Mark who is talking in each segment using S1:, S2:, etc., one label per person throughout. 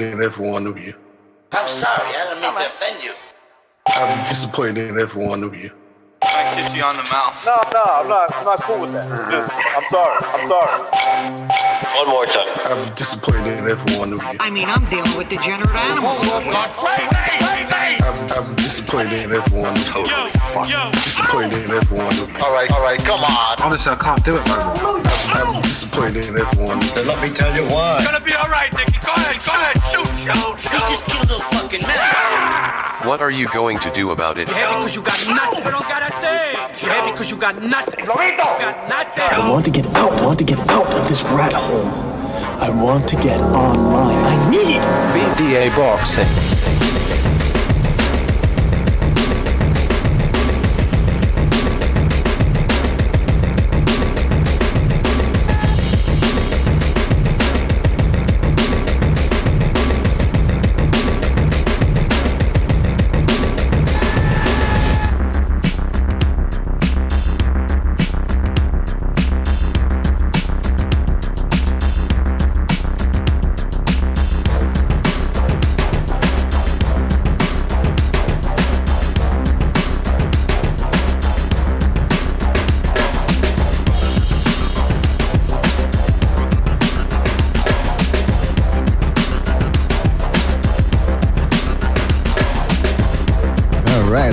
S1: in every one of you.
S2: I'm sorry, I don't mean to offend you.
S1: I'm disappointed in every one of you.
S3: I kiss you on the mouth.
S4: No, I'm not cool with that. I'm sorry.
S2: One more time.
S1: I'm disappointed in every one of you.
S5: I mean, I'm dealing with degenerate animals.
S2: Wait.
S1: I'm disappointed in every one of you. Disappointed in every one of you.
S2: All right, come on.
S6: Honestly, I can't do it, man.
S1: I'm disappointed in every one of you.
S7: Let me tell you why.
S8: It's gonna be all right, Nicky. Go ahead, shoot.
S2: He just killed a fucking man.
S9: What are you going to do about it?
S8: You happy because you got nothing? You don't got a thing. You happy because you got nothing? You got nothing.
S10: I want to get out. I want to get out of this rat hole. I want to get online. I need
S9: BDA boxing.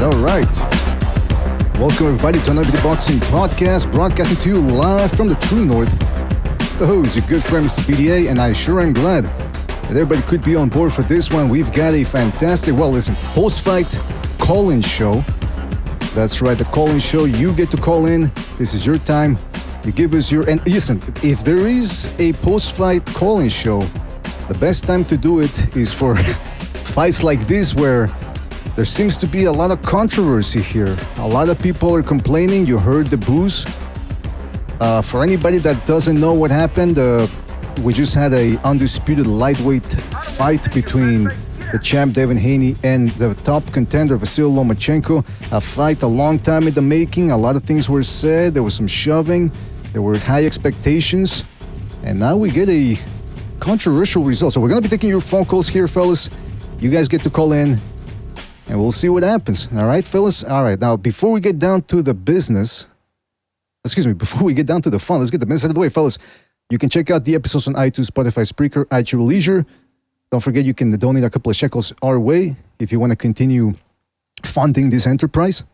S11: All right. Welcome everybody to another Boxing Podcast, broadcasting to you live from the True North. The host, your good friend Mr. PDA, and I sure am glad that everybody could be on board for this one. We've got a fantastic, post-fight call-in show. That's right, the call-in show. You get to call in. This is your time. You give us your... And listen, if there is a post-fight call-in show, the best time to do it is for fights like this where there seems to be a lot of controversy here. A lot of people are complaining. You heard the boos. For anybody that doesn't know what happened, we just had a undisputed lightweight fight between the champ Devin Haney and the top contender Vasily Lomachenko. A fight a long time in the making. A lot of things were said. There was some shoving. There were high expectations. And now we get a controversial result. So we're going to be taking your phone calls here, fellas. You guys get to call in. And we'll see what happens. All right, fellas? All right. Now, before we get down to the business, before we get down to the fun, let's get the business out of the way, fellas. You can check out the episodes on iTunes, Spotify, Spreaker at your leisure. Don't forget you can donate a couple of shekels our way if you want to continue funding this enterprise.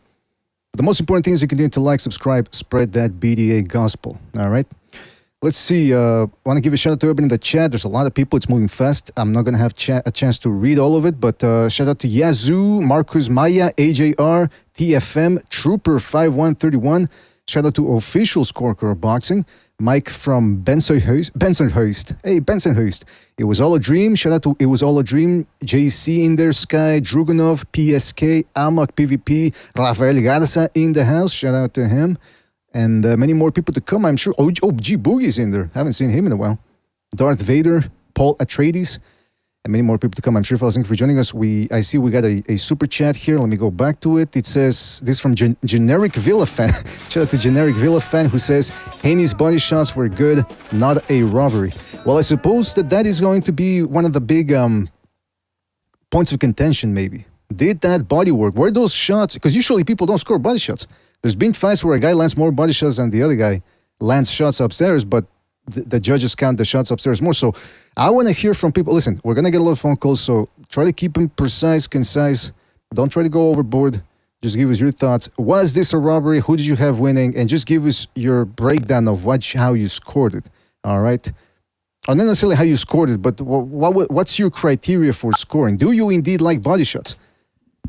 S11: But the most important thing is you continue to like, subscribe, spread that BDA gospel. All right? Let's see. I want to give a shout out to everybody in the chat. There's a lot of people. It's moving fast. I'm not going to have a chance to read all of it, but shout out to Yazoo, Marcus Maya, AJR, TFM, Trooper5131. Shout out to Official Scorecard Boxing, Mike from Bensonhurst. Hey, Bensonhurst. It was all a dream. Shout out to It Was All a Dream, JC in there, Sky, Druganov, PSK, Amok, PvP, Rafael Garza in the house. Shout out to him. And many more people to come, I'm sure. G Boogie's in there. Haven't seen him in a while. Darth Vader, Paul Atreides, and many more people to come. I'm sure, fellas, thank you for joining us. I see we got a super chat here. Let me go back to it. It says, this from Generic Villa Fan. Shout out to Generic Villa Fan who says, Haney's body shots were good, not a robbery. Well, I suppose that is going to be one of the big points of contention, maybe. Did that body work? Were those shots? Because usually people don't score body shots. There's been fights where a guy lands more body shots than the other guy lands shots upstairs, but the judges count the shots upstairs more. So I want to hear from people. Listen, we're going to get a lot of phone calls, so try to keep them precise, concise. Don't try to go overboard. Just give us your thoughts. Was this a robbery? Who did you have winning? And just give us your breakdown of how you scored it. All right? Or not necessarily how you scored it, but what's your criteria for scoring? Do you indeed like body shots?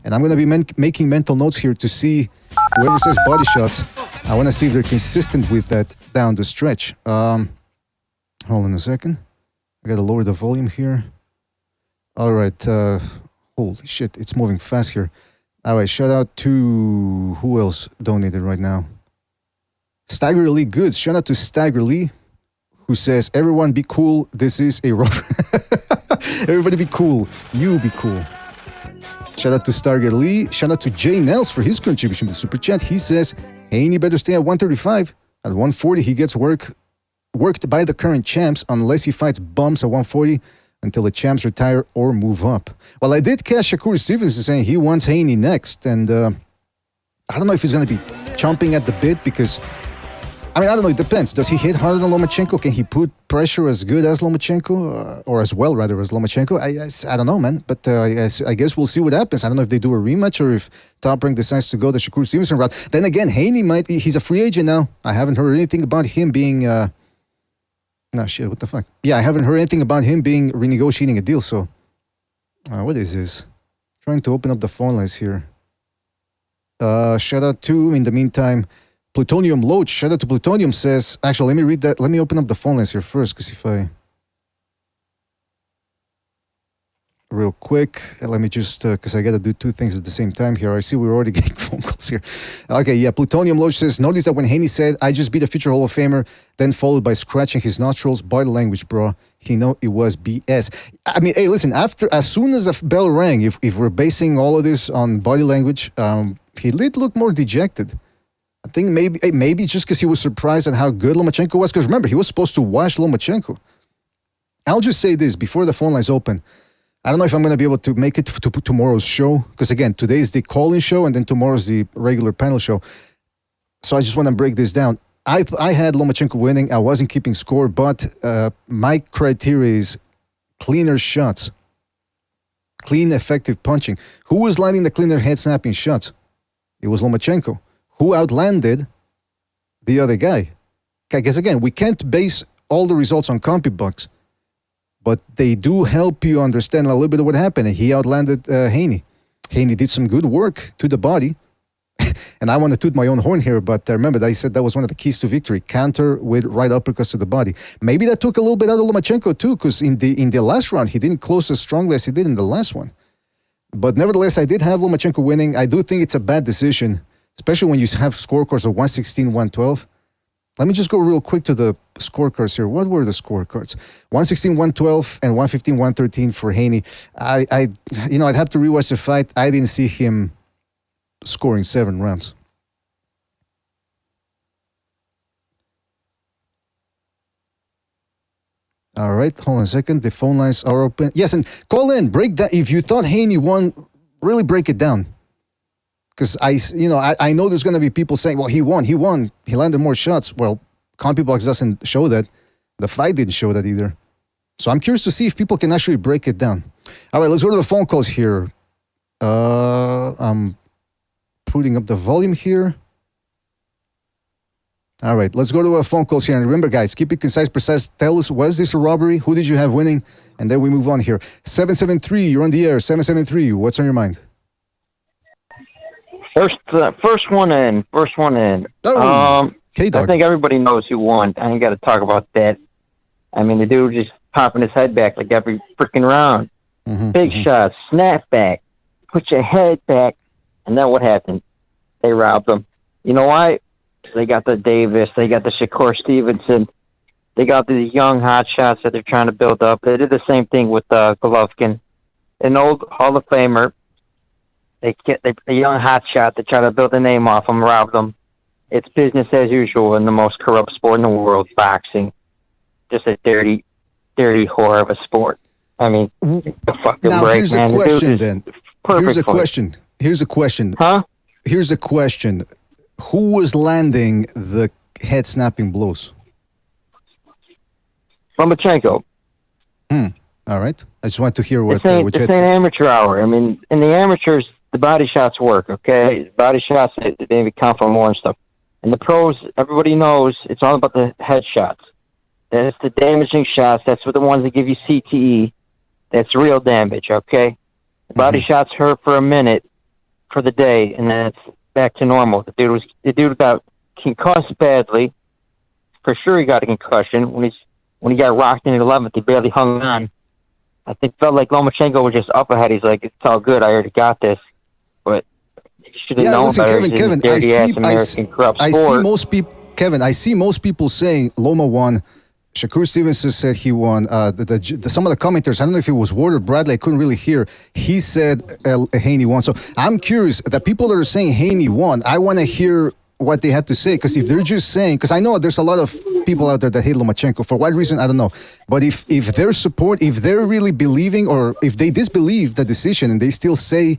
S11: And I'm going to be making mental notes here to see whoever says body shots. I want to see if they're consistent with that down the stretch. Hold on a second. I got to lower the volume here. All right. Holy shit, it's moving fast here. All right, shout out to... Who else donated right now? Stagger Lee Goods. Shout out to Stagger Lee, who says, everyone be cool. This is a robbery. Everybody be cool. You be cool. Shout out to Stargate Lee. Shout out to Jay Nels for his contribution to the Super Chat. He says, Haney better stay at 135. At 140, he gets worked by the current champs unless he fights bumps at 140. until the champs retire or move up. Well, I did catch Shakur Stevenson saying he wants Haney next, and I don't know if he's going to be chomping at the bit because, I don't know, it depends. Does he hit harder than Lomachenko? Can he put pressure as good as Lomachenko, or as well, rather, as Lomachenko? I don't know, man, but I guess we'll see what happens. I don't know if they do a rematch or if Top Rank decides to go the Shakur Stevenson route. Then again, Haney he's a free agent now. I haven't heard anything about him being... No, shit, what the fuck? Yeah, I haven't heard anything about him renegotiating a deal, so... what is this? Trying to open up the phone lines here. Shout out to, in the meantime, Plutonium Loach. Shout out to Plutonium says... Actually, let me read that. Let me open up the phone lines here first, because if I... Real quick, let me just, because I got to do two things at the same time here. I see we're already getting phone calls here. Okay, yeah, Plutonium Loach says, notice that when Haney said, I just beat a future Hall of Famer, then followed by scratching his nostrils, body language, bro. He know it was BS. Hey, listen, as soon as the bell rang, if we're basing all of this on body language, he did look more dejected. I think maybe just because he was surprised at how good Lomachenko was, because remember, he was supposed to wash Lomachenko. I'll just say this before the phone lines open. I don't know if I'm going to be able to make it to tomorrow's show, because again, today's the call-in show, and then tomorrow's the regular panel show. So I just want to break this down. I had Lomachenko winning. I wasn't keeping score, but my criteria is cleaner shots, clean, effective punching. Who was landing the cleaner head-snapping shots? It was Lomachenko. Who outlanded the other guy? Because again, we can't base all the results on CompuBucks, but they do help you understand a little bit of what happened. And he outlanded Haney. Haney did some good work to the body. And I want to toot my own horn here, but remember that I said that was one of the keys to victory. Counter with right uppercuts to the body. Maybe that took a little bit out of Lomachenko too, because in the last round, he didn't close as strongly as he did in the last one. But nevertheless, I did have Lomachenko winning. I do think it's a bad decision, especially when you have scorecards of 116, 112. Let me just go real quick to the scorecards here. What were the scorecards? 116, 112, and 115, 113 for Haney. I'd have to rewatch the fight. I didn't see him scoring 7 rounds. All right, hold on a second. The phone lines are open. Yes, and call in. Break that. If you thought Haney won, really break it down. Because I know there's going to be people saying, well, he won. He landed more shots. Well, CompuBucks doesn't show that. The fight didn't show that either. So I'm curious to see if people can actually break it down. All right, let's go to the phone calls here. I'm putting up the volume here. All right, let's go to our phone calls here. And remember, guys, keep it concise, precise. Tell us, was this a robbery? Who did you have winning? And then we move on here. 773, you're on the air. 773, what's on your mind?
S6: First one in.
S11: Oh, K-Dog.
S6: I think everybody knows who won. I ain't got to talk about that. I mean, the dude just popping his head back like every freaking round. Big shots, snap back, put your head back, and then what happened? They robbed him. You know why? They got the Davis, they got the Shakur Stevenson, they got the young hot shots that they're trying to build up. They did the same thing with Golovkin, an old Hall of Famer. They get the young hot shot. They try to build a name off him, rob them. It's business as usual in the most corrupt sport in the world, boxing. Just a dirty, dirty whore of a sport. I mean, the fucking
S11: now
S6: break,
S11: here's
S6: man.
S11: a question then. Here's a question.
S6: Huh?
S11: Here's a question. Who was landing the head snapping blows?
S6: Lomachenko.
S11: All right. I just want to hear what
S6: It's an amateur hour. I mean, in the amateurs, the body shots work, okay? Body shots, they come from more and stuff. In the pros, everybody knows it's all about the head shots. That's the damaging shots. That's what the ones that give you CTE. That's real damage, okay? The body shots hurt for a minute for the day, and then it's back to normal. The dude got concussed badly. For sure he got a concussion. When he got rocked in the 11th, he barely hung on. I think felt like Lomachenko was just up ahead. He's like, it's all good. I already got this. But you should have known better.
S11: Kevin, I see most people saying Loma won. Shakur Stevenson said he won. Some of the commenters, I don't know if it was Ward or Bradley, I couldn't really hear. He said Haney won. So I'm curious, the people that are saying Haney won, I want to hear what they had to say. Because if they're just saying, because I know there's a lot of people out there that hate Lomachenko for what reason, I don't know. But if they're really believing, or if they disbelieve the decision and they still say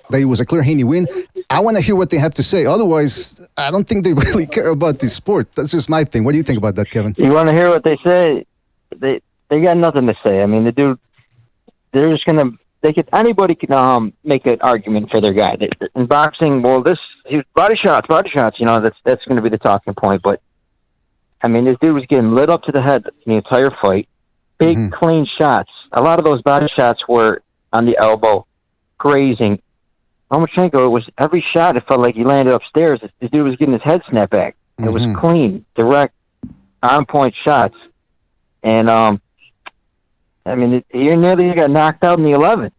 S11: that it was a clear Haney win, I want to hear what they have to say. Otherwise, I don't think they really care about this sport. That's just my thing. What do you think about that, Kevin?
S6: You want to hear what they say? They got nothing to say. I mean, the dude, they're just gonna. Anybody can make an argument for their guy. In boxing, well, body shots. You know, that's going to be the talking point. But I mean, this dude was getting lit up to the head the entire fight. Big, clean shots. A lot of those body shots were on the elbow, grazing. Lomachenko, it was every shot. It felt like he landed upstairs. This dude was getting his head snapped back. It was clean, direct, on-point shots. And I mean, he nearly got knocked out in the 11th.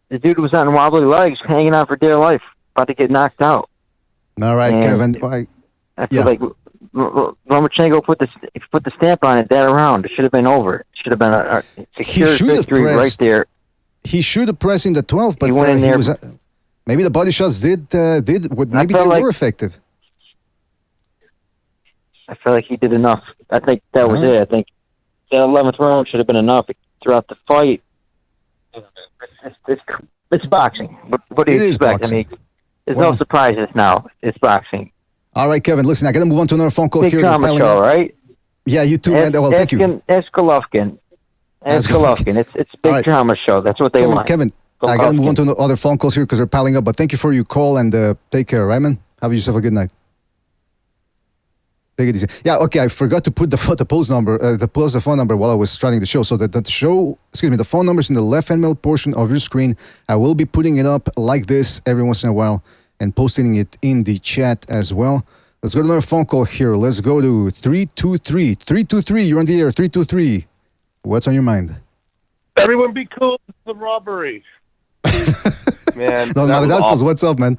S6: The dude was on wobbly legs, hanging on for dear life, about to get knocked out.
S11: All right, and Kevin.
S6: I feel like Lomachenko put the stamp on it that round. It should have been over. It should have been a secure victory right there.
S11: He should have pressed in the 12th, but maybe the body shots maybe they were effective.
S6: I feel like he did enough. I think that was it. I think the 11th round should have been enough throughout the fight. It's boxing. What do you expect?
S11: Boxing.
S6: I mean, there's no surprises now. It's boxing.
S11: All right, Kevin, listen, I got to move on to another phone call
S6: Big
S11: here.
S6: Drama show, right?
S11: Yeah, you too, man. Well, thank you.
S6: Ask Golovkin. It's big
S11: right.
S6: Drama show. That's what they want.
S11: Kevin, I got to move on to other phone calls here because they're piling up. But thank you for your call and take care, right, man? Have yourself a good night. Take it easy. Yeah, okay. I forgot to put the phone number while I was starting the show. So that the phone number is in the left-hand middle portion of your screen. I will be putting it up like this every once in a while and posting it in the chat as well. Let's go to another phone call here. Let's go to 323. 323, you're on the air. 323. What's on your mind?
S4: Everyone be cool. It's the robbery. Man.
S11: No, what's up, man?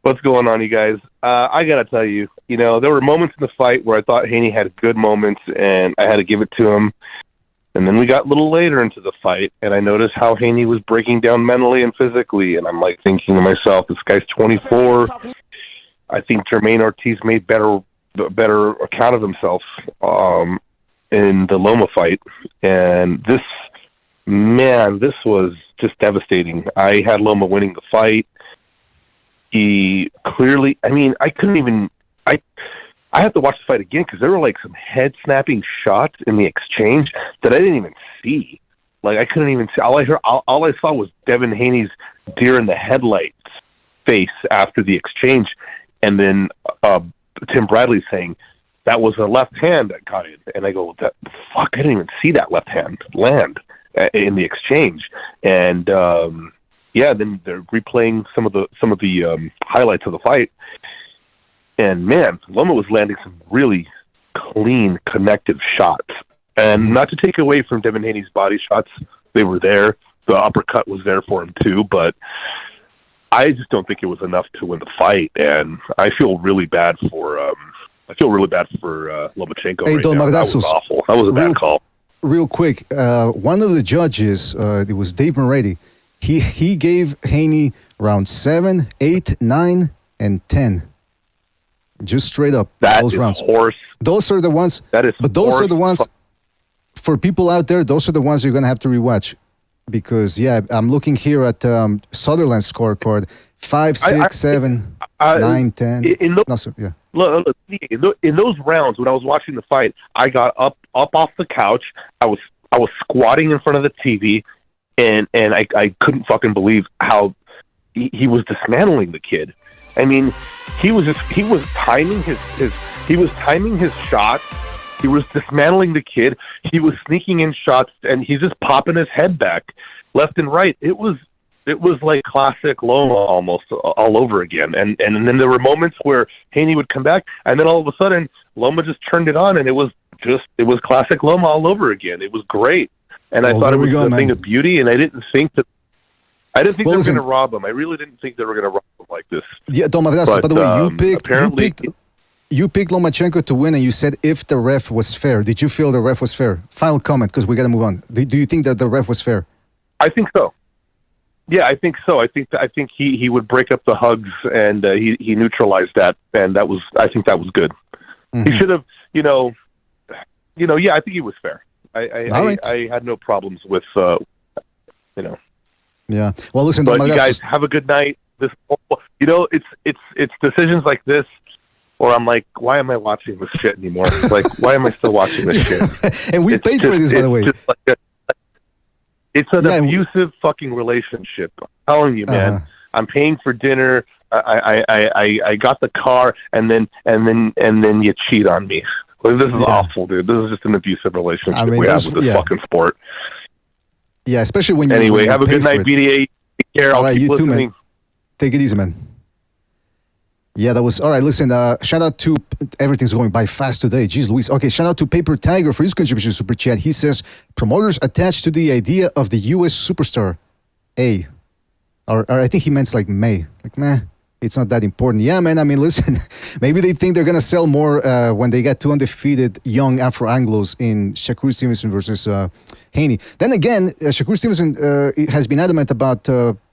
S4: What's going on, you guys? I got to tell you, there were moments in the fight where I thought Haney had good moments, and I had to give it to him. And then we got a little later into the fight, and I noticed how Haney was breaking down mentally and physically, and I'm like thinking to myself, this guy's 24. I think Jermaine Ortiz made better account of himself in the Loma fight, and this was just devastating. I had Loma winning the fight. He clearly, I have to watch the fight again because there were like some head-snapping shots in the exchange that I didn't even see. Like I couldn't even see. All I saw was Devin Haney's deer in the headlights face after the exchange, and then Tim Bradley saying that was a left hand that got it, and I go, I didn't even see that left hand land in the exchange, and then they're replaying some of the highlights of the fight. And man, Loma was landing some really clean, connective shots. And not to take away from Devin Haney's body shots, they were there. The uppercut was there for him too, but I just don't think it was enough to win the fight. And I feel really bad for Lomachenko.
S11: Hey,
S4: right now. That was awful. That was a bad call.
S11: Real quick, one of the judges, it was Dave Moretti. He gave Haney round 7, 8, 9, and 10. Just straight up. Those rounds.
S4: Horse.
S11: Those are the ones. Those are the ones. For people out there, those are the ones you're gonna have to rewatch, because I'm looking here at Sutherland's scorecard: 5, 6, 7, 9, 10. In
S4: those rounds, when I was watching the fight, I got up off the couch. I was squatting in front of the TV, and I couldn't fucking believe how he was dismantling the kid. I mean, he was timing his shots. He was dismantling the kid. He was sneaking in shots, and he's just popping his head back left and right. It was like classic Loma almost all over again. And then there were moments where Haney would come back, and then all of a sudden Loma just turned it on, and it was classic Loma all over again. It was great, and I thought it was a thing of beauty. And I didn't think they were going to rob him. I really didn't think they were going to rob him like this.
S11: Yeah, Don Madrazo, by the way, you picked Lomachenko to win, and you said if the ref was fair. Did you feel the ref was fair? Final comment, because we got to move on. Do you think that the ref was fair?
S4: I think so. Yeah, I think so. I think he would break up the hugs, and he neutralized that, and I think that was good. He should have, yeah, I think he was fair. I had no problems with,
S11: Yeah. Well, listen,
S4: but you guys have a good night. It's decisions like this, or I'm like, why am I watching this shit anymore? Like, why am I still watching this shit?
S11: And we paid for this, by the way.
S4: It's an abusive fucking relationship. I'm telling you, man. I'm paying for dinner. I got the car, and then you cheat on me. Like, this is awful, dude. This is just an abusive relationship we have with this fucking sport.
S11: Yeah, especially when you.
S4: Anyway, have a good night, BDA. Take care. I'll keep listening.
S11: Too, man. Take it easy, man. Yeah, that was all right. Listen, shout out to everything's going by fast today. Jeez, Luis. Okay, shout out to Paper Tiger for his contribution to Super Chat. He says promoters attached to the idea of the U.S. superstar, or I think he meant like May, like meh. It's not that important. Yeah, man. I mean, listen, maybe they think they're going to sell more when they get two undefeated young Afro-Anglos in Shakur Stevenson versus Haney. Then again, Shakur Stevenson has been adamant about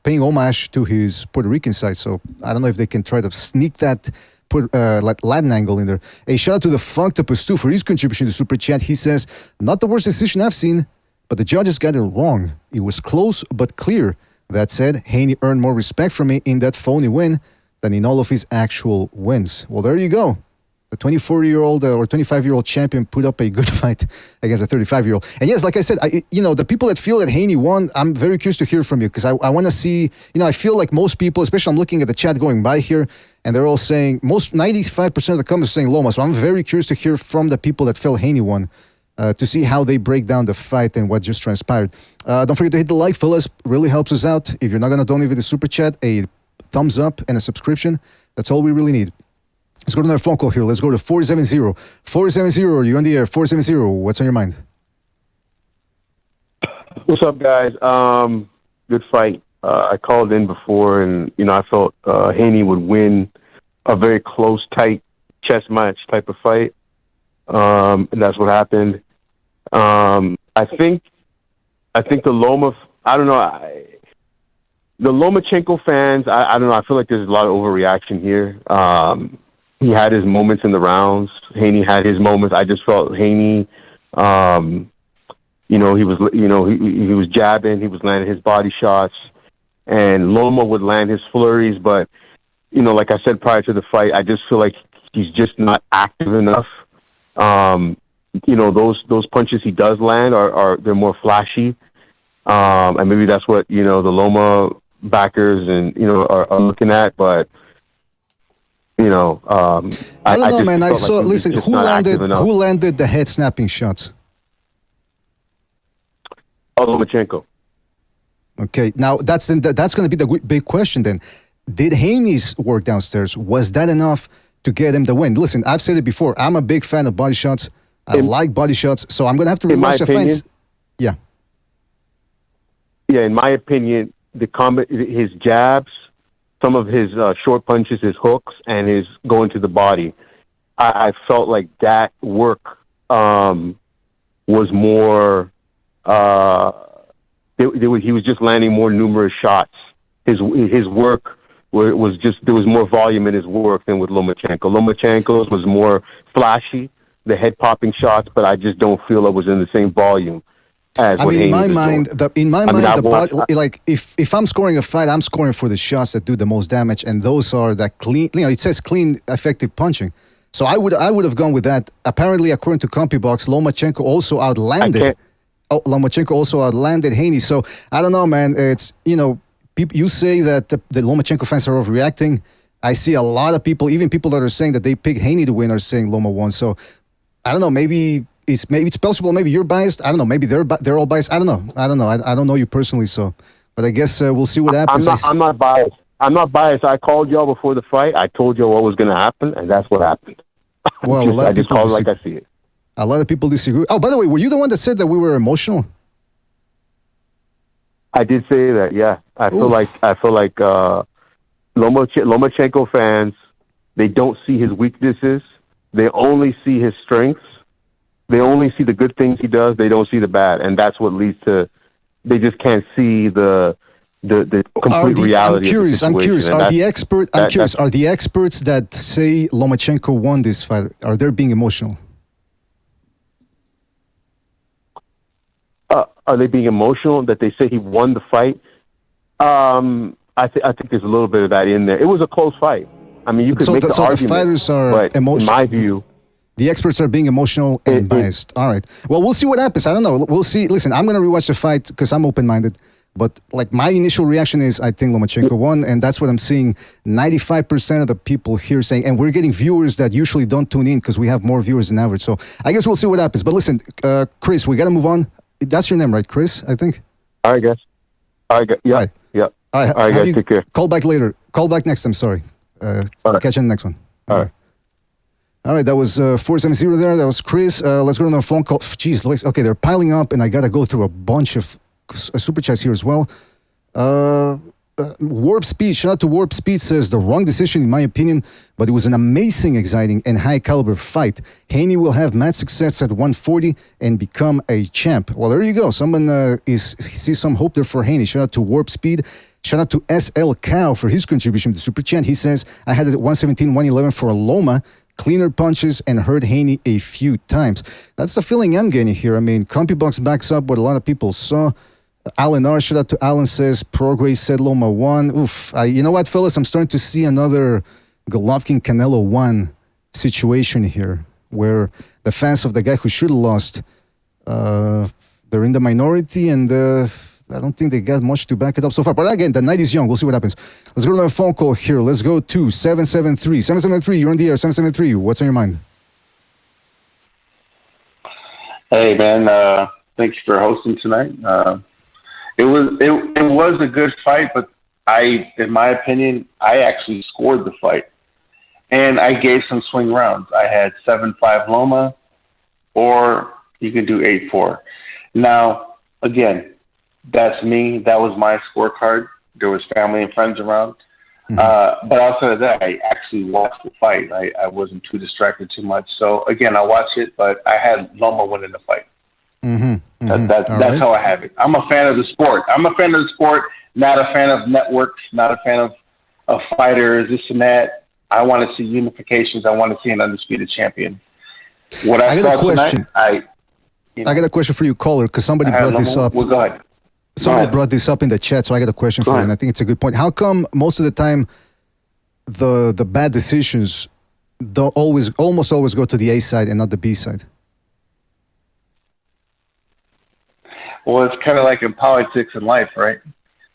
S11: paying homage to his Puerto Rican side. So I don't know if they can try to sneak that Latin angle in there. A shout out to the Functopus too for his contribution to Super Chat. He says, not the worst decision I've seen, but the judges got it wrong. It was close but clear. That said, Haney earned more respect from me in that phony win than in all of his actual wins. Well, there you go. The 24-year-old or 25-year-old champion put up a good fight against a 35-year-old. And yes, like I said, the people that feel that Haney won, I'm very curious to hear from you because I want to see, I feel like most people, especially I'm looking at the chat going by here, and they're all saying, 95% of the comments are saying Loma. So I'm very curious to hear from the people that felt Haney won to see how they break down the fight and what just transpired. Don't forget to hit the like, fellas. Really helps us out. If you're not going to donate with the Super Chat, a thumbs up and a subscription. That's all we really need. Let's go to another phone call here. Let's go to 470. 470, you're on the air. 470, what's on your mind?
S7: What's up, guys? Good fight. I called in before, and, I felt Haney would win a very close, tight chess match type of fight. And that's what happened. I think the Loma, I don't know, the Lomachenko fans, I don't know, I feel like there's a lot of overreaction here. He had his moments in the rounds. Haney had his moments. I just felt Haney, he was jabbing, he was landing his body shots, and Loma would land his flurries, but, like I said prior to the fight, I just feel like he's just not active enough. Those punches he does land they're more flashy. And maybe that's what, the Loma backers and, are looking at, but, I don't
S11: know, man. I saw, listen, who landed the head snapping shots?
S7: Lomachenko.
S11: Okay. Now that's going to be the big question then. Did Haney's work downstairs, was that enough to get him the win? Listen, I've said it before. I'm a big fan of body shots. I like body shots. So I'm going to have to rewatch the fights. Yeah.
S7: Yeah, in my opinion, his jabs, some of his short punches, his hooks, and his going to the body, I felt like that work was more. He was just landing more numerous shots. His work was just, there was more volume in his work than with Lomachenko. Lomachenko's was more flashy, the head popping shots, but I just don't feel it was in the same volume.
S11: In my mind, if I'm scoring a fight, I'm scoring for the shots that do the most damage, and those are that clean. It says clean, effective punching. So I would have gone with that. Apparently, according to CompuBox, Lomachenko also outlanded Haney. So I don't know, man. It's you say that the Lomachenko fans are overreacting. I see a lot of people, even people that are saying that they picked Haney to win, are saying Loma won. So I don't know. Maybe it's possible. Maybe you're biased. I don't know. Maybe they're all biased. I don't know. I don't know you personally. So, but I guess we'll see what happens.
S7: I'm not biased. I called y'all before the fight. I told y'all what was going to happen, and that's what happened.
S11: Well,
S7: I just called like I see it.
S11: A lot of people disagree. Oh, by the way, were you the one that said that we were emotional?
S7: I did say that. Yeah, I feel like Lomachenko fans, they don't see his weaknesses. They only see his strengths. They only see the good things he does. They don't see the bad, and that's what leads to. They just can't see the the complete reality.
S11: I'm curious.
S7: Are the
S11: experts that say Lomachenko won this fight, are they being emotional?
S7: Are they being emotional that they say he won the fight? I think there's a little bit of that in there. It was a close fight. I mean, you could make the argument. So the fighters are emotional. In my view,
S11: the experts are being emotional and biased. All right. Well, we'll see what happens. I don't know. We'll see. Listen, I'm going to rewatch the fight because I'm open-minded. But like my initial reaction is I think Lomachenko won, and that's what I'm seeing 95% of the people here saying. And we're getting viewers that usually don't tune in because we have more viewers than average. So I guess we'll see what happens. But listen, Chris, we got to move on. That's your name, right, Chris, I think?
S7: All right, guys. All right, yeah. All right. Yeah.
S11: All right,
S7: guys, take care.
S11: Call back later. Call back next time, sorry. Catch you in the next one.
S7: All right.
S11: All right, that was 470 there. That was Chris. Let's go to another phone call. Jeez, okay, they're piling up, and I got to go through a bunch of super chats here as well. Warp Speed, shout out to Warp Speed, says the wrong decision in my opinion, but it was an amazing, exciting, and high caliber fight. Haney will have match success at 140 and become a champ. Well, there you go. Someone sees some hope there for Haney. Shout out to Warp Speed. Shout out to SL Cow for his contribution to Super Chat. He says, I had it at 117, 111 for a Loma, cleaner punches, and hurt Haney a few times. That's the feeling I'm getting here. I mean, CompuBox backs up what a lot of people saw. Alan R, shout out to Alan, says, Progress said Loma won. Oof. You know what, fellas? I'm starting to see another Golovkin-Canelo 1 situation here, where the fans of the guy who should have lost, they're in the minority, and I don't think they got much to back it up so far. But again, the night is young. We'll see what happens. Let's go to a phone call here. Let's go to 773. 773, you're on the air. 773, what's on your mind?
S12: Hey, man. Thanks for hosting tonight. It was a good fight, but in my opinion, I actually scored the fight. And I gave some swing rounds. I had 7-5 Loma, or you can do 8-4. Now, again, that's me. That was my scorecard. There was family and friends around. Mm-hmm. But outside of that, I actually watched the fight. I wasn't too distracted too much. So, again, I watched it, but I had Loma winning the fight.
S11: Mm-hmm. Mm-hmm.
S12: That's how I have it. I'm a fan of the sport. Not a fan of networks, not a fan of fighters, this and that. I want to see unifications. I want to see an undisputed champion. What I got a question.
S11: Tonight, I got a question for you, caller, because somebody brought this up.
S12: Well, go ahead.
S11: Somebody brought this up in the chat, so I got a question for you, and I think it's a good point. How come most of the time the bad decisions almost always go to the A side and not the B side?
S12: Well, it's kind of like in politics and life, right?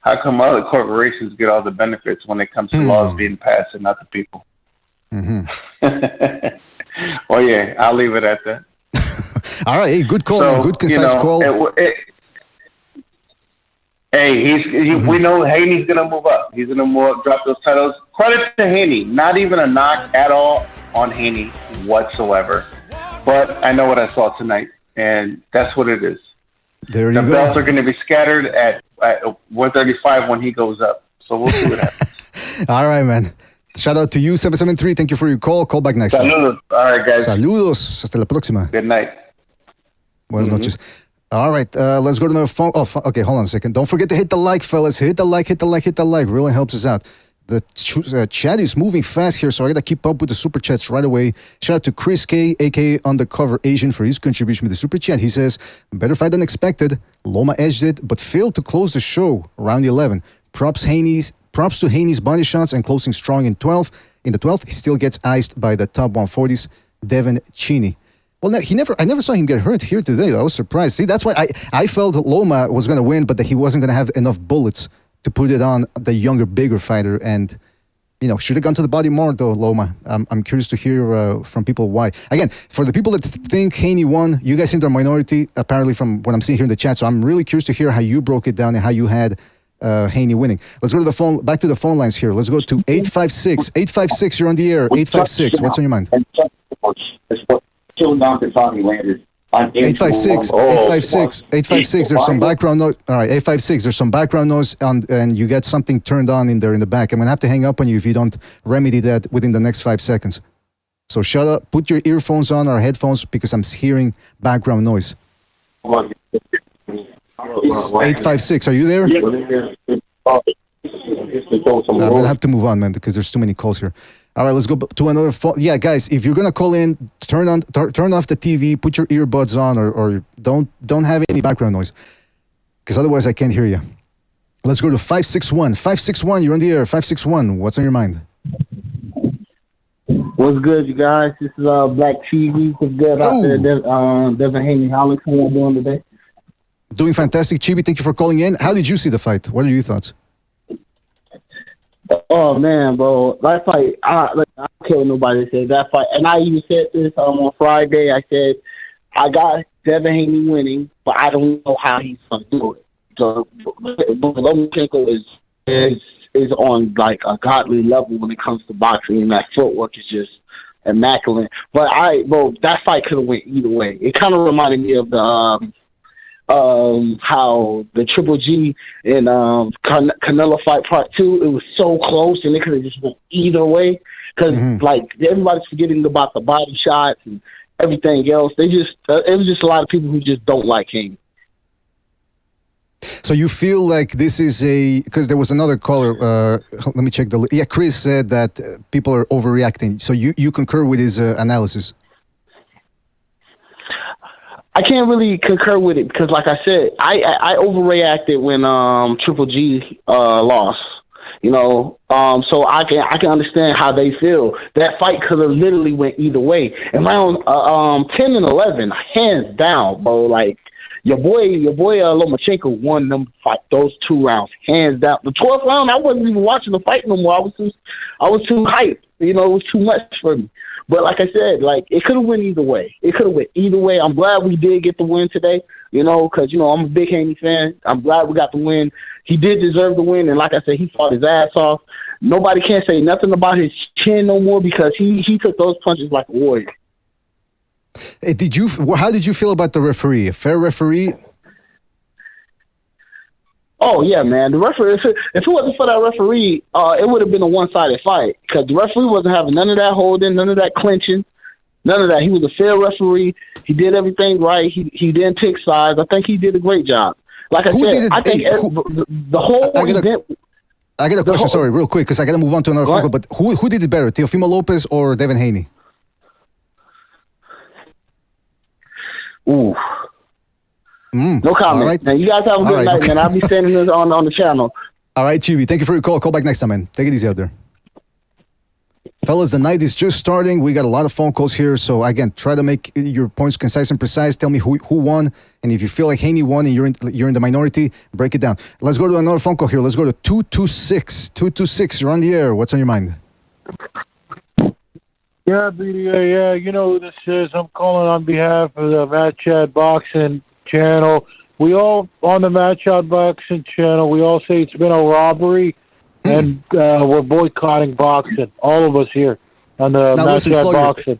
S12: How come other corporations get all the benefits when it comes to laws being passed and not the people?
S11: Mm-hmm.
S12: Well, yeah, I'll leave it at that.
S11: All right, hey, good call, man. Good concise call.
S12: We know Haney's going to move up. He's going to move up, drop those titles. Credit to Haney. Not even a knock at all on Haney whatsoever. But I know what I saw tonight, and that's what it is.
S11: There you go.
S12: The belts are going to be scattered at 135 when he goes up. So we'll see what happens.
S11: All right, man. Shout out to you, 773. Thank you for your call. Call back next time.
S12: Saludos. All right, guys.
S11: Saludos. Hasta la próxima.
S12: Good night.
S11: Buenas noches. All right, let's go to another phone. Oh, okay, hold on a second. Don't forget to hit the like, fellas. Hit the like. Really helps us out. The chat is moving fast here, so I got to keep up with the super chats right away. Shout out to Chris K, a.k.a. Undercover Asian, for his contribution with the super chat. He says, better fight than expected. Loma edged it, but failed to close the show. Round 11. Props to Haney's body shots and closing strong in 12. In the 12th, he still gets iced by the top 140s, Devin Haney. Well, I never saw him get hurt here today. I was surprised. See, that's why I felt Loma was going to win, but that he wasn't going to have enough bullets to put it on the younger, bigger fighter. And, should have gone to the body more, though, Loma. I'm curious to hear from people why. Again, for the people that think Haney won, you guys seem to a minority, apparently, from what I'm seeing here in the chat. So I'm really curious to hear how you broke it down and how you had Haney winning. Let's go to back to the phone lines here. Let's go to 856. 856, you're on the air. 856, what's on your mind? 856, there's some background noise. All right, 856, there's some background noise, and you get something turned on in there in the back. I'm going to have to hang up on you if you don't remedy that within the next 5 seconds. So shut up, put your earphones on or headphones, because I'm hearing background noise. 856, are you there? I'm gonna have to move on, man, because there's too many calls here. All right, let's go to another phone. Yeah, guys, if you're gonna call in, turn off the TV, put your earbuds on, or don't have any background noise, because otherwise I can't hear you. Let's go to 561. 561, you're on the air. 561, what's on your mind?
S13: What's good, you guys? This is Black TV. What's good out there? Devin Haney, how are you doing today?
S11: Doing fantastic, Chibi. Thank you for calling in. How did you see the fight? What are your thoughts?
S13: Oh man, bro, that fight! I don't care what nobody said. That fight, and I even said this on Friday. I said I got Devin Haney winning, but I don't know how he's gonna do it. So Lomachenko is on like a godly level when it comes to boxing, and that footwork is just immaculate. But that fight could have went either way. It kind of reminded me of the how the Triple G and Canelo fight part 2, it was so close and it could have just went either way, because like everybody's forgetting about the body shots and everything else. It was just a lot of people who just don't like him.
S11: So you feel like this is because there was another caller, let me check Chris said that people are overreacting. So you concur with his analysis?
S13: I can't really concur with it because, like I said, I overreacted when Triple G lost. You know, so I can understand how they feel. That fight could have literally went either way. And round 10 and 11, hands down, bro. Like your boy Lomachenko won those 2 rounds, hands down. The 12th round, I wasn't even watching the fight no more. I was too hyped. You know, it was too much for me. But like I said, like it could have went either way. I'm glad we did get the win today, you know, because, you know, I'm a big Haney fan. I'm glad we got the win. He did deserve the win, and like I said, he fought his ass off. Nobody can say nothing about his chin no more because he took those punches like a warrior.
S11: How did you feel about the referee? A fair referee?
S13: Oh, yeah, man. The referee, if it wasn't for that referee, it would have been a one-sided fight because the referee wasn't having none of that holding, none of that clinching, none of that. He was a fair referee. He did everything right. He didn't take sides. I think he did a great job. Like I said, I think the whole event...
S11: I got a question, sorry, real quick, because I got to move on to another phone call, but who did it better, Teofimo Lopez or Devin Haney?
S13: Ooh. No comment. Right. Now, you guys have a good night, man. I'll be sending this on the channel.
S11: All right, Chibi. Thank you for your call. Call back next time, man. Take it easy out there. Fellas, the night is just starting. We got a lot of phone calls here. So, again, try to make your points concise and precise. Tell me who won. And if you feel like Haney won and you're in the minority, break it down. Let's go to another phone call here. Let's go to 226. 226, you're on the air. What's on your mind?
S14: Yeah, BDA, yeah. You know who this is. I'm calling on behalf of the Matt Chad Boxing channel. We all, on the Match Out Boxing channel, we all say it's been a robbery, and we're boycotting boxing. All of us here on the Match Out Boxing.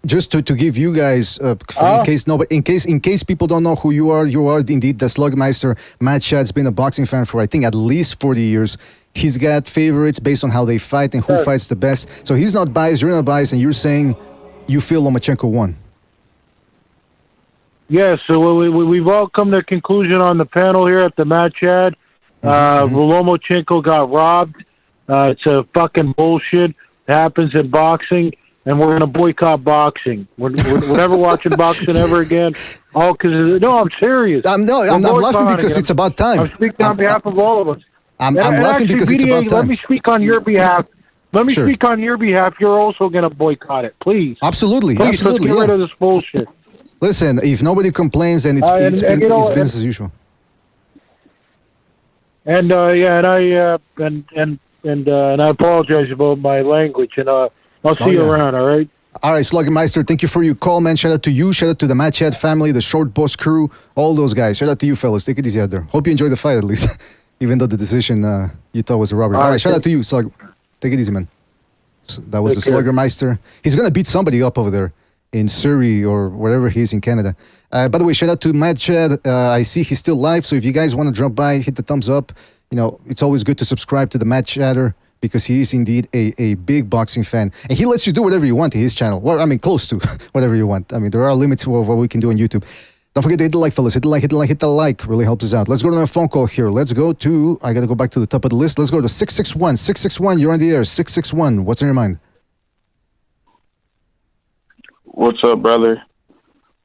S11: Just to give you guys, in case people don't know who you are indeed the Slugmeister. Matt Chad's been a boxing fan for I think at least 40 years. He's got favorites based on how they fight and who fights the best. So he's not biased, you're not biased, and you're saying you feel Lomachenko won.
S14: Yeah, so we've all come to a conclusion on the panel here at the Match Ad. Lomachenko got robbed. It's a fucking bullshit. It happens in boxing, and we're going to boycott boxing. We're never watching boxing ever again. No, I'm serious.
S11: I'm laughing because it's about time.
S14: I'm speaking on behalf of all of us.
S11: I'm laughing because it's about time.
S14: Let me speak on your behalf. Speak on your behalf. You're also going to boycott it, please.
S11: Absolutely.
S14: Please, let's get rid of this bullshit.
S11: Listen, if nobody complains, then it's business as usual.
S14: And I apologize about my language, and I'll see you around. All right.
S11: All right, Slugmeister, thank you for your call, man. Shout out to you. Shout out to the Match Head family, the Short Boss crew, all those guys. Shout out to you, fellas. Take it easy out there. Hope you enjoyed the fight at least, even though the decision you thought was a robbery. All right, shout out to you, Slug. Take it easy, man. So that was the Slugmeister. He's gonna beat somebody up over there in Surrey or wherever he is in Canada. By the way, shout out to Matt Chad. I see he's still live, so if you guys want to drop by, hit the thumbs up. You know, it's always good to subscribe to the Matt Chatter because he is indeed a big boxing fan. And he lets you do whatever you want to his channel. Well, I mean, close to whatever you want. I mean, there are limits to what we can do on YouTube. Don't forget to hit the like, fellas. Hit the like, hit the like, hit the like. Really helps us out. Let's go to a phone call here. Let's go to, I got to go back to the top of the list. Let's go to 661. 661, you're on the air. 661, what's in your mind?
S15: What's up, brother?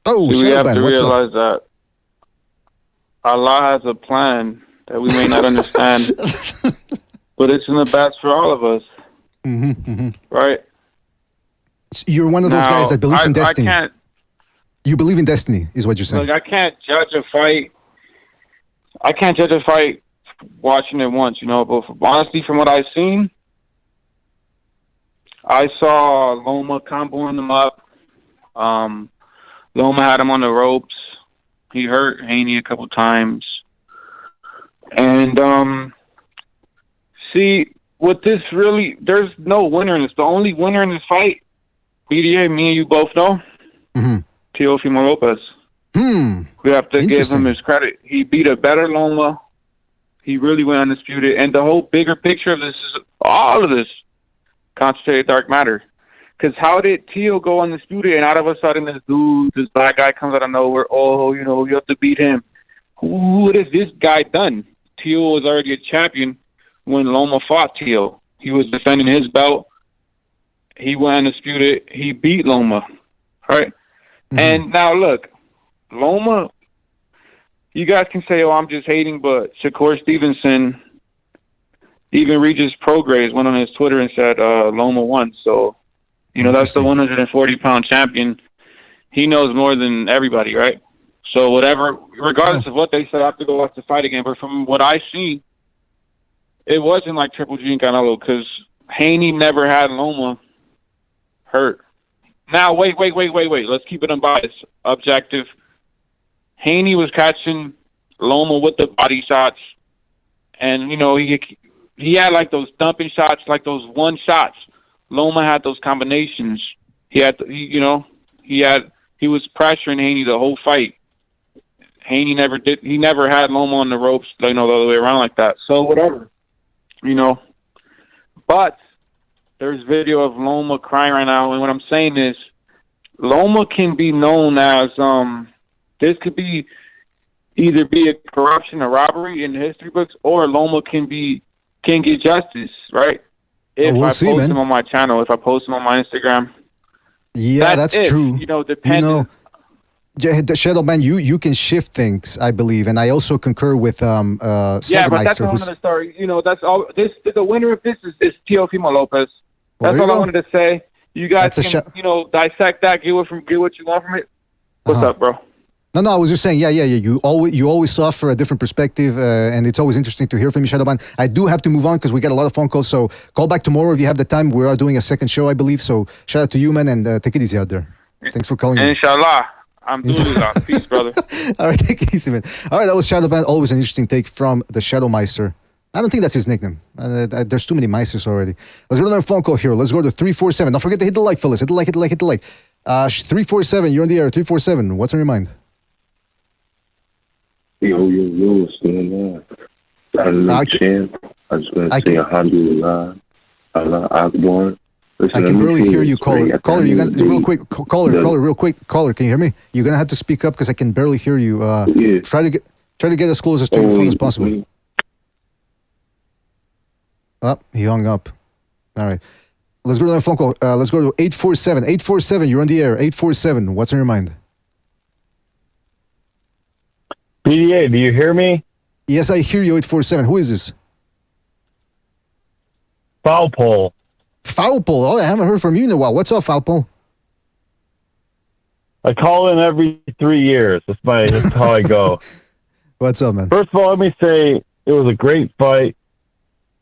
S11: Oh,
S15: we have to
S11: what's
S15: realize that Allah has a plan that we may not understand, but it's in the best for all of us. Right?
S11: You're one of those guys that believes in destiny. You believe in destiny, is what you're saying.
S15: Like, I can't judge a fight watching it once, but honestly, from what I've seen, I saw Loma comboing him up. Loma had him on the ropes. He hurt Haney a couple times. And, see, with this really, there's no winner in this. The only winner in this fight, BDA, me and you both know, Teofimo Lopez. We have to give him his credit. He beat a better Loma. He really went undisputed. And the whole bigger picture of this is all of this concentrated dark matter. Because how did Teo go undisputed and out of a sudden this black guy comes out of nowhere, you have to beat him. What has this guy done? Teo was already a champion when Loma fought Teo. He was defending his belt. He went undisputed. He beat Loma. Right? And now look, Loma, you guys can say, I'm just hating, but Shakur Stevenson, even Regis Prograis went on his Twitter and said Loma won. So, that's the 140-pound champion. He knows more than everybody, right? So whatever, regardless of what they said, I have to go watch the fight again. But from what I see, it wasn't like Triple G and Canelo because Haney never had Loma hurt. Now, wait. Let's keep it unbiased. Objective. Haney was catching Loma with the body shots. And, he had like those dumping shots, like those one shots. Loma had those combinations. He was pressuring Haney the whole fight. Haney never had Loma on the ropes, the other way around like that. So whatever. But there's video of Loma crying right now, and what I'm saying is Loma can be known as this could be either be a corruption, a robbery in the history books, or Loma can get justice, right? If I post him on my channel, if I post him on my Instagram.
S11: Yeah, that's true.
S15: Depending.
S11: Shadow Man, you can shift things, I believe, and I also concur with
S15: but that's another story. That's all. The winner of this is Teofimo Lopez. That's all I wanted to say. You guys can dissect that, get what you want from it. What's up, bro?
S11: No, I was just saying, yeah. You always offer a different perspective, and it's always interesting to hear from you, Shadowban. I do have to move on because we got a lot of phone calls, so call back tomorrow if you have the time. We are doing a second show, I believe, so shout out to you, man, and take it easy out there. Thanks for calling.
S15: Inshallah. I'm doing it. Peace, brother.
S11: All right, take it easy, man. All right, that was Shadowban. Always an interesting take from the Shadow Meister. I don't think that's his nickname. There's too many Meisters already. Let's go to another phone call here. Let's go to 347. Don't forget to hit the like, fellas. Hit the like. 347, you're on the air. 347, what's on your mind?
S16: Yo, what's going on? I just want to say Alhamdulillah, Allah Akbar. Listen,
S11: I can barely hear you, caller. Caller, you got real quick. Caller, can you hear me? You're gonna have to speak up because I can barely hear you. Try to get as close to your phone as possible. Oh, he hung up. All right, let's go to the phone call. Let's go to 847. 847, you're on the air. 847, what's on your mind?
S17: PDA, do you hear me?
S11: Yes, I hear you. 847. Who is this?
S17: Foul Pole.
S11: Foul Pole. Oh, I haven't heard from you in a while. What's up, Foul Pole?
S17: I call in every 3 years. That's how I go.
S11: What's up, man?
S17: First of all, let me say it was a great fight.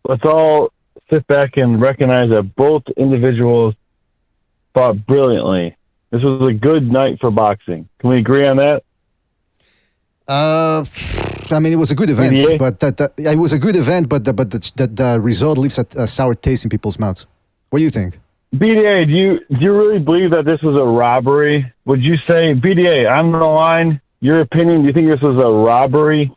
S17: Let's all sit back and recognize that both individuals fought brilliantly. This was a good night for boxing. Can we agree on that?
S11: I mean, it was a good event, but it was a good event, but the result leaves a sour taste in people's mouths. What do you think?
S17: BDA, do you really believe that this was a robbery? Would you say, BDA, on the line, your opinion, do you think this was a robbery?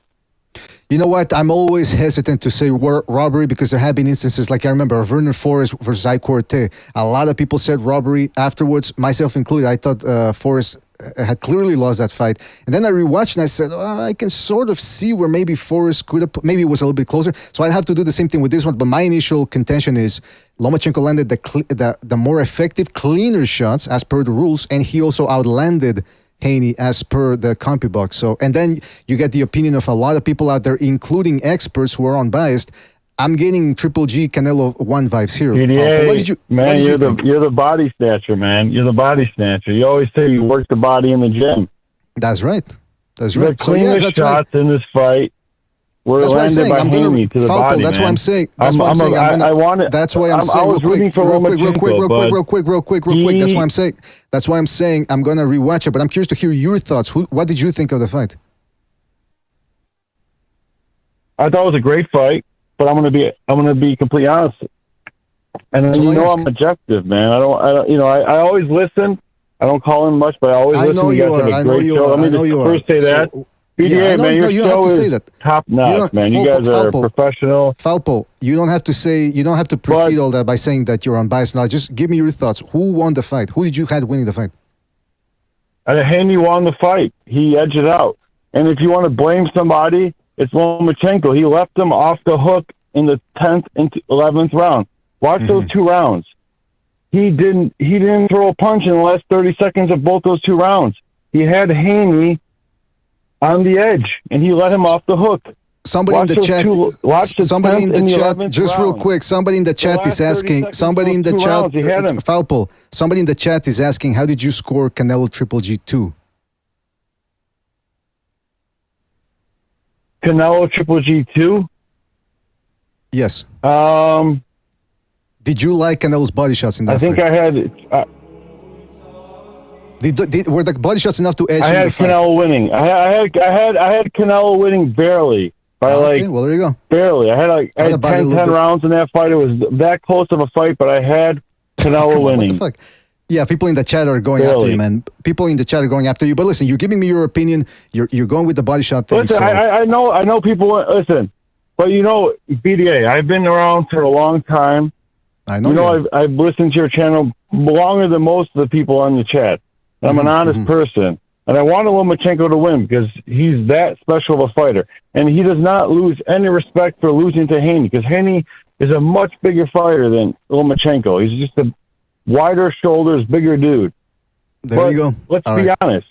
S11: You know what? I'm always hesitant to say Robbery because there have been instances like I remember Werner Forrest versus Corte. A lot of people said Robbery afterwards, myself included. I thought Forrest had clearly lost that fight. And then I rewatched and I said, I can sort of see where maybe Forrest could have, maybe it was a little bit closer. So I'd have to do the same thing with this one. But my initial contention is Lomachenko landed the more effective, cleaner shots as per the rules. And he also outlanded Haney as per the CompuBox. So, and then you get the opinion of a lot of people out there, including experts who are unbiased. I'm getting Triple G Canelo 1 vibes here.
S17: You're the body snatcher, man. You're the body snatcher. You always say you work the body in the gym.
S11: That's right. That's right.
S17: The cleanest shots in this fight were landed by Haney to the body,
S11: That's
S17: man.
S11: what I'm saying. That's what I'm saying. That's why I'm saying. Real quick. That's why I'm saying. That's why I'm saying I'm gonna rewatch it. But I'm curious to hear your thoughts. What did you think of the fight?
S17: I thought it was a great fight, but I'm gonna be completely honest. And I'm objective, man. I always listen. I don't call in much, but I always listen.
S11: You guys
S17: have a great show. Let me just first say that. BDA, man, your show is top notch, man. You guys are professional.
S11: Falpo, you don't have to precede all that by saying that you're unbiased. Now, just give me your thoughts. Who won the fight? Who did you have winning the fight?
S17: Haney won the fight. He edged it out. And if you want to blame somebody, it's Lomachenko. He left him off the hook in the 10th and 11th round. Watch those 2 rounds. He didn't throw a punch in the last 30 seconds of both those 2 rounds. He had Haney on the edge, and he let him off the hook.
S11: Somebody in the chat, just real quick, somebody in the chat is asking, Falpo, somebody in the chat is asking, how did you score Canelo Triple G2?
S17: Canelo Triple G2?
S11: Yes. Did you like Canelo's body shots in that fight?
S17: I think I had...
S11: were the body shots enough to edge
S17: I had Canelo winning. I had Canelo winning barely. Well,
S11: there you go.
S17: Barely. I had 10 rounds in that fight. It was that close of a fight, but I had Canelo winning.
S11: What the fuck? Yeah, people in the chat are going after you, man. People in the chat are going after you. But listen, you're giving me your opinion. You're going with the body shot thing.
S17: Listen, I know people. Listen, but BDA. I've been around for a long time.
S11: I know.
S17: I've listened to your channel longer than most of the people on the chat. I'm an honest person, and I wanted Lomachenko to win because he's that special of a fighter, and he does not lose any respect for losing to Haney because Haney is a much bigger fighter than Lomachenko. He's just a wider shoulders, bigger dude.
S11: There you go.
S17: Let's be honest.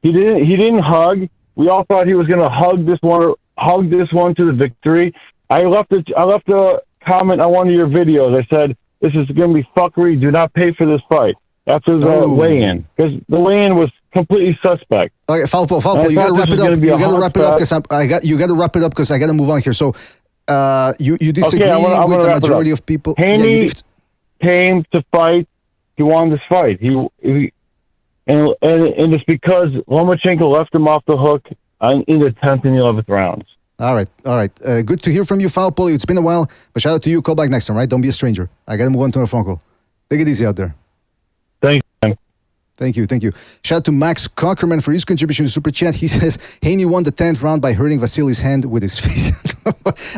S17: He didn't hug. We all thought he was going to hug this one to the victory. I left a comment on one of your videos. I said, "This is going to be fuckery. Do not pay for this fight." After the weigh-in, because the weigh-in was completely suspect.
S11: Okay, Falpo, you got to wrap it up. You got to wrap it up because you got to wrap it up because I got to move on here. So, you disagree with the majority of people?
S17: Haney came to fight. He won this fight. And it's because Lomachenko left him off the hook in the 10th and 11th rounds.
S11: All right. Good to hear from you, Falpo. It's been a while, but shout out to you. Call back next time, right? Don't be a stranger. I got to move on to a phone call. Take it easy out there. Thank you. Shout out to Max Cockerman for his contribution to Super Chat. He says, Haney won the 10th round by hurting Vasily's hand with his feet.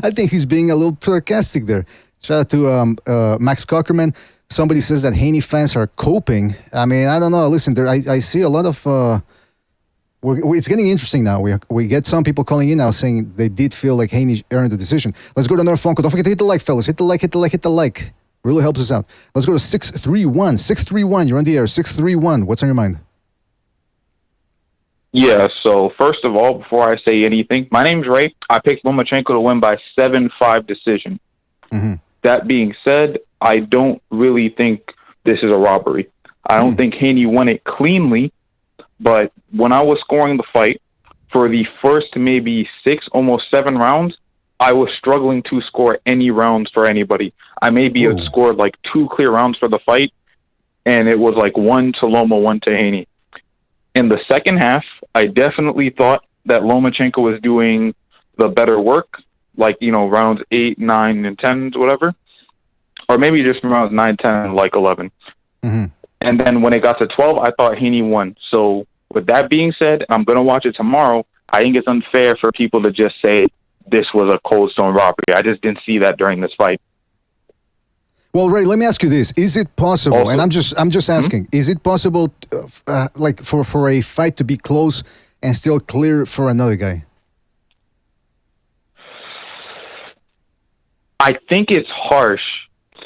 S11: I think he's being a little sarcastic there. Shout out to Max Cockerman. Somebody says that Haney fans are coping. I mean, I don't know. Listen, I see a lot of... it's getting interesting now. We get some people calling in now saying they did feel like Haney earned the decision. Let's go to another phone call. Don't forget to hit the like, fellas. Hit the like. Really helps us out. Let's go to 631. 631, you're on the air. 631, what's on your mind?
S18: Yeah, so first of all, before I say anything, my name's Ray. I picked Lomachenko to win by 7-5 decision. That being said, I don't really think this is a robbery. I don't think Haney won it cleanly, but when I was scoring the fight, for the first maybe 6, almost 7 rounds, I was struggling to score any rounds for anybody. I maybe had scored like 2 clear rounds for the fight, and it was like 1 to Loma, 1 to Haney. In the second half, I definitely thought that Lomachenko was doing the better work, like, rounds 8, 9, and 10, whatever. Or maybe just rounds 9, 10, and like 11. And then when it got to 12, I thought Haney won. So with that being said, I'm going to watch it tomorrow. I think it's unfair for people to just say this was a Cold Stone robbery. I just didn't see that during this fight.
S11: Well, Ray, let me ask you this: is it possible? Also, and I'm just asking: is it possible, like for a fight to be close and still clear for another guy?
S18: I think it's harsh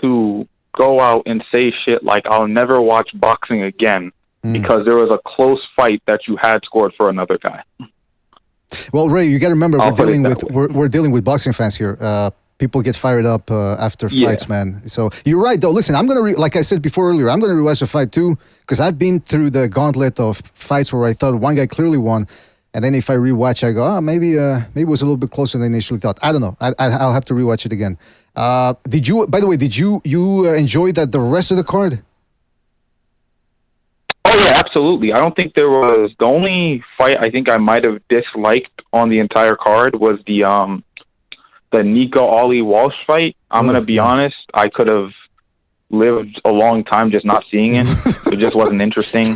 S18: to go out and say shit like "I'll never watch boxing again" because there was a close fight that you had scored for another guy.
S11: Well, Ray, you got to remember we're dealing with boxing fans here. People get fired up after fights, man. So you're right, though. Listen, I'm gonna like I said before earlier, I'm gonna rewatch the fight too because I've been through the gauntlet of fights where I thought one guy clearly won, and then if I rewatch, I go, oh, maybe it was a little bit closer than I initially thought. I don't know. I'll have to rewatch it again. Did you? By the way, did you enjoy the rest of the card?
S18: Oh yeah, absolutely. I don't think there was the only fight I think I might have disliked on the entire card was the Nico Ali Walsh fight. I'm gonna be honest. I could have lived a long time just not seeing it. It just wasn't interesting.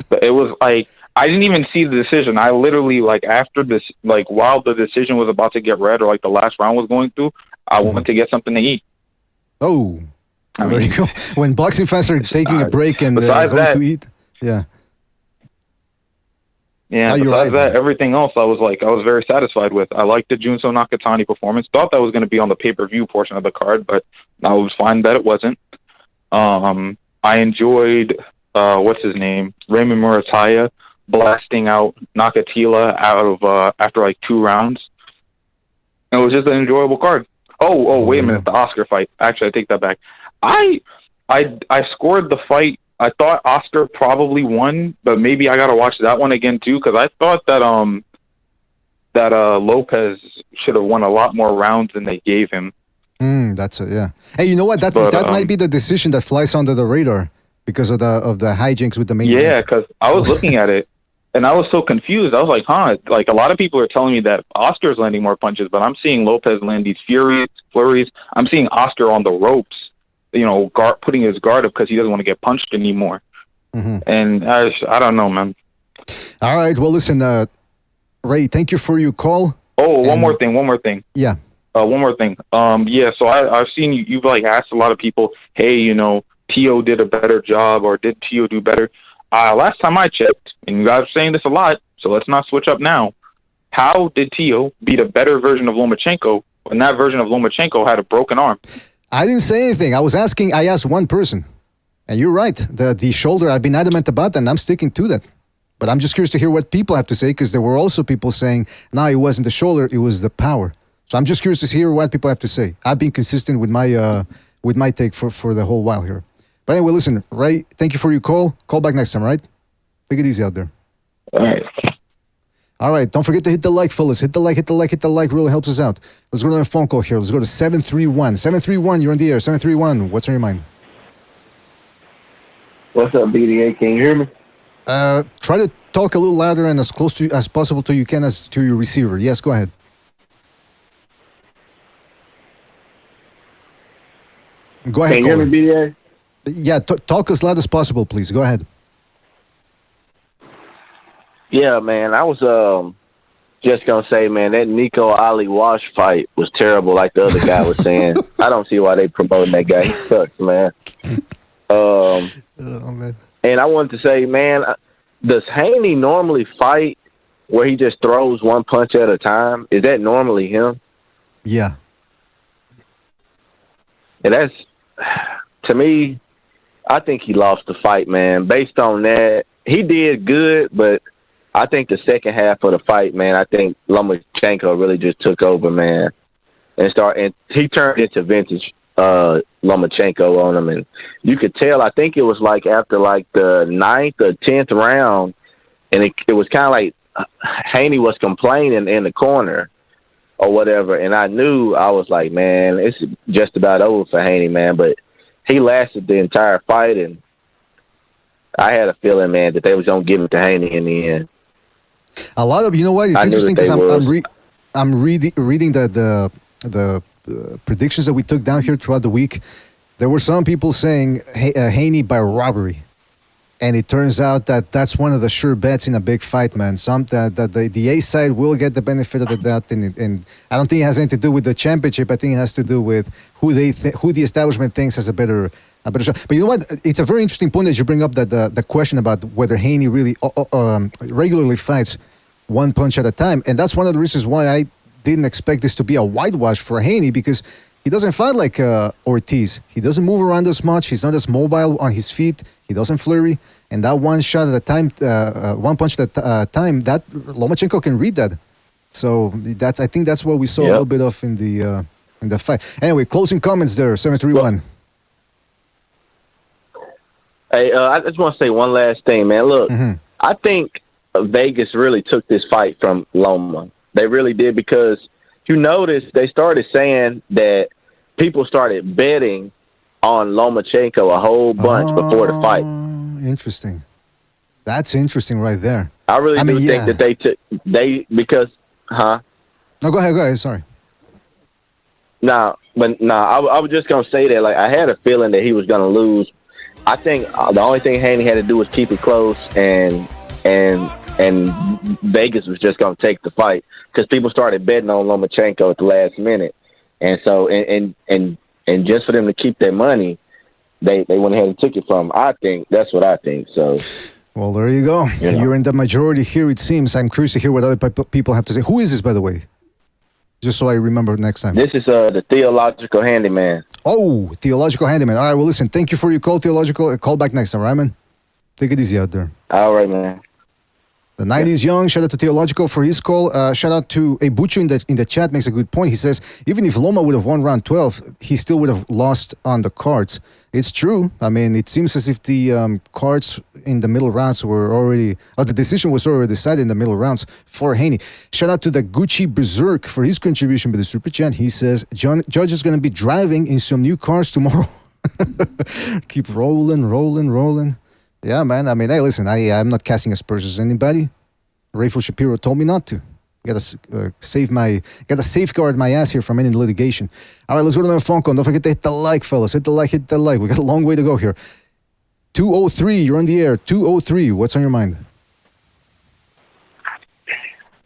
S18: But it was like I didn't even see the decision. I literally after this, while the decision was about to get read or the last round was going through, I went to get something to eat.
S11: Oh, there you go. When boxing fans are taking a break and going to eat, yeah.
S18: Yeah, besides that, everything else I was very satisfied with. I liked the Junso Nakatani performance. Thought that was going to be on the pay-per-view portion of the card, but I was fine that it wasn't. I enjoyed, what's his name? Raymond Murataya blasting out Nakatila out of after 2 rounds. It was just an enjoyable card. Oh, wait a minute, the Oscar fight. Actually, I take that back. I scored the fight. I thought Oscar probably won, but maybe I got to watch that one again too because I thought that Lopez should have won a lot more rounds than they gave him.
S11: That's it. Yeah. Hey, you know what? That might be the decision that flies under the radar because of the hijinks with the main event.
S18: Yeah, because I was looking at it and I was so confused. I was like, huh? A lot of people are telling me that Oscar's landing more punches, but I'm seeing Lopez land these flurries. I'm seeing Oscar on the ropes. Putting his guard up because he doesn't want to get punched anymore. And I don't know, man.
S11: All right. Well, listen, Ray, thank you for your call.
S18: Oh, one more thing.
S11: Yeah.
S18: One more thing. So I've seen you've asked a lot of people, hey, Tio did a better job or did Tio do better? Last time I checked, and you guys are saying this a lot, so let's not switch up now. How did Tio beat a better version of Lomachenko when that version of Lomachenko had a broken arm?
S11: I didn't say anything. I asked one person. And you're right. The shoulder, I've been adamant about that, and I'm sticking to that. But I'm just curious to hear what people have to say, because there were also people saying, no, it wasn't the shoulder, it was the power. So I'm just curious to hear what people have to say. I've been consistent with my take for the whole while here. But anyway, listen, Ray, thank you for your call. Call back next time, right? Take it easy out there.
S18: All right.
S11: All right, don't forget to hit the like, fellas. Hit the like, really helps us out. Let's go to a phone call here. Let's go to 731. 731, you're on the air. 731, what's on your mind?
S19: What's up, BDA? Can you hear me?
S11: Try to talk a little louder and as close to as possible to you can as to your receiver. Yes, go ahead. Go ahead,
S19: Can you hear me, BDA?
S11: Yeah, talk as loud as possible, please. Go ahead.
S19: Yeah, man, I was just going to say, man, that Nico Ali Walsh fight was terrible, like the other guy was saying. I don't see why they promoting that guy. He sucks, man.
S11: Oh, man.
S19: And I wanted to say, man, does Haney normally fight where he just throws one punch at a time? Is that normally him?
S11: Yeah.
S19: And that's, to me, I think he lost the fight, man. Based on that, he did good, but I think the second half of the fight, man, I think Lomachenko really just took over, man, and he turned into vintage Lomachenko on him, and you could tell. I think it was like after like the 9th or 10th round, and it was kind of like Haney was complaining in the corner or whatever, and I was like, man, it's just about over for Haney, man, but he lasted the entire fight, and I had a feeling, man, that they was gonna give it to Haney in the end.
S11: A lot of, you know what? It's interesting because I'm reading the predictions that we took down here throughout the week. There were some people saying Haney by robbery, And it turns out that that's one of the sure bets in a big fight, man. That the A side will get the benefit of the doubt, and I don't think it has anything to do with the championship. I think it has to do with who the establishment thinks has a better shot. But you know what? It's a very interesting point that you bring up, that the question about whether Haney really regularly fights one punch at a time, and that's one of the reasons why I didn't expect this to be a whitewash for Haney, because he doesn't fight like Ortiz. He doesn't move around as much. He's not as mobile on his feet. He doesn't flurry. And that one shot at a time, one punch at a time, that Lomachenko can read that. So I think that's what we saw a little bit of in the fight. Anyway, closing comments there, 731.
S19: Hey, I just want to say one last thing, man. Look, I think Vegas really took this fight from Loma. They really did, because you notice they started saying that people started betting on Lomachenko a whole bunch before the fight.
S11: Interesting. That's interesting right there.
S19: I really think that
S11: No, go ahead. Sorry.
S19: I was just going to say that, like, I had a feeling that he was going to lose. I think the only thing Haney had to do was keep it close, and Vegas was just going to take the fight, because people started betting on Lomachenko at the last minute, and so and just for them to keep their money, they went ahead and took it from him. I think that's what I think. So,
S11: well, there you go. You're in the majority here, it seems. I'm curious to hear what other people have to say. Who is this, by the way? Just so I remember next time.
S19: This is the Theological Handyman.
S11: Oh, Theological Handyman. All right, well, listen, thank you for your call, Theological. Call back next time, right, man? Take it easy out there.
S19: All right, man.
S11: The night is young. Shout out to Theological for his call. Shout out to Abusive in the chat. Makes a good point. He says, even if Loma would have won round 12, he still would have lost on the cards. It's true. I mean, it seems as if the cards in the middle rounds were already, the decision was already decided in the middle rounds for Haney. Shout out to the Gucci Berserk for his contribution with the Super Chat. He says, Judge is going to be driving in some new cars tomorrow. Keep rolling. Yeah, man. I mean, hey, listen, I'm not casting aspersions on anybody. Rayful Shapiro told me not to. Gotta safeguard my ass here from any litigation. All right, let's go to another phone call. Don't forget to hit the like, fellas. Hit the like. We got a long way to go here. 203, you're on the air. 203, what's on your mind?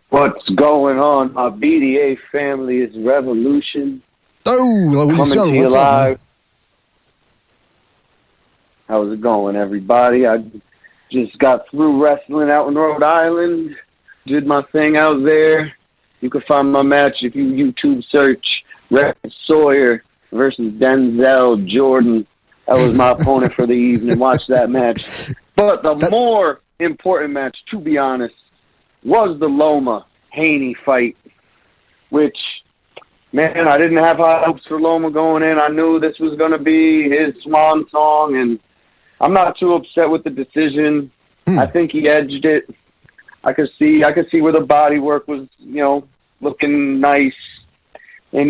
S20: What's going on? My BDA family is Revolution.
S11: Oh,
S20: coming to you live. How's it going, everybody? I just got through wrestling out in Rhode Island. Did my thing out there. You can find my match if you YouTube search Red Sawyer versus Denzel Jordan. That was my opponent for the evening. Watch that match. But the more important match, to be honest, was the Loma Haney fight, which, man, I didn't have high hopes for Loma going in. I knew this was going to be his swan song, and I'm not too upset with the decision. I think he edged it. I could see where the body work was, looking nice. And,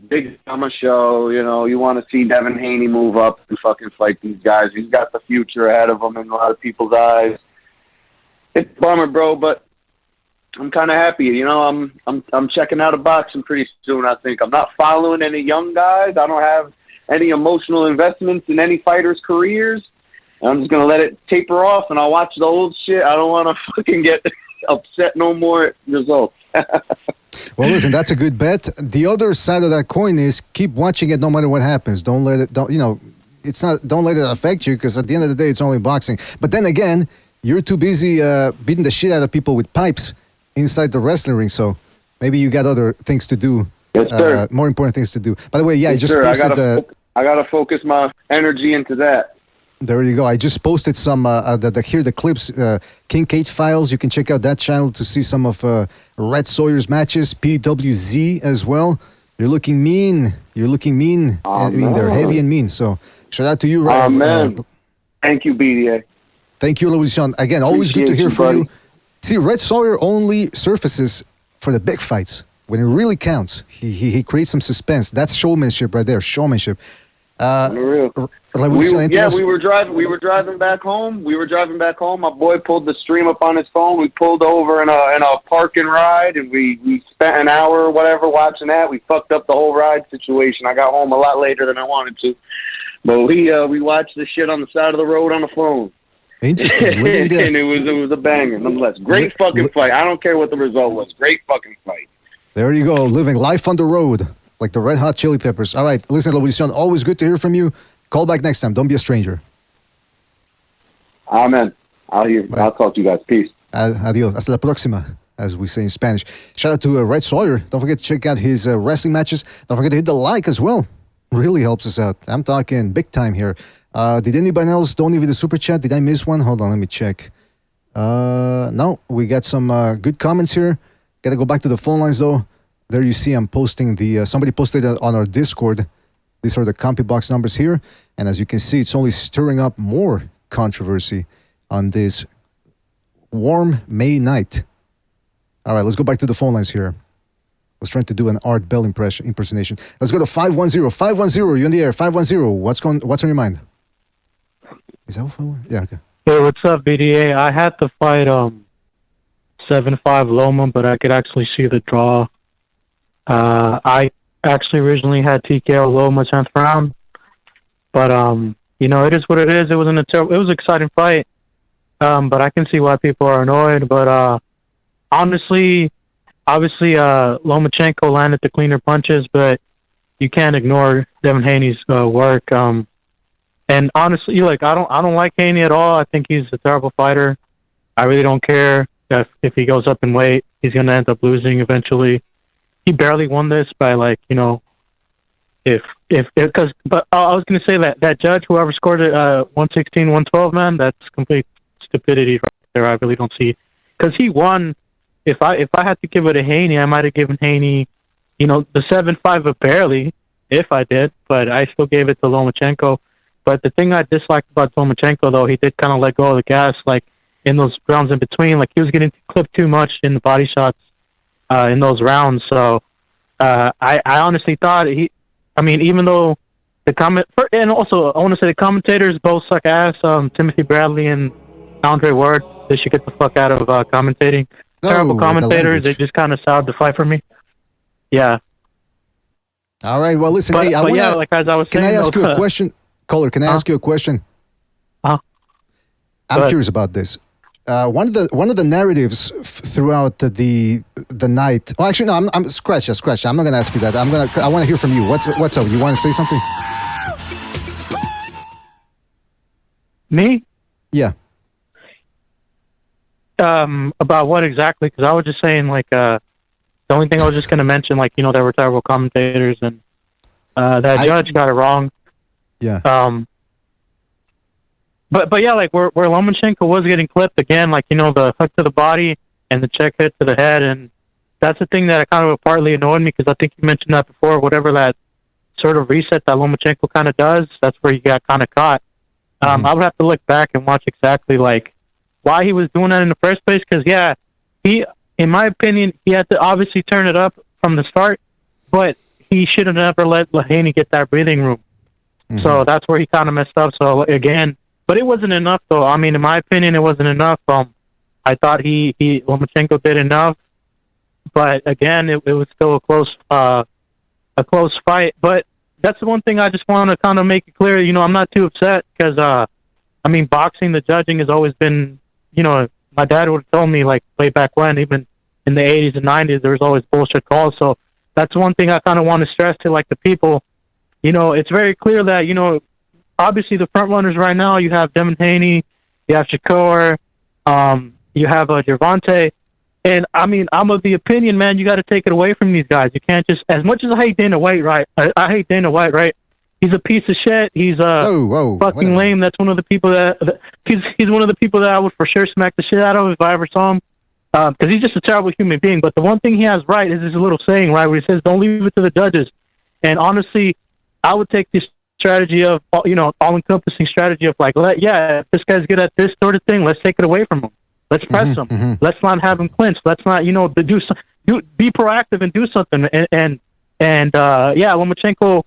S20: big drama show, you want to see Devin Haney move up and fucking fight these guys. He's got the future ahead of him in a lot of people's eyes. It's a bummer, bro, but I'm kind of happy. I'm checking out of boxing pretty soon, I think. I'm not following any young guys. I don't have any emotional investments in any fighters' careers. I'm just going to let it taper off, and I'll watch the old shit. I don't want to fucking get upset no more results.
S11: Well, listen, that's a good bet. The other side of that coin is keep watching it no matter what happens. Don't let it affect you, because at the end of the day, it's only boxing. But then again, you're too busy beating the shit out of people with pipes inside the wrestling ring, so maybe you got other things to do.
S20: Yes, sir.
S11: More important things to do. By the way, I just posted
S20: I got to focus my energy into that.
S11: There you go. I just posted some, here the clips, King Kate Files. You can check out that channel to see some of Red Sawyer's matches, PWZ as well. You're looking mean. In there, heavy and mean. So shout out to you, right?
S20: Man. Thank you, BDA.
S11: Thank you, Revolution. Again, always good to hear from you. See, Red Sawyer only surfaces for the big fights. When it really counts, he creates some suspense. That's showmanship right there. Showmanship.
S20: We were driving back home. My boy pulled the stream up on his phone. We pulled over in a park and ride, and we spent an hour or whatever watching that. We fucked up the whole ride situation. I got home a lot later than I wanted to, but we watched the shit on the side of the road on the phone.
S11: Interesting. Living there.
S20: And it was a banger, nonetheless. Great fucking fight. I don't care what the result was. Great fucking fight.
S11: There you go. Living life on the road like the Red Hot Chili Peppers. All right. Listen, Lomachenko, always good to hear from you. Call back next time. Don't be a stranger.
S20: Amen. I'll talk to you guys. Peace.
S11: Adios. Hasta la próxima, as we say in Spanish. Shout out to Red Sawyer. Don't forget to check out his wrestling matches. Don't forget to hit the like as well. Really helps us out. I'm talking big time here. Did anybody else donate with the super chat? Did I miss one? Hold on, let me check. No, we got some good comments here. Got to go back to the phone lines though. There you see I'm posting somebody posted it on our Discord. These are the CompuBox numbers here. And as you can see, it's only stirring up more controversy on this warm May night. All right, let's go back to the phone lines here. I was trying to do an Art Bell impersonation. Let's go to 510. 510, you're in the air. 510, what's on your mind? Is that what? Yeah, okay.
S21: Hey, what's up, BDA? I had to fight 7-5 Loma, but I could actually see the draw. I actually originally had TKO Loma 10th round, but it is what it is. It was it was an exciting fight, but I can see why people are annoyed. But honestly, obviously, Lomachenko landed the cleaner punches, but you can't ignore Devin Haney's work. And honestly, I don't like Haney at all. I think he's a terrible fighter. I really don't care if he goes up in weight. He's going to end up losing eventually. He barely won this by but I was going to say that judge, whoever scored it 116, 112, man, that's complete stupidity right there. I really don't see, because he won. If I had to give it to Haney, I might have given Haney, the 7-5, but barely, if I did, but I still gave it to Lomachenko. But the thing I disliked about Lomachenko, though, he did kind of let go of the gas, in those rounds in between. He was getting clipped too much in the body shots in those rounds. So I honestly thought even though and also I want to say the commentators both suck ass. Timothy Bradley and Andre Ward, they should get the fuck out of commentating. Terrible commentators. They just kind of soured the fight for me. Yeah.
S11: All right. Well, listen.
S21: As I was saying,
S11: can I ask you a question? Caller, can I ask you a question? I'm curious about this. One of the narratives throughout the night. Oh, actually, no. I'm scratch. I'm not gonna ask you that. I want to hear from you. What's up? You want to say something?
S21: Me?
S11: Yeah.
S21: About what exactly? Because I was just saying, the only thing I was just gonna mention, there were terrible commentators and that judge got it wrong.
S11: Yeah.
S21: But yeah, where Lomachenko was getting clipped again, the hook to the body and the check hit to the head, and that's the thing that kind of partly annoyed me, because I think you mentioned that before. Whatever that sort of reset that Lomachenko kind of does, that's where he got kind of caught. I would have to look back and watch exactly why he was doing that in the first place, because he, in my opinion, he had to obviously turn it up from the start, but he should have never let Haney get that breathing room. So that's where he kind of messed up. So again, but it wasn't enough, though. I mean, in my opinion, it wasn't enough. I thought Lomachenko did enough, but again, it was still a close fight. But that's the one thing I just want to kind of make it clear. I'm not too upset, because boxing, the judging has always been, my dad would have told me way back when, even in the 80s and 90s, there was always bullshit calls. So that's one thing I kind of want to stress to the people. It's very clear that, obviously the front runners right now, you have Devin Haney, you have Shakur, you have Gervonta, and I'm of the opinion, man, you got to take it away from these guys. You can't just, as much as I hate Dana White, right? I hate Dana White, right? He's a piece of shit. He's fucking lame. That's one of the people he's one of the people that I would for sure smack the shit out of if I ever saw him, because he's just a terrible human being. But the one thing he has right is his little saying, right, where he says, "Don't leave it to the judges." And honestly, I would take this strategy of, all-encompassing strategy of if this guy's good at this sort of thing, let's take it away from him. Let's press him. Let's not have him clinch. Let's not, be proactive and do something. And Lomachenko,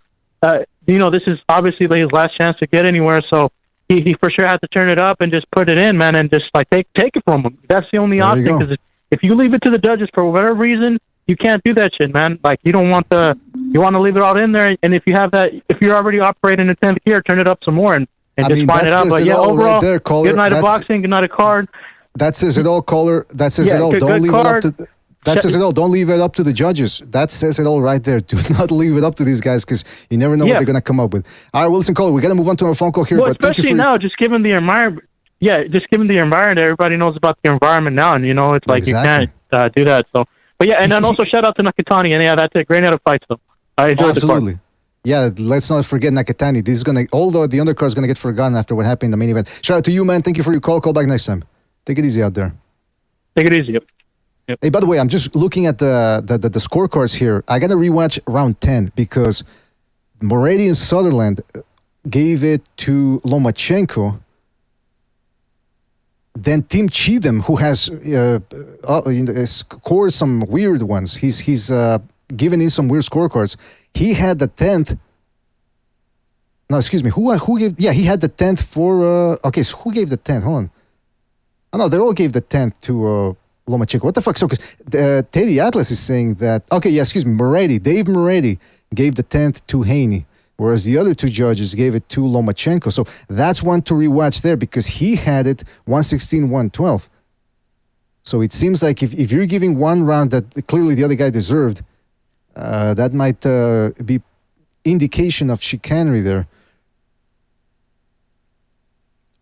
S21: this is obviously his last chance to get anywhere. So he for sure had to turn it up and just put it in, man, and just take it from him. That's the only option, because if you leave it to the judges for whatever reason, you can't do that shit, man. You don't want you want to leave it all in there. And if you have that, if you're already operating in 10th gear, turn it up some more. And and
S11: I
S21: just
S11: mean,
S21: find
S11: that
S21: it out.
S11: says
S21: But
S11: it
S21: yeah,
S11: all right
S21: overall,
S11: there, caller.
S21: good night of
S11: That's-
S21: boxing, good night of card.
S11: That says it all, caller. That says
S21: Yeah,
S11: it all.
S21: good
S11: Don't leave
S21: card.
S11: it up to. That says it all. Don't leave it up to the judges. That says it all right there. Do not leave it up to these guys because you never know what they're going to come up with. All right, well, listen, caller, we got to move on to our phone call here.
S21: Well,
S11: but thank you
S21: especially
S11: for
S21: now, just given the environment. Yeah, just given the environment, everybody knows about the environment now, and it's like you can't do that. So, but yeah, and then also shout out to Nakatani, and yeah, that's a great night of fights though. I enjoyed
S11: absolutely.
S21: the card.
S11: Yeah, let's not forget Nakatani. This is gonna, although the undercard is gonna get forgotten after what happened in the main event. Shout out to you, man. Thank you for your call. Call back next time. Take it easy out there.
S21: Take it easy. Yep.
S11: Hey, by the way, I'm just looking at the scorecards here. I got to rewatch round 10 because Moretti and Sutherland gave it to Lomachenko. Then Tim Cheatham, who has scored some weird ones. He's given in some weird scorecards. He had the 10th. No, excuse me. Who gave? Yeah, he had the 10th for. Okay, so who gave the 10th? Hold on. Oh no, they all gave the 10th to Lomachenko. What the fuck? So, because Teddy Atlas is saying that. Okay, yeah, excuse me. Dave Moretti gave the 10th to Haney, whereas the other two judges gave it to Lomachenko. So that's one to rewatch there because he had it 116-112. So it seems like if you're giving one round that clearly the other guy deserved, that might be indication of chicanery there.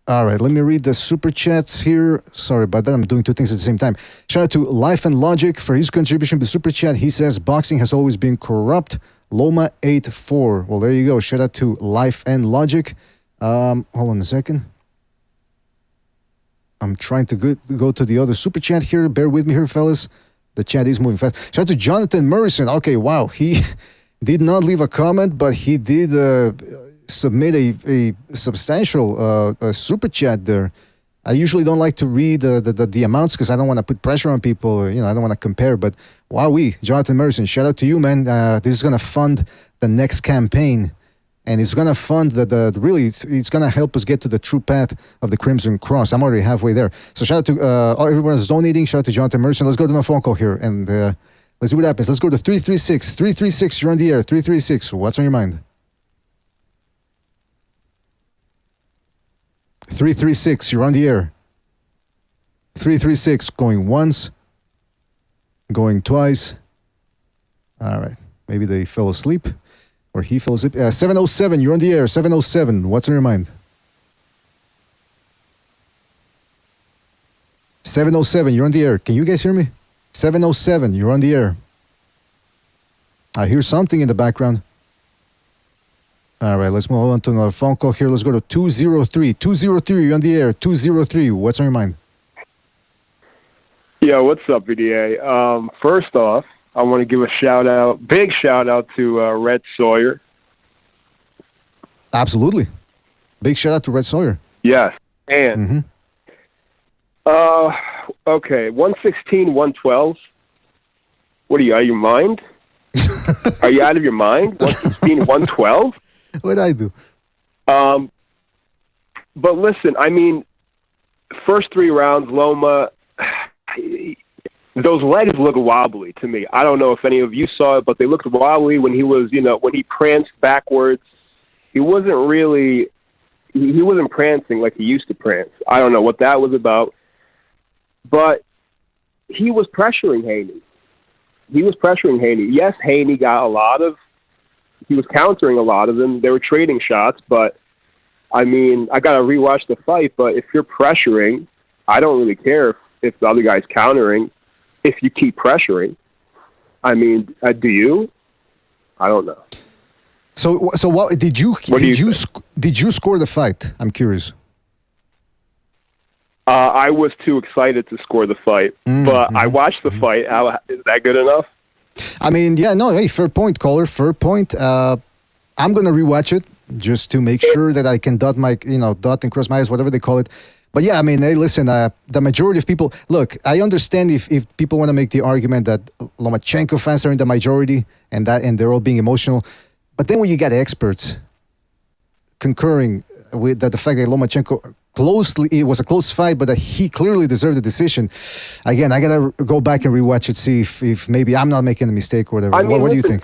S11: All right, let me read the super chats here. Sorry about that. I'm doing two things at the same time. Shout out to Life and Logic for his contribution to the super chat. He says boxing has always been corrupt. Loma 84. Well, there you go. Shout out to Life and Logic. Hold on a second. I'm trying to go to the other super chat here. Bear with me here, fellas. The chat is moving fast. Shout out to Jonathan Murrison. Okay, wow. He did not leave a comment, but he did submit a substantial super chat there. I usually don't like to read the amounts because I don't want to put pressure on people. I don't want to compare. But wowee, Jonathan Murrison, shout out to you, man. This is going to fund the next campaign. And it's going to fund it's going to help us get to the true path of the Crimson Cross. I'm already halfway there. So shout out to everyone that's donating. Shout out to Jonathan Murrison. Let's go to the phone call here. And let's see what happens. Let's go to 336. 336, you're on the air. 336, what's on your mind? 336, you're on the air. 336, going once, going twice. All right, maybe they fell asleep, or he fell asleep. 707, you're on the air. 707, what's on your mind? 707, you're on the air. Can you guys hear me? 707, you're on the air. I hear something in the background. All right, let's move on to another phone call here. Let's go to 203. 203, you're on the air. 203, what's on your mind?
S3: Yo, what's up, VDA? First off, I want to give a big shout out to Red Sawyer.
S11: Absolutely. Big shout out to Red Sawyer.
S3: Yes. And, okay, 116, 112. What are you, out of your mind? Are you out of your mind? 116, 112?
S11: What did I do?
S3: But listen, I mean, first three rounds, Loma, those legs look wobbly to me. I don't know if any of you saw it, but they looked wobbly when he was, when he pranced backwards. He wasn't really, he wasn't prancing like he used to prance. I don't know what that was about. But he was pressuring Haney. Yes, Haney got he was countering a lot of them. They were trading shots, but I mean, I got to rewatch the fight, but if you're pressuring, I don't really care if the other guy's countering. If you keep pressuring, I mean, do you? I don't know.
S11: So what did you score the fight? I'm curious.
S3: I was too excited to score the fight, but I watched the fight. Is that good enough?
S11: I mean, yeah, no, hey, fair point, caller, fair point. I'm going to rewatch it just to make sure that I can dot and cross my eyes, whatever they call it. But yeah, I mean, hey, listen, the majority of people, look, I understand if people want to make the argument that Lomachenko fans are in the majority and they're all being emotional. But then when you got experts concurring with the fact that Lomachenko it was a close fight, but that he clearly deserved the decision. Again, I gotta go back and rewatch it, see if maybe I'm not making a mistake or whatever.
S3: I mean,
S11: what do you think?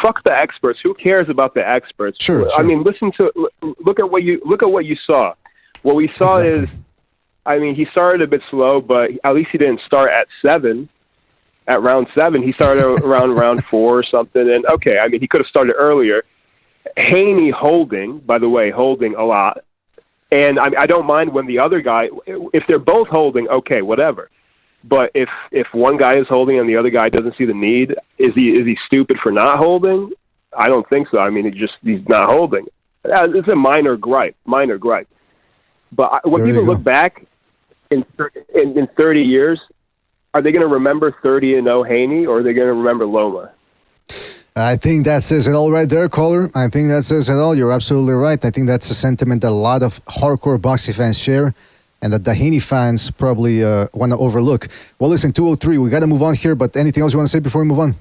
S3: Fuck the experts. Who cares about the experts?
S11: Sure.
S3: I mean, look at what you saw. What we saw is, I mean, he started a bit slow, but at least he didn't start at 7. At round 7, he started around round 4 or something. And okay, I mean, he could have started earlier. Haney holding a lot. And I don't mind when the other guy, if they're both holding, okay, whatever. But if one guy is holding and the other guy doesn't see the need, is he stupid for not holding? I don't think so. I mean, he's not holding. It's a minor gripe. But when people look back in 30 years, are they going to remember 30-0 Haney, or are they going to remember Loma?
S11: I think that says it all right there, caller. I think that says it all. You're absolutely right. I think that's a sentiment that a lot of hardcore boxing fans share, and that the Haney fans probably want to overlook. Well, listen, 203, we got to move on here, but anything else you want to say before we move on?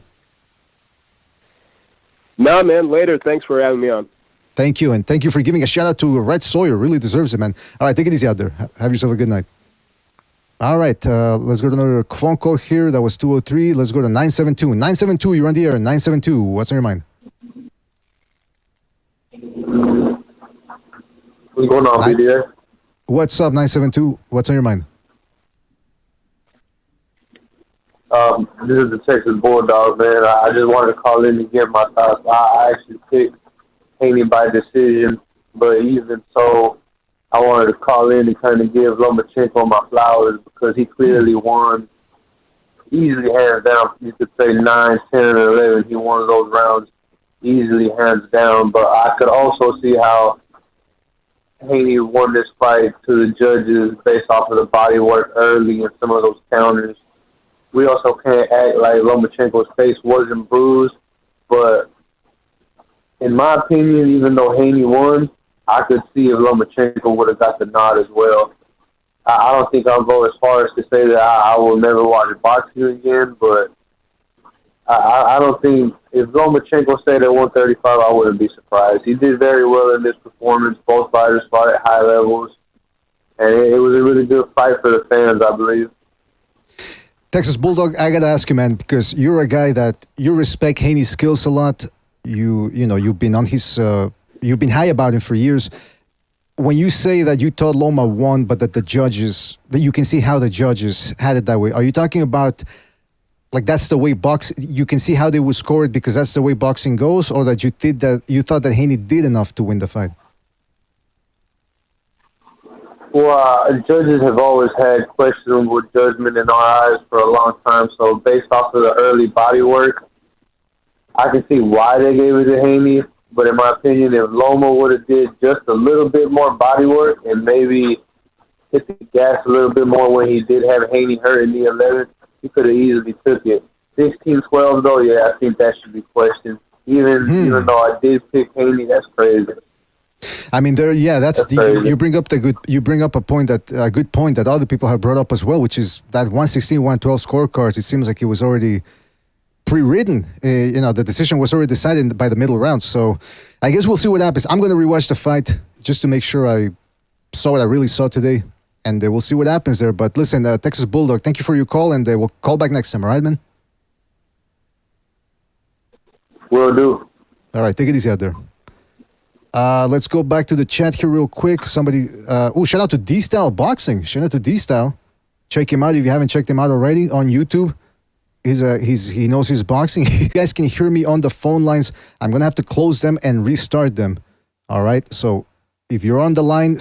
S3: No, man, later. Thanks for having me on.
S11: Thank you, and thank you for giving a shout-out to Red Sawyer. Really deserves it, man. All right, take it easy out there. Have yourself a good night. All right, let's go to another phone call here. That was 203. Let's go to 972. 972, you're on the air. 972, what's on your mind?
S5: What's going on, BDA?
S11: What's up, 972? What's on your mind?
S5: This is the Texas Bulldog, man. I just wanted to call in and give my thoughts. I actually picked Haney by decision, but even so, I wanted to call in and kind of give Lomachenko my flowers because he clearly won easily, hands down. You could say 9, 10, and 11. He won those rounds easily, hands down. But I could also see how Haney won this fight to the judges based off of the body work early and some of those counters. We also can't act like Lomachenko's face wasn't bruised, but in my opinion, even though Haney won, I could see if Lomachenko would have got the nod as well. I don't think I'll go as far as to say that I will never watch boxing again, but I don't think if Lomachenko stayed at 135, I wouldn't be surprised. He did very well in this performance. Both fighters fought at high levels, and it was a really good fight for the fans, I believe.
S11: Texas Bulldog, I gotta ask you, man, because you're a guy that you respect Haney's skills a lot. You've been on his. You've been high about him for years. When you say that you thought Loma won, but that that you can see how the judges had it that way, are you talking about like that's the way you can see how they would score it because that's the way boxing goes, or that you thought that Haney did enough to win the fight?
S5: Well, judges have always had questionable judgment in our eyes for a long time, so based off of the early body work, I can see why they gave it to Haney. But in my opinion, if Loma would have did just a little bit more body work and maybe hit the gas a little bit more when he did have Haney hurt in the 11th, he could have easily took it. 16-12 though, yeah, I think that should be questioned. Even though I did pick Haney, that's crazy.
S11: I mean, you bring up a good point that other people have brought up as well, which is that 116, 112 scorecards. It seems like it was already pre-written. The decision was already decided by the middle round. So I guess we'll see what happens. I'm going to rewatch the fight just to make sure I saw what I really saw today, and we'll see what happens there. But listen, Texas Bulldog, thank you for your call, and we'll call back next time. All right, man?
S5: Will do.
S11: All right, take it easy out there. Let's go back to the chat here real quick. Somebody, shout out to D-Style Boxing. Shout out to D-Style. Check him out if you haven't checked him out already on YouTube. He knows his boxing. You guys can hear me on the phone lines. I'm gonna have to close them and restart them. All right. So if you're on the line,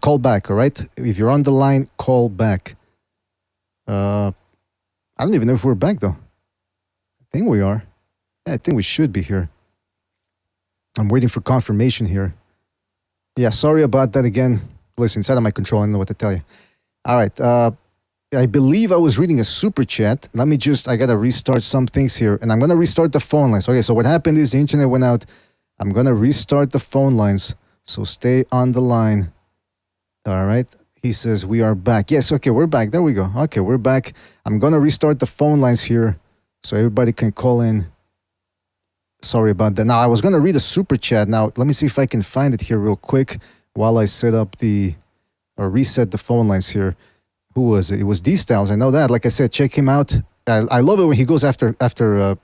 S11: call back. All right. If you're on the line, call back. I don't even know if we're back though. I think we are. Yeah, I think we should be here. I'm waiting for confirmation here. Yeah, sorry about that again. Listen, it's out of my control. I don't know what to tell you. All right. I believe I was reading a super chat. I got to restart some things here. And I'm going to restart the phone lines. Okay, so what happened is the internet went out. I'm going to restart the phone lines. So stay on the line. All right. He says we are back. Yes, okay, we're back. There we go. Okay, we're back. I'm going to restart the phone lines here so everybody can call in. Sorry about that. Now, I was going to read a super chat. Now, let me see if I can find it here real quick while I set up the or reset the phone lines here. Who was it? It was D-Styles. I know that. Like I said, check him out. I love it when he goes after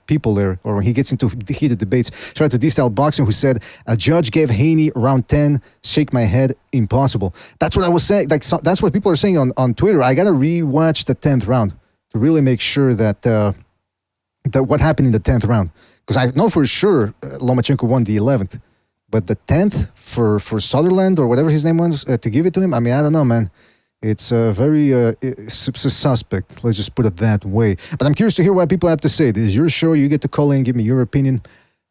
S11: people there, or when he gets into heated debates. Shout out to D-Style Boxing, who said, a judge gave Haney round 10. Shake my head. Impossible. That's what I was saying. Like, so, that's what people are saying on Twitter. I got to rewatch the 10th round to really make sure that what happened in the 10th round. Because I know for sure Lomachenko won the 11th. But the 10th for Sutherland, or whatever his name was, to give it to him, I mean, I don't know, man. It's very suspect. Let's just put it that way. But I'm curious to hear what people have to say. This is your show. You get to call in, give me your opinion.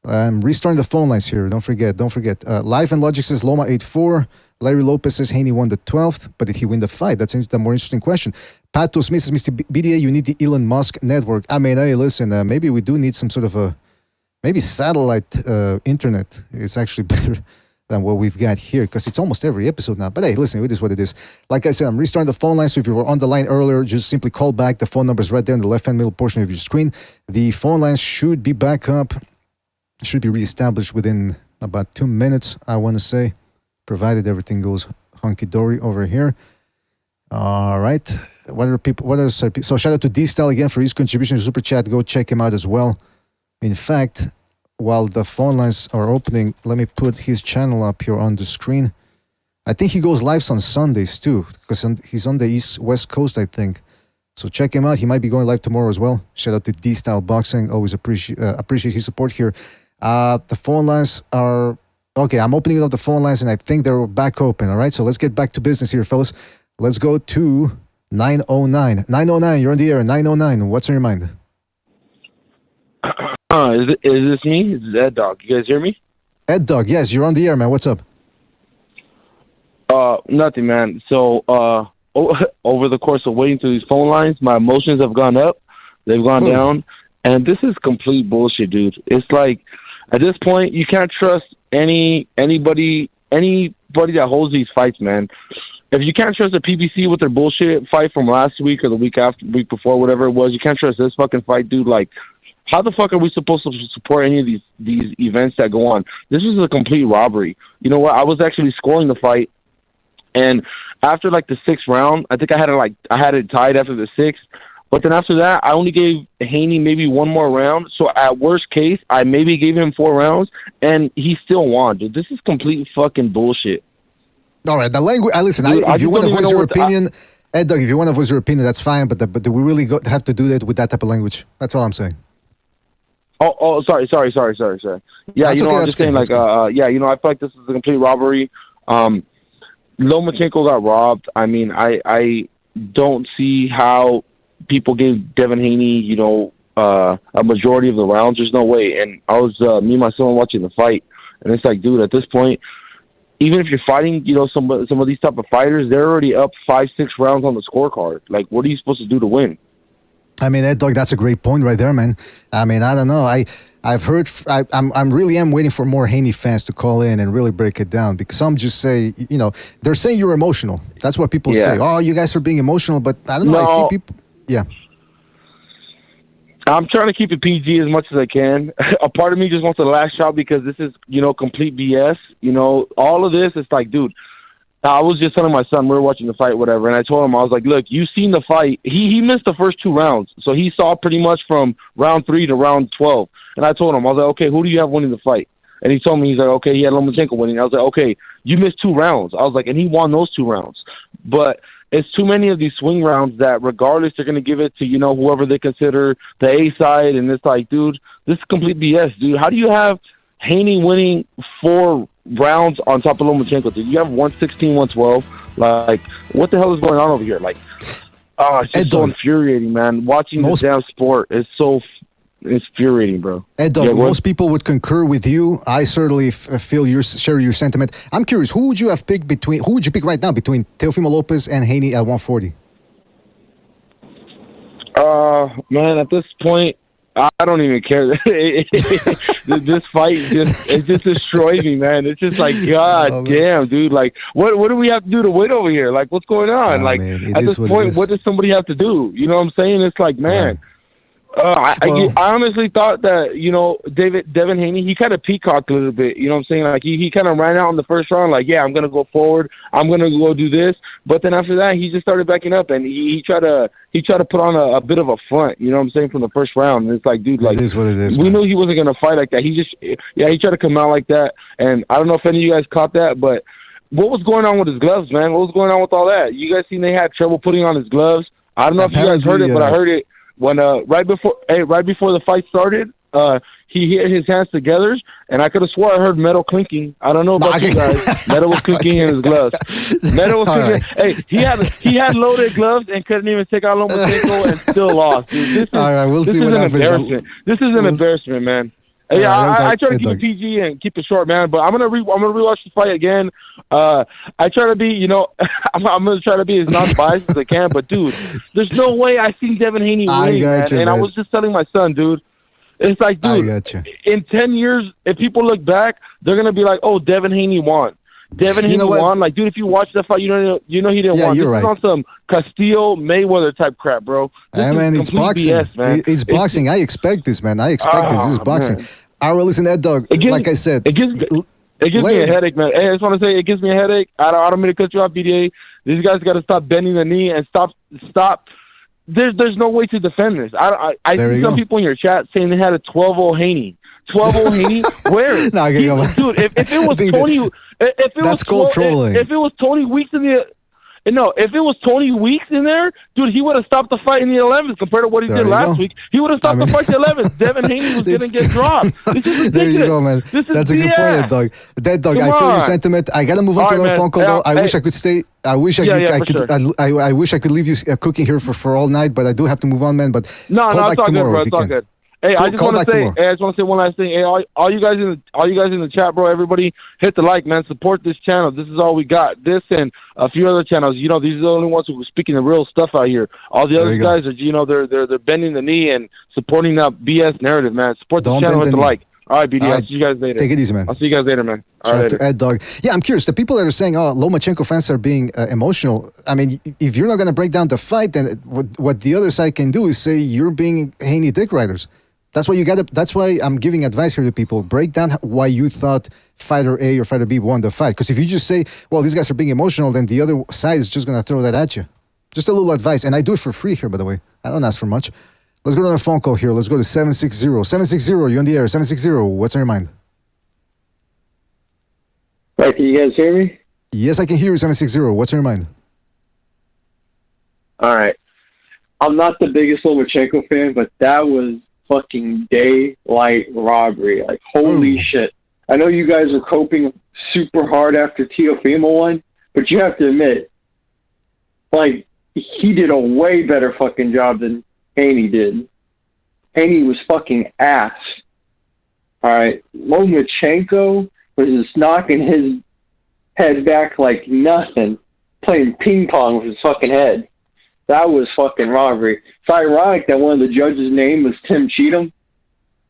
S11: I'm restarting the phone lines here. Don't forget. Life and Logic says Loma 8-4. Larry Lopez says Haney won the 12th. But did he win the fight? That's the more interesting question. Pato Smith says, Mr. BDA, you need the Elon Musk network. I mean, hey, listen, maybe we do need some sort of maybe satellite internet. It's actually better than what we've got here, because it's almost every episode now. But hey, listen, it is what it is. Like I said, I'm restarting the phone line, so if you were on the line earlier, just simply call back. The phone number is right there in the left-hand middle portion of your screen. The phone lines should be back up, should be reestablished within about 2 minutes, I want to say, provided everything goes hunky-dory over here. All right. So shout out to D-Style again for his contribution to Super Chat. Go check him out as well. In fact, while the phone lines are opening, let me put his channel up here on the screen. I think he goes lives on Sundays too, because he's on the West Coast, I think. So check him out. He might be going live tomorrow as well. Shout out to D-Style Boxing. Always appreciate his support here. The phone lines are... Okay, I'm opening up the phone lines, and I think they're back open, all right? So let's get back to business here, fellas. Let's go to 909. 909, you're on the air. 909, what's on your mind?
S17: Is this me? This is Ed Dog. You guys hear me?
S11: Ed Dog, yes, you're on the air, man. What's up?
S17: Nothing, man. So, over the course of waiting through these phone lines, my emotions have gone up. They've gone down. And this is complete bullshit, dude. It's like, at this point, you can't trust anybody that holds these fights, man. If you can't trust the PBC with their bullshit fight from last week or the week week before, whatever it was, you can't trust this fucking fight, dude. Like, how the fuck are we supposed to support any of these events that go on? This is a complete robbery. You know what? I was actually scoring the fight, and after like the 6th round, I think I had it tied after the 6th. But then after that, I only gave Haney maybe one more round. So at worst case, I maybe gave him 4 rounds, and he still won, dude. This is complete fucking bullshit.
S11: All right, the language. Listen,
S17: dude,
S11: if you want to voice your opinion, Ed, Doug, if you want to voice your opinion, that's fine. But do we really have to do that with that type of language? That's all I'm saying.
S17: Oh, sorry. Yeah,
S11: that's
S17: I'm just saying, like, I feel like this is a complete robbery. Lomachenko got robbed. I mean, I don't see how people gave Devin Haney, a majority of the rounds. There's no way. And I was, me and my son watching the fight, and it's like, dude, at this point, even if you're fighting, some of these type of fighters, they're already up 5-6 rounds on the scorecard. Like, what are you supposed to do to win?
S11: I mean, Ed Dog, that's a great point right there, man. I mean, I don't know. I've heard. I'm really waiting for more Haney fans to call in and really break it down, because some just say, they're saying you're emotional. That's what people say. Oh, you guys are being emotional, but I don't know. I see people. Yeah.
S17: I'm trying to keep it PG as much as I can. A part of me just wants to lash out because this is, complete BS. All of this, it's like, dude, I was just telling my son, we were watching the fight, whatever, and I told him, I was like, look, you've seen the fight. He missed the first 2 rounds, so he saw pretty much from round 3 to round 12. And I told him, I was like, okay, who do you have winning the fight? And he told me, he's like, okay, he had Lomachenko winning. I was like, okay, you missed 2 rounds. I was like, and he won those 2 rounds. But it's too many of these swing rounds that regardless, they're going to give it to, whoever they consider the A side. And it's like, dude, this is complete BS, dude. How do you have Haney winning 4 rounds on top of Lomachenko? Dude, you have 116, 112. Like, what the hell is going on over here? Like, it's just so infuriating, man. Watching this damn sport is so infuriating, bro.
S11: Ed, most people would concur with you. I certainly share your sentiment. I'm curious, who would you pick right now between Teofimo Lopez and Haney at 140?
S17: Man, at this point, I don't even care. This fight just destroyed me, man. It's just like, God damn, dude. Like, what do we have to do to win over here? Like, what's going on? Like, at this point, what does somebody have to do? You know what I'm saying? It's like, man.
S7: I honestly thought that, Devin Haney, he kind of peacocked a little bit. You know what I'm saying? Like, he kind of ran out in the first round, like, yeah, I'm going to go forward. I'm going to go do this. But then after that, he just started backing up, and he tried to put on a bit of a front, you know what I'm saying, from the first round. And it's like, dude, like,
S11: it is what it is,
S7: we knew he wasn't going to fight like that. He tried to come out like that. And I don't know if any of you guys caught that, but what was going on with his gloves, man? What was going on with all that? You guys seen they had trouble putting on his gloves? I don't know if you guys heard it, but I heard it. When right before the fight started, he hit his hands together, and I could have swore I heard metal clinking. I don't know about you guys. Metal was clinking in his gloves. Metal was clinking. Right. Hey, he had loaded gloves and couldn't even take out Lomachenko and still lost. Dude, this is an embarrassment. This is an embarrassment, man. Yeah, I try to keep it PG and keep it short, man. But I'm gonna rewatch the fight again. I try to be, I'm gonna try to be as non-biased as I can. But dude, there's no way I seen Devin Haney winning, man. I was just telling my son, dude. It's like, dude, in 10 years, if people look back, they're gonna be like, "Oh, Devin Haney won." Devin Haney won. Like, dude, if you watch the fight, you know he didn't win. This is on some Castillo Mayweather type crap, bro.
S11: Man, it's boxing. BS, man. It's boxing. I expect this, man. I expect this. This is boxing. Man. All right, listen, Ed Dog. Like I said,
S7: it gives me a headache, man. Hey, I just want to say, it gives me a headache. I don't mean to cut you off, BDA. These guys got to stop bending the knee and stop. There's no way to defend this. I see some people in your chat saying they had a 12-0 Haney. 12-0 Haney? Where? Dude, if it was Tony,
S11: that's called trolling.
S7: If it was Tony Weeks if it was Tony Weeks in there, dude, he would have stopped the fight in the 11th compared to what he did last week. He would have stopped the fight in the 11th. Devin Haney was going to get dropped. This is ridiculous.
S11: There you go, man. That's a good point, Dog. Dead Dog, I feel your sentiment. I got to move on to another phone call, though. I wish I could stay. I wish I wish I could leave you cooking here for all night, but I do have to move on, man. But
S7: call back tomorrow, bro. It's all good. Hey, I just want to say one last thing. Hey, all you guys in the chat, bro. Everybody, hit the like, man. Support this channel. This is all we got. This and a few other channels. These are the only ones who are speaking the real stuff out here. All the other guys are, they're bending the knee and supporting that BS narrative, man. Support the channel. Hit the like. All right, BD. I'll see you guys later.
S11: Take it easy, man.
S7: I'll see you guys later, man. All right,
S11: to Ed Dog. Yeah, I'm curious. The people that are saying, "Oh, Lomachenko fans are being emotional." I mean, if you're not going to break down the fight, then what the other side can do is say you're being Haney dick riders. That's why that's why I'm giving advice here to people. Break down why you thought fighter A or fighter B won the fight. Because if you just say, well, these guys are being emotional, then the other side is just going to throw that at you. Just a little advice. And I do it for free here, by the way. I don't ask for much. Let's go to another phone call here. Let's go to 760. 760, you're on the air. 760, what's on your mind?
S1: Right, can you guys hear me?
S11: Yes, I can hear you, 760. What's on your mind?
S1: All right. I'm not the biggest Lomachenko fan, but that was fucking daylight robbery. Like, holy shit. I know you guys are coping super hard after Teofimo won, but you have to admit, like, he did a way better fucking job than Haney did. Haney was fucking ass. Alright, Lomachenko was just knocking his head back like nothing, playing ping pong with his fucking head. That was fucking robbery. It's ironic that one of the judges' name was Tim Cheatham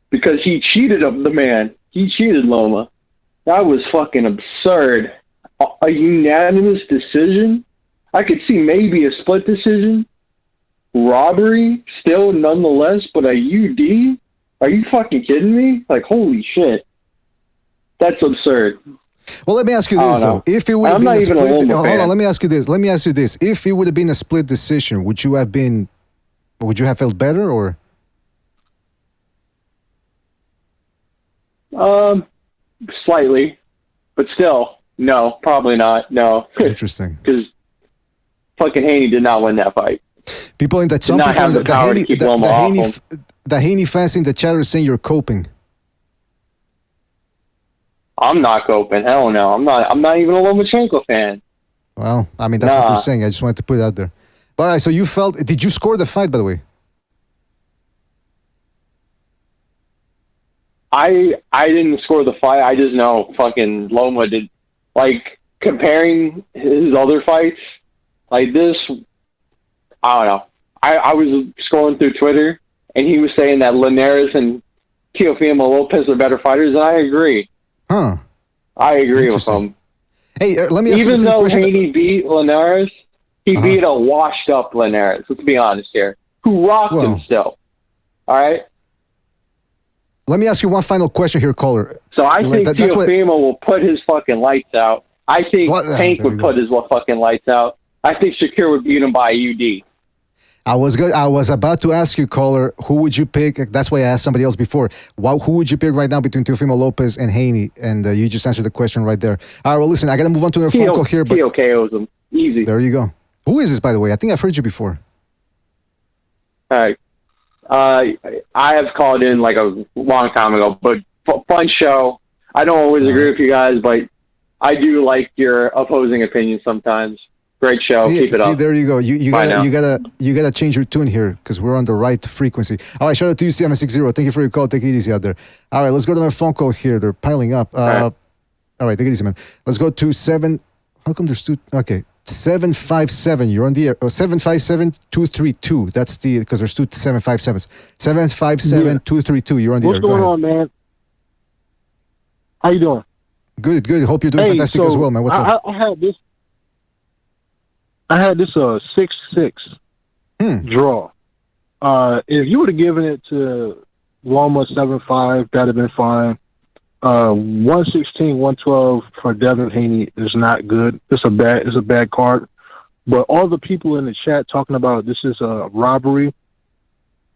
S1: because he cheated the man. He cheated Loma. That was fucking absurd. A unanimous decision? I could see maybe a split decision. Robbery, still nonetheless, but a UD? Are you fucking kidding me? Like, holy shit. That's absurd.
S11: Well, let me ask you this, though. If it would have been a split... Hold on, let me ask you this. If it would have been a split decision, would you have felt better, or...
S1: Slightly. But still, no, probably not, no.
S11: Interesting.
S1: Because fucking Haney did not win that fight.
S11: People in the chat... The Haney fans in the chat are saying you're coping.
S1: I'm not coping. Hell no. I'm not even a Lomachenko fan.
S11: Well, I mean, that's what they're saying. I just wanted to put it out there. But all right, so you felt... Did you score the fight, by the way?
S1: I didn't score the fight. I just know fucking Loma did. Like, comparing his other fights, like this, I don't know. I was scrolling through Twitter, and he was saying that Linares and Teofimo Lopez are better fighters, and I agree.
S11: Huh.
S1: I agree with him.
S11: Hey, let me ask
S1: Even
S11: you
S1: though
S11: question.
S1: Haney beat Linares, he beat a washed-up Linares, let's be honest here, who rocked him still. All right.
S11: Let me ask you one final question here, caller.
S1: So I think Teofimo will put his fucking lights out. I think Tank would put his fucking lights out. I think Shakir would beat him by a UD.
S11: I was about to ask you, caller, who would you pick? That's why I asked somebody else before. Who would you pick right now between Teofimo Lopez and Haney? And you just answered the question right there. All right, well, listen, I got to move on to another phone call here. But
S1: KOs him. Easy.
S11: There you go. Who is this, by the way? I think I've heard you before.
S1: All right. I have called in like a long time ago, but fun show. I don't always agree with you guys, but I do like your opposing opinions sometimes. Great show. Keep it up.
S11: There you go. You gotta change your tune here because we're on the right frequency. All right, shout out to you, 760. Thank you for your call. Take it easy out there. All right, let's go to another phone call here. They're piling up. All right, take it easy, man. Let's go to 7. How come there's 2? Okay. 757, you're on the air. 757-232. That's because there's 2 757s. 757-232, you're on the air.
S14: What's going on, man? How you doing?
S11: Good. Hope you're doing fantastic as well, man. What's up?
S14: I had this 6-6 draw. If you would have given it to Loma 7-5, that'd have been fine. 116, 112 for Devin Haney is not good. It's a bad card. But all the people in the chat talking about this is a robbery.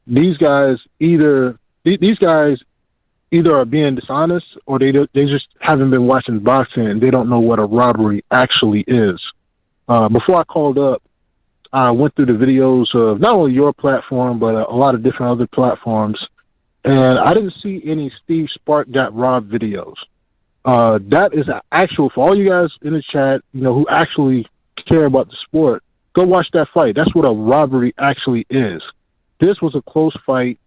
S14: These guys either are being dishonest or they just haven't been watching boxing and they don't know what a robbery actually is. Before I called up, I went through the videos of not only your platform but a lot of different other platforms. And I didn't see any Steve Spark got robbed videos. That is actual for all you guys in the chat, who actually care about the sport. Go watch that fight. That's what a robbery actually is. This was a close fight.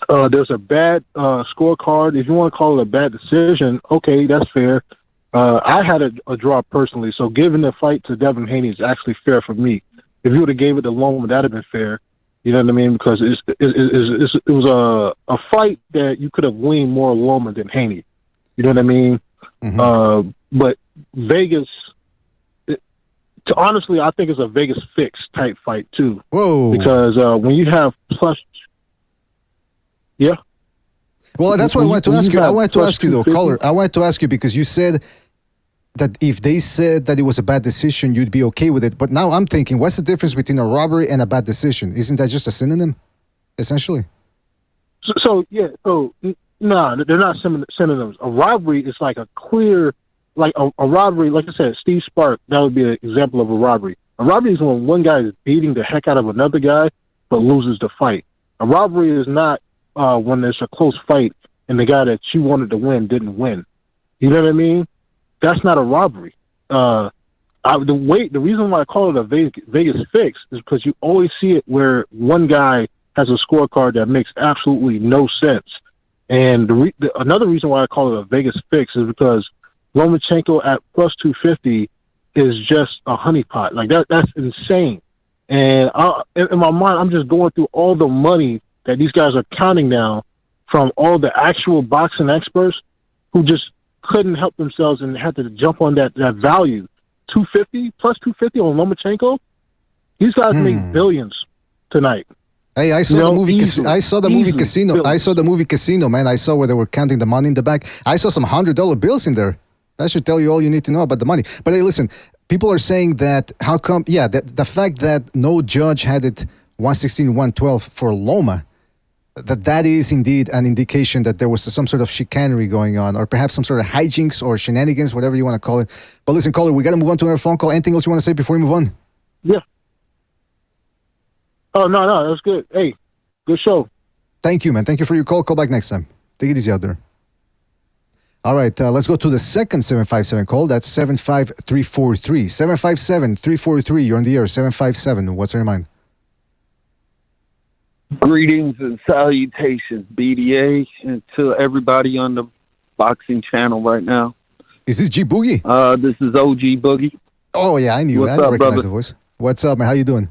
S14: There's a bad scorecard. If you want to call it a bad decision, okay, that's fair. I had a draw personally, so giving the fight to Devin Haney is actually fair for me. If you would have gave it to Loma, that'd have been fair. You know what I mean? Because it was a fight that you could have leaned more Loma than Haney. You know what I mean? Mm-hmm. But Vegas, honestly, I think it's a Vegas fix type fight too.
S11: Whoa!
S14: Because when you have plus, yeah.
S11: Well, that's what I wanted to ask you. I wanted to ask you though, caller. I wanted to ask you because you said that if they said that it was a bad decision, you'd be okay with it. But now I'm thinking, what's the difference between a robbery and a bad decision? Isn't that just a synonym, essentially?
S14: So no, they're not synonyms. A robbery is like a clear, like a robbery. Like I said, Steve Spark, that would be an example of a robbery. A robbery is when one guy is beating the heck out of another guy but loses the fight. A robbery is not when there's a close fight and the guy that you wanted to win didn't win. You know what I mean? That's not a robbery. The reason why I call it a Vegas fix is because you always see it where one guy has a scorecard that makes absolutely no sense. And another reason why I call it a Vegas fix is because Lomachenko at plus 250 is just a honeypot. Like that's insane. And in my mind, I'm just going through all the money that these guys are counting now from all the actual boxing experts who just couldn't help themselves and had to jump on that value. 250 plus 250 on Lomachenko. These guys make billions tonight.
S11: Hey, I saw the movie. I saw the movie Casino. Billions. I saw the movie Casino, man. I saw where they were counting the money in the back. I saw some $100 bills in there. That should tell you all you need to know about the money. But hey, listen, people are saying that how come? Yeah, the fact that no judge had it 116, 112 for Loma. That is indeed an indication that there was some sort of chicanery going on, or perhaps some sort of hijinks or shenanigans, whatever you want to call it. But listen, caller, we got to move on to another phone call. Anything else you want to say before we move on?
S14: Yeah. Oh, no, that's good. Hey, good show.
S11: Thank you, man. Thank you for your call. Call back next time. Take it easy out there. All right, let's go to the second 757 call. That's 75343. 757-343. You're on the air. 757. What's on your mind?
S2: Greetings and salutations, BDA, and to everybody on the boxing channel right now.
S11: Is this G Boogie?
S2: This is OG Boogie.
S11: Oh, yeah, I knew.
S2: What's
S11: I
S2: up,
S11: recognize
S2: brother?
S11: the voice. What's up, man? How you doing?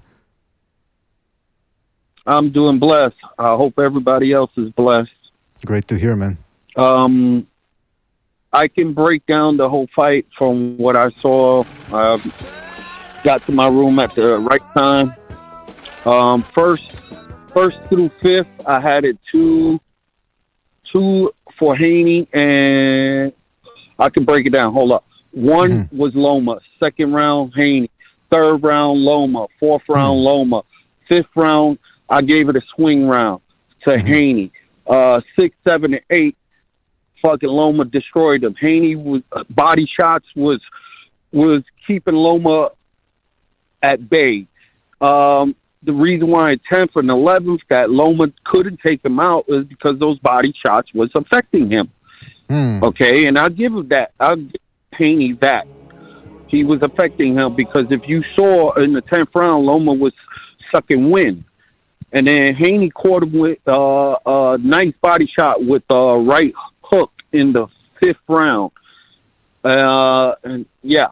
S2: I'm doing blessed. I hope everybody else is blessed.
S11: Great to hear, man.
S2: I can break down the whole fight from what I saw. Got to my room at the right time. First, first through fifth, I had it two for Haney, and I can break it down. Hold up. One was Loma. Second round, Haney. Third round, Loma. Fourth round, Loma. Fifth round, I gave it a swing round to Haney. 6, 7, and 8, fucking Loma destroyed him. Haney was body shots was keeping Loma at bay. The reason why at 10th and 11th that Loma couldn't take him out is because those body shots was affecting him. Okay, and I'll give him that. I'll give Haney that. He was affecting him because if you saw in the 10th round, Loma was sucking wind. And then Haney caught him with a nice body shot with a right hook in the 5th round. And yeah.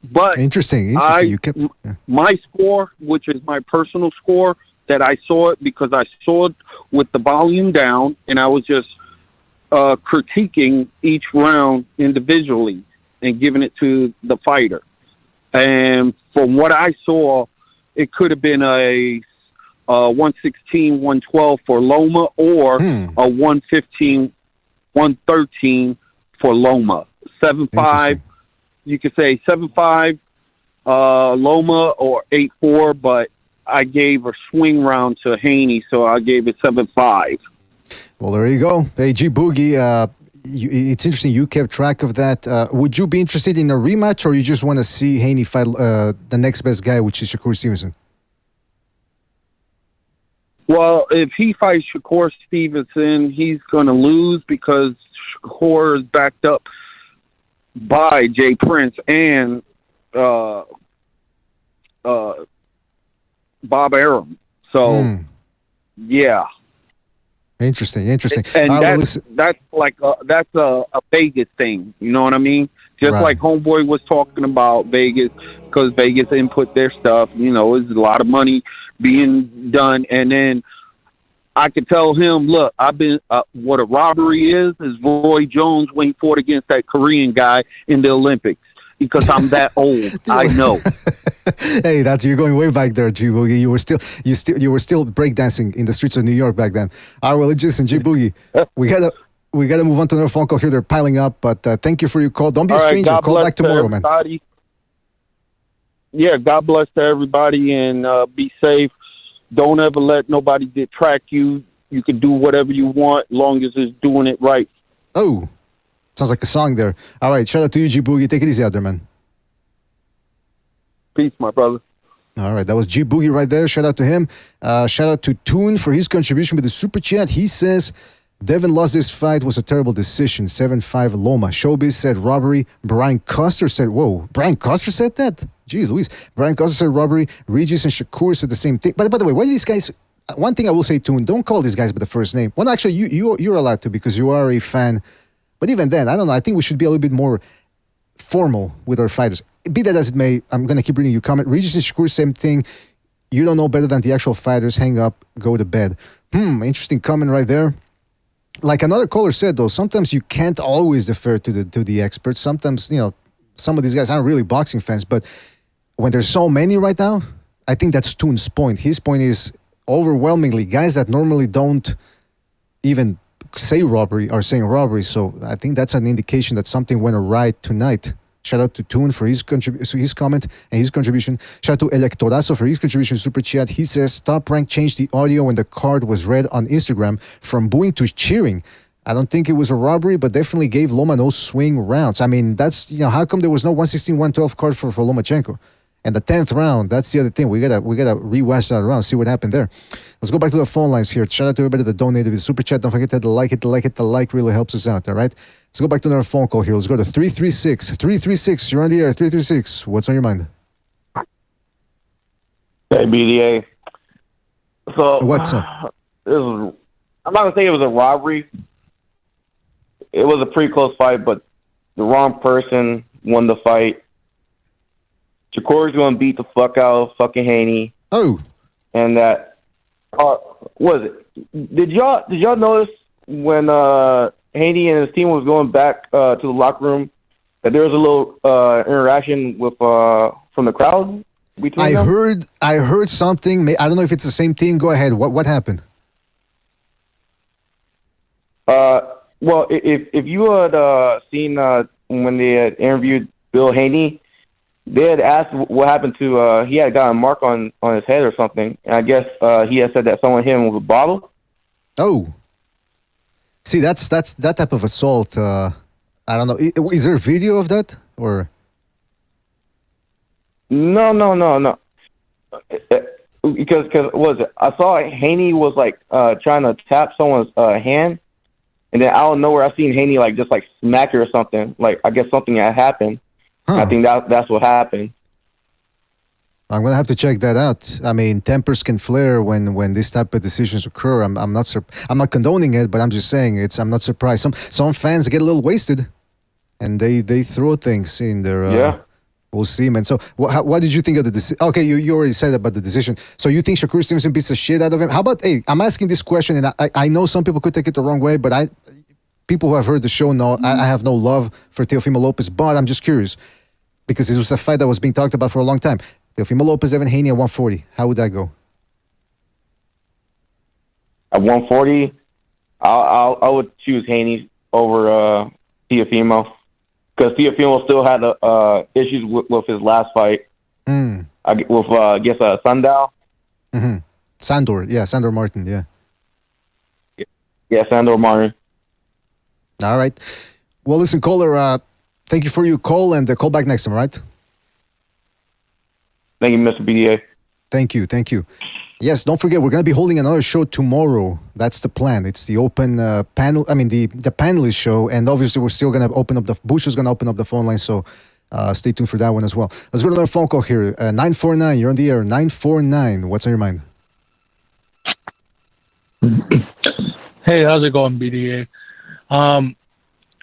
S2: But
S11: interesting. You kept
S2: my score, which is my personal score, that I saw it because I saw it with the volume down, and I was just critiquing each round individually and giving it to the fighter. And from what I saw, it could have been a 116, 112 for Loma, or a 115, 113 for Loma. 7-5. You could say 7-5 Loma or 8-4, but I gave a swing round to Haney, so I gave it 7-5.
S11: Well, there you go. Hey, G Boogie, it's interesting you kept track of that. Would you be interested in a rematch, or you just want to see Haney fight the next best guy, which is Shakur Stevenson?
S2: Well, if he fights Shakur Stevenson, he's going to lose because Shakur is backed up by Jay Prince and Bob Arum. So, yeah.
S11: Interesting.
S2: And that's like that's a Vegas thing. You know what I mean? Just like Homeboy was talking about Vegas, because Vegas input their stuff. You know, there's a lot of money being done, and then I could tell him, look, I've been what a robbery is Roy Jones when he fought against that Korean guy in the Olympics, because I'm that old. I know.
S11: Hey, you're going way back there, G Boogie. You were still breakdancing in the streets of New York back then. All right, well, listen, G Boogie, we gotta move on to another phone call here. They're piling up, but thank you for your call. Don't be a stranger. Call back tomorrow, man.
S2: Yeah, God bless to everybody, and be safe. Don't ever let nobody detract you. You can do whatever you want, as long as it's doing it right.
S11: Oh, sounds like a song there. All right, shout out to you, G Boogie. Take it easy out there, man.
S2: Peace, my brother.
S11: All right, that was G Boogie right there. Shout out to him. Shout out to Toon for his contribution with the super chat. He says, Devin lost this fight, was a terrible decision. 7-5 Loma. Showbiz said robbery. Brian Custer said, whoa, Brian Custer said that? Jeez Louise. Brian Custer said robbery. Regis and Shakur said the same thing. But by the way, why do these guys, one thing I will say, Toon, don't call these guys by the first name. Well, actually, you're allowed to because you are a fan. But even then, I don't know, I think we should be a little bit more formal with our fighters. Be that as it may, I'm going to keep reading your comment. Regis and Shakur, same thing. You don't know better than the actual fighters. Hang up, go to bed. Interesting comment right there. Like another caller said, though, sometimes you can't always defer to the experts. Sometimes, some of these guys aren't really boxing fans, but when there's so many right now, I think that's Toon's point. His point is overwhelmingly guys that normally don't even say robbery are saying robbery. So I think that's an indication that something went awry tonight. Shout out to Toon for his comment and his contribution. Shout out to Electorazo for his contribution super chat. He says, Top Rank changed the audio when the card was read on Instagram from booing to cheering. I don't think it was a robbery, but definitely gave Loma no swing rounds. I mean, that's, how come there was no 116, 112 card for Lomachenko? And the 10th round, that's the other thing. We gotta rewatch that round, see what happened there. Let's go back to the phone lines here. Shout out to everybody that donated with the super chat. Don't forget to like it. The like really helps us out, all right? Let's go back to another phone call here. Let's go to 336. 336, you're on the air. 336, what's on your mind?
S8: Hey, BDA. So,
S11: what's up?
S8: I'm not going to say it was a robbery. It was a pretty close fight, but the wrong person won the fight. Shakur's going to beat the fuck out of fucking Haney.
S11: Oh.
S8: And that, was it? Did y'all notice when Haney and his team was going back to the locker room that there was a little interaction with from the crowd?
S18: between them?
S11: I heard something. I don't know if it's the same thing. Go ahead. What happened?
S8: Well, if you had seen when they had interviewed Bill Haney, they had asked what happened to he had got a mark on his head or something, and I guess he had said that someone hit him with a bottle.
S11: Oh, see, that's that type of assault. I don't know. Is there a video of that or?
S8: No. Because what was it? I saw Haney was like trying to tap someone's hand, and then out of nowhere I seen Haney like just like smack her or something. Like I guess something had happened. I think that's what happened.
S11: I'm gonna have to check that out. I mean, tempers can flare when this type of decisions occur. I'm not condoning it, but I'm just saying I'm not surprised. Some fans get a little wasted, and they throw things in their. We'll see, man. So, what did you think of the decision? Okay, you already said about the decision. So, you think Shakur Stevenson beats the shit out of him? How about, I'm asking this question, and I know some people could take it the wrong way, but people who have heard the show know I have no love for Teofimo Lopez, but I'm just curious, because this was a fight that was being talked about for a long time. Teofimo Lopez, Devin Haney at 140. How would that go?
S8: At 140, I would choose Haney over Teofimo. Because Teofimo still had issues with his last fight. With, I guess, Sundown.
S11: Mm-hmm. Sandor Martin, yeah.
S8: Yeah, Sandor Martin.
S11: All right. Well, listen, caller, thank you for your call, and call back next time, all right?
S8: Thank you, Mr. BDA.
S11: Thank you. Yes, don't forget, we're going to be holding another show tomorrow. That's the plan. It's the open panel, the panelist show, and obviously we're still going to open up Bush is going to open up the phone line, so stay tuned for that one as well. Let's go to another phone call here. 949, you're on the air. 949, what's on your mind?
S10: Hey, how's it going, BDA?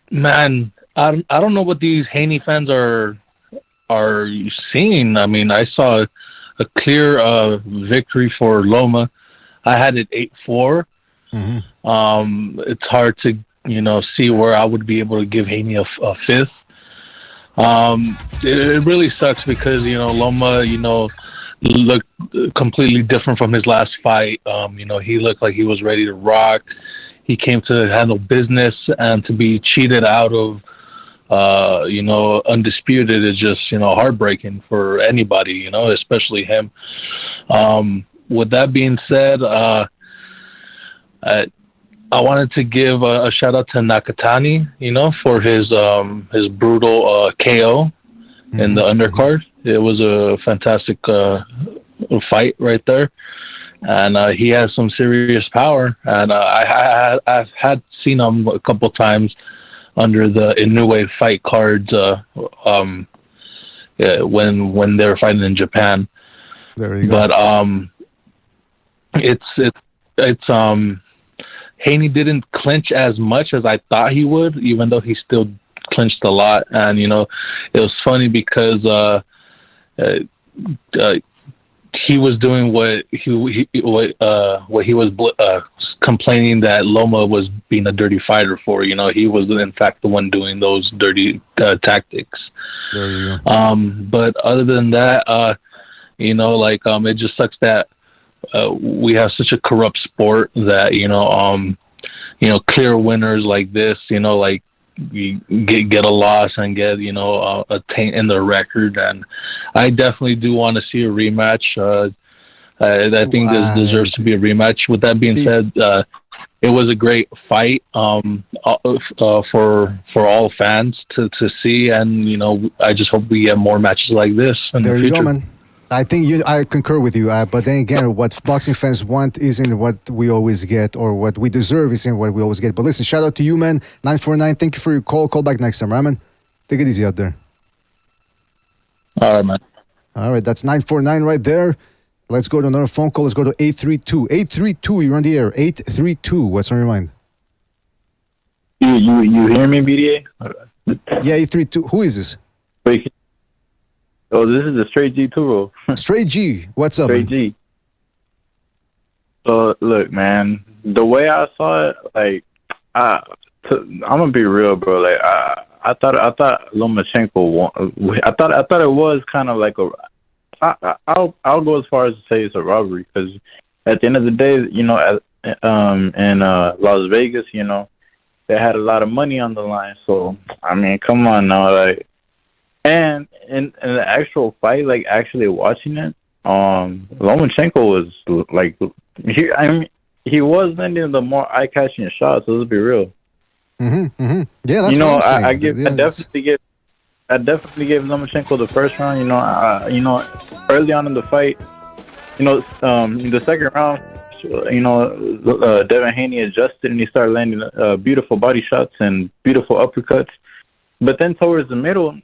S10: Man, I don't know what these Haney fans are seeing. I mean, I saw a clear victory for Loma. I had it 8-4. Mm-hmm. It's hard to see where I would be able to give Haney a fifth. It really sucks because Loma looked completely different from his last fight. He looked like he was ready to rock. He came to handle business, and to be cheated out of undisputed is just, heartbreaking for anybody, especially him. With that being said, I wanted to give a shout out to Nakatani, for his brutal KO in the undercard. It was a fantastic fight right there. And he has some serious power. And I've had seen him a couple times under the Inoue fight cards when they were fighting in Japan.
S11: There you
S10: go. But it's Haney didn't clinch as much as I thought he would, even though he still clinched a lot. And it was funny because he was doing what he was complaining that Loma was being a dirty fighter for. He was in fact the one doing those dirty tactics.
S11: There you go.
S10: But other than that, it just sucks that we have such a corrupt sport that clear winners like this, you get a loss and get a taint in the record. And I definitely do want to see a rematch. I think this deserves to be a rematch. With that being said, it was a great fight for all fans to see, and I just hope we get more matches like this in the future.
S11: There you go, man. I think I concur with you, but then again, what boxing fans want isn't what we always get, or what we deserve isn't what we always get. But listen, shout out to you, man. 949, thank you for your call. Call back next time, right, man? Take it easy out there.
S10: All right, man.
S11: All right, that's 949 right there. Let's go to another phone call. Let's go to 832. 832, you're on the air. 832, what's on your mind?
S22: You hear me, BDA?
S11: Yeah, 832. Who is this?
S22: Oh, this is the Straight G Turo.
S11: Straight G, what's up?
S22: Straight G. Look, man, the way I saw it, I'm gonna be real, bro. I thought Lomachenko won. I thought it was kind of like I'll go as far as to say it's a robbery because at the end of the day, in Las Vegas, they had a lot of money on the line. So I mean, come on now, like, and in the actual fight, like actually watching it, Lomachenko was like, he was landing the more eye-catching shots. Let's be real.
S11: Yeah, that's what I'm saying.
S22: I definitely gave Lomachenko the first round. Early on in the fight, in the second round, Devin Haney adjusted and he started landing beautiful body shots and beautiful uppercuts. But then towards the middle,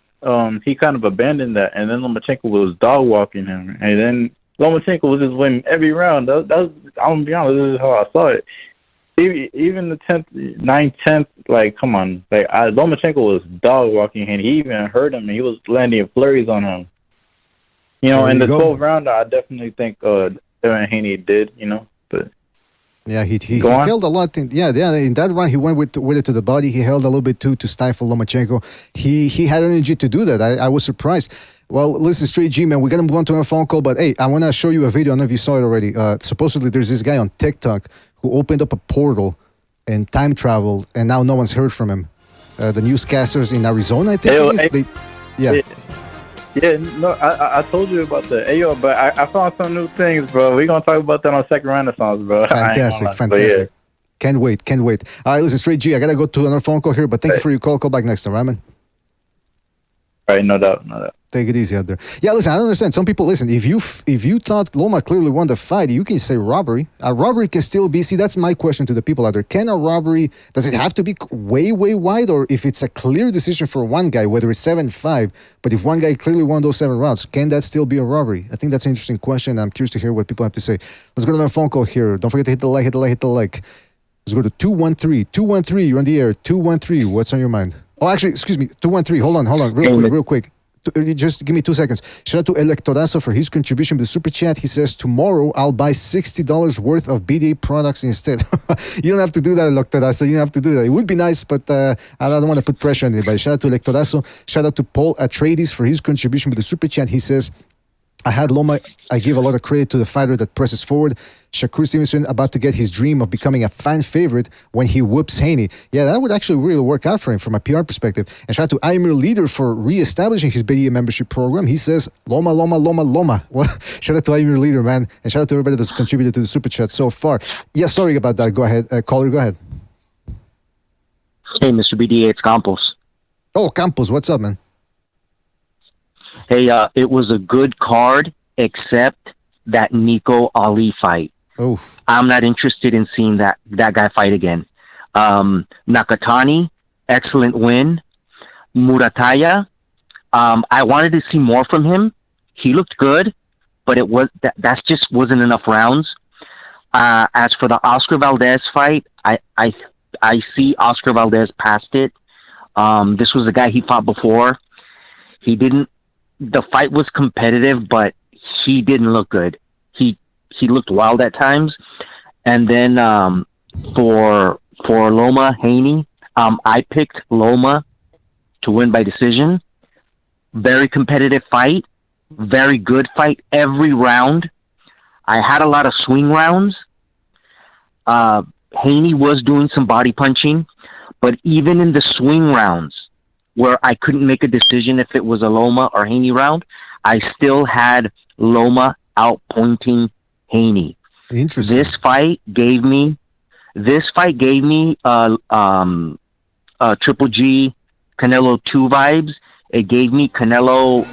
S22: he kind of abandoned that, and then Lomachenko was dog walking him, and then Lomachenko was just winning every round. I'm gonna be honest, this is how I saw it. Even the 10th, 9th, 10th, like, come on. Like, Lomachenko was dog-walking him. He even hurt him, and he was landing flurries on him. In the 12th round, I definitely think Devin Haney did, but...
S11: Yeah, he held a lot. In that round, he went with it to the body. He held a little bit too to stifle Lomachenko. He had energy to do that. I was surprised. Well, listen, Straight G, man, we're going to move on to a phone call, but hey, I want to show you a video. I don't know if you saw it already. Supposedly, there's this guy on TikTok who opened up a portal and time traveled, and now no one's heard from him. The newscasters in Arizona, I think
S22: I told you about the Ayo, but I found some new things, bro. We're going to talk about that on Second Renaissance, bro.
S11: Fantastic. Can't wait. All right, listen, Straight G, I got to go to another phone call here, but thank you for your call. Call back next time, right, man?
S22: All right, no doubt.
S11: Take it easy out there. Yeah, listen, I don't understand. Some people, listen, if you thought Loma clearly won the fight, you can say robbery. A robbery can still be, that's my question to the people out there. Can a robbery, does it have to be way, way wide? Or if it's a clear decision for one guy, whether it's 7-5, but if one guy clearly won those 7 rounds, can that still be a robbery? I think that's an interesting question. I'm curious to hear what people have to say. Let's go to another phone call here. Don't forget to hit the like. Let's go to 213. 213, you're on the air. 213, what's on your mind? Oh, actually, excuse me, 213. Hold on, real quick. Just give me 2 seconds. Shout out to Electorazo for his contribution to the Super Chat. He says, tomorrow I'll buy $60 worth of BDA products instead. You don't have to do that, Electorazo. You don't have to do that. It would be nice, but I don't want to put pressure on anybody. Shout out to Electorazo. Shout out to Paul Atreides for his contribution to the Super Chat. He says, I had Loma. I give a lot of credit to the fighter that presses forward. Shakur Stevenson about to get his dream of becoming a fan favorite when he whoops Haney. Yeah, that would actually really work out for him from a PR perspective. And shout out to Aymir Leader for reestablishing his BDA membership program. He says, Loma. Well, shout out to Aymir Leader, man. And shout out to everybody that's contributed to the Super Chat so far. Yeah, sorry about that. Go ahead. Caller, go ahead.
S6: Hey, Mr. BDA, it's Campos.
S11: Oh, Campos, what's up, man?
S6: Hey, it was a good card, except that Nico Ali fight.
S11: Oof.
S6: I'm not interested in seeing that guy fight again. Nakatani, excellent win. Murataya, I wanted to see more from him. He looked good, but that just wasn't enough rounds. As for the Oscar Valdez fight, I see Oscar Valdez past it. This was the guy he fought before. The fight was competitive, but he didn't look good. He looked wild at times. And then for Loma Haney, I picked Loma to win by decision. Very competitive fight. Very good fight every round. I had a lot of swing rounds. Haney was doing some body punching, but even in the swing rounds where I couldn't make a decision if it was a Loma or Haney round, I still had Loma outpointing Haney.
S11: Interesting.
S6: This fight gave me Triple G Canelo 2 vibes. It gave me Canelo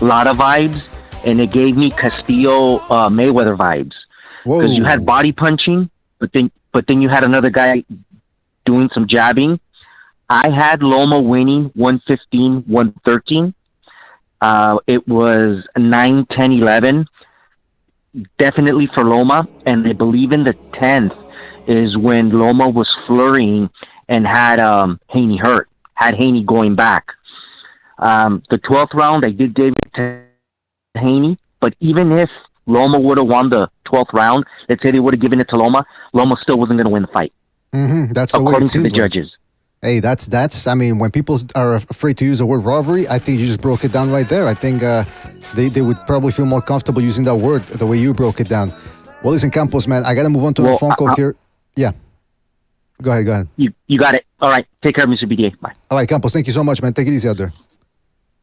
S6: Lara vibes, and it gave me Castillo Mayweather vibes. Because you had body punching, but then you had another guy doing some jabbing. I had Loma winning 115-113. It was 9-10-11. Definitely for Loma, and I believe in the 10th is when Loma was flurrying and had Haney hurt, had Haney going back. The 12th round, I did give it to Haney, but even if Loma would have won the 12th round, let's say they would have given it to Loma still wasn't going to win the fight.
S11: Mm-hmm. That's
S6: according to the judges.
S11: Hey, that's. I mean, when people are afraid to use the word robbery, I think you just broke it down right there. I think they would probably feel more comfortable using that word the way you broke it down. Well, listen, Campos, man, I got to move on to a phone call here. Yeah. Go ahead.
S6: You got it. All right. Take care, Mr. BDA. Bye.
S11: All right, Campos, thank you so much, man. Take it easy out there.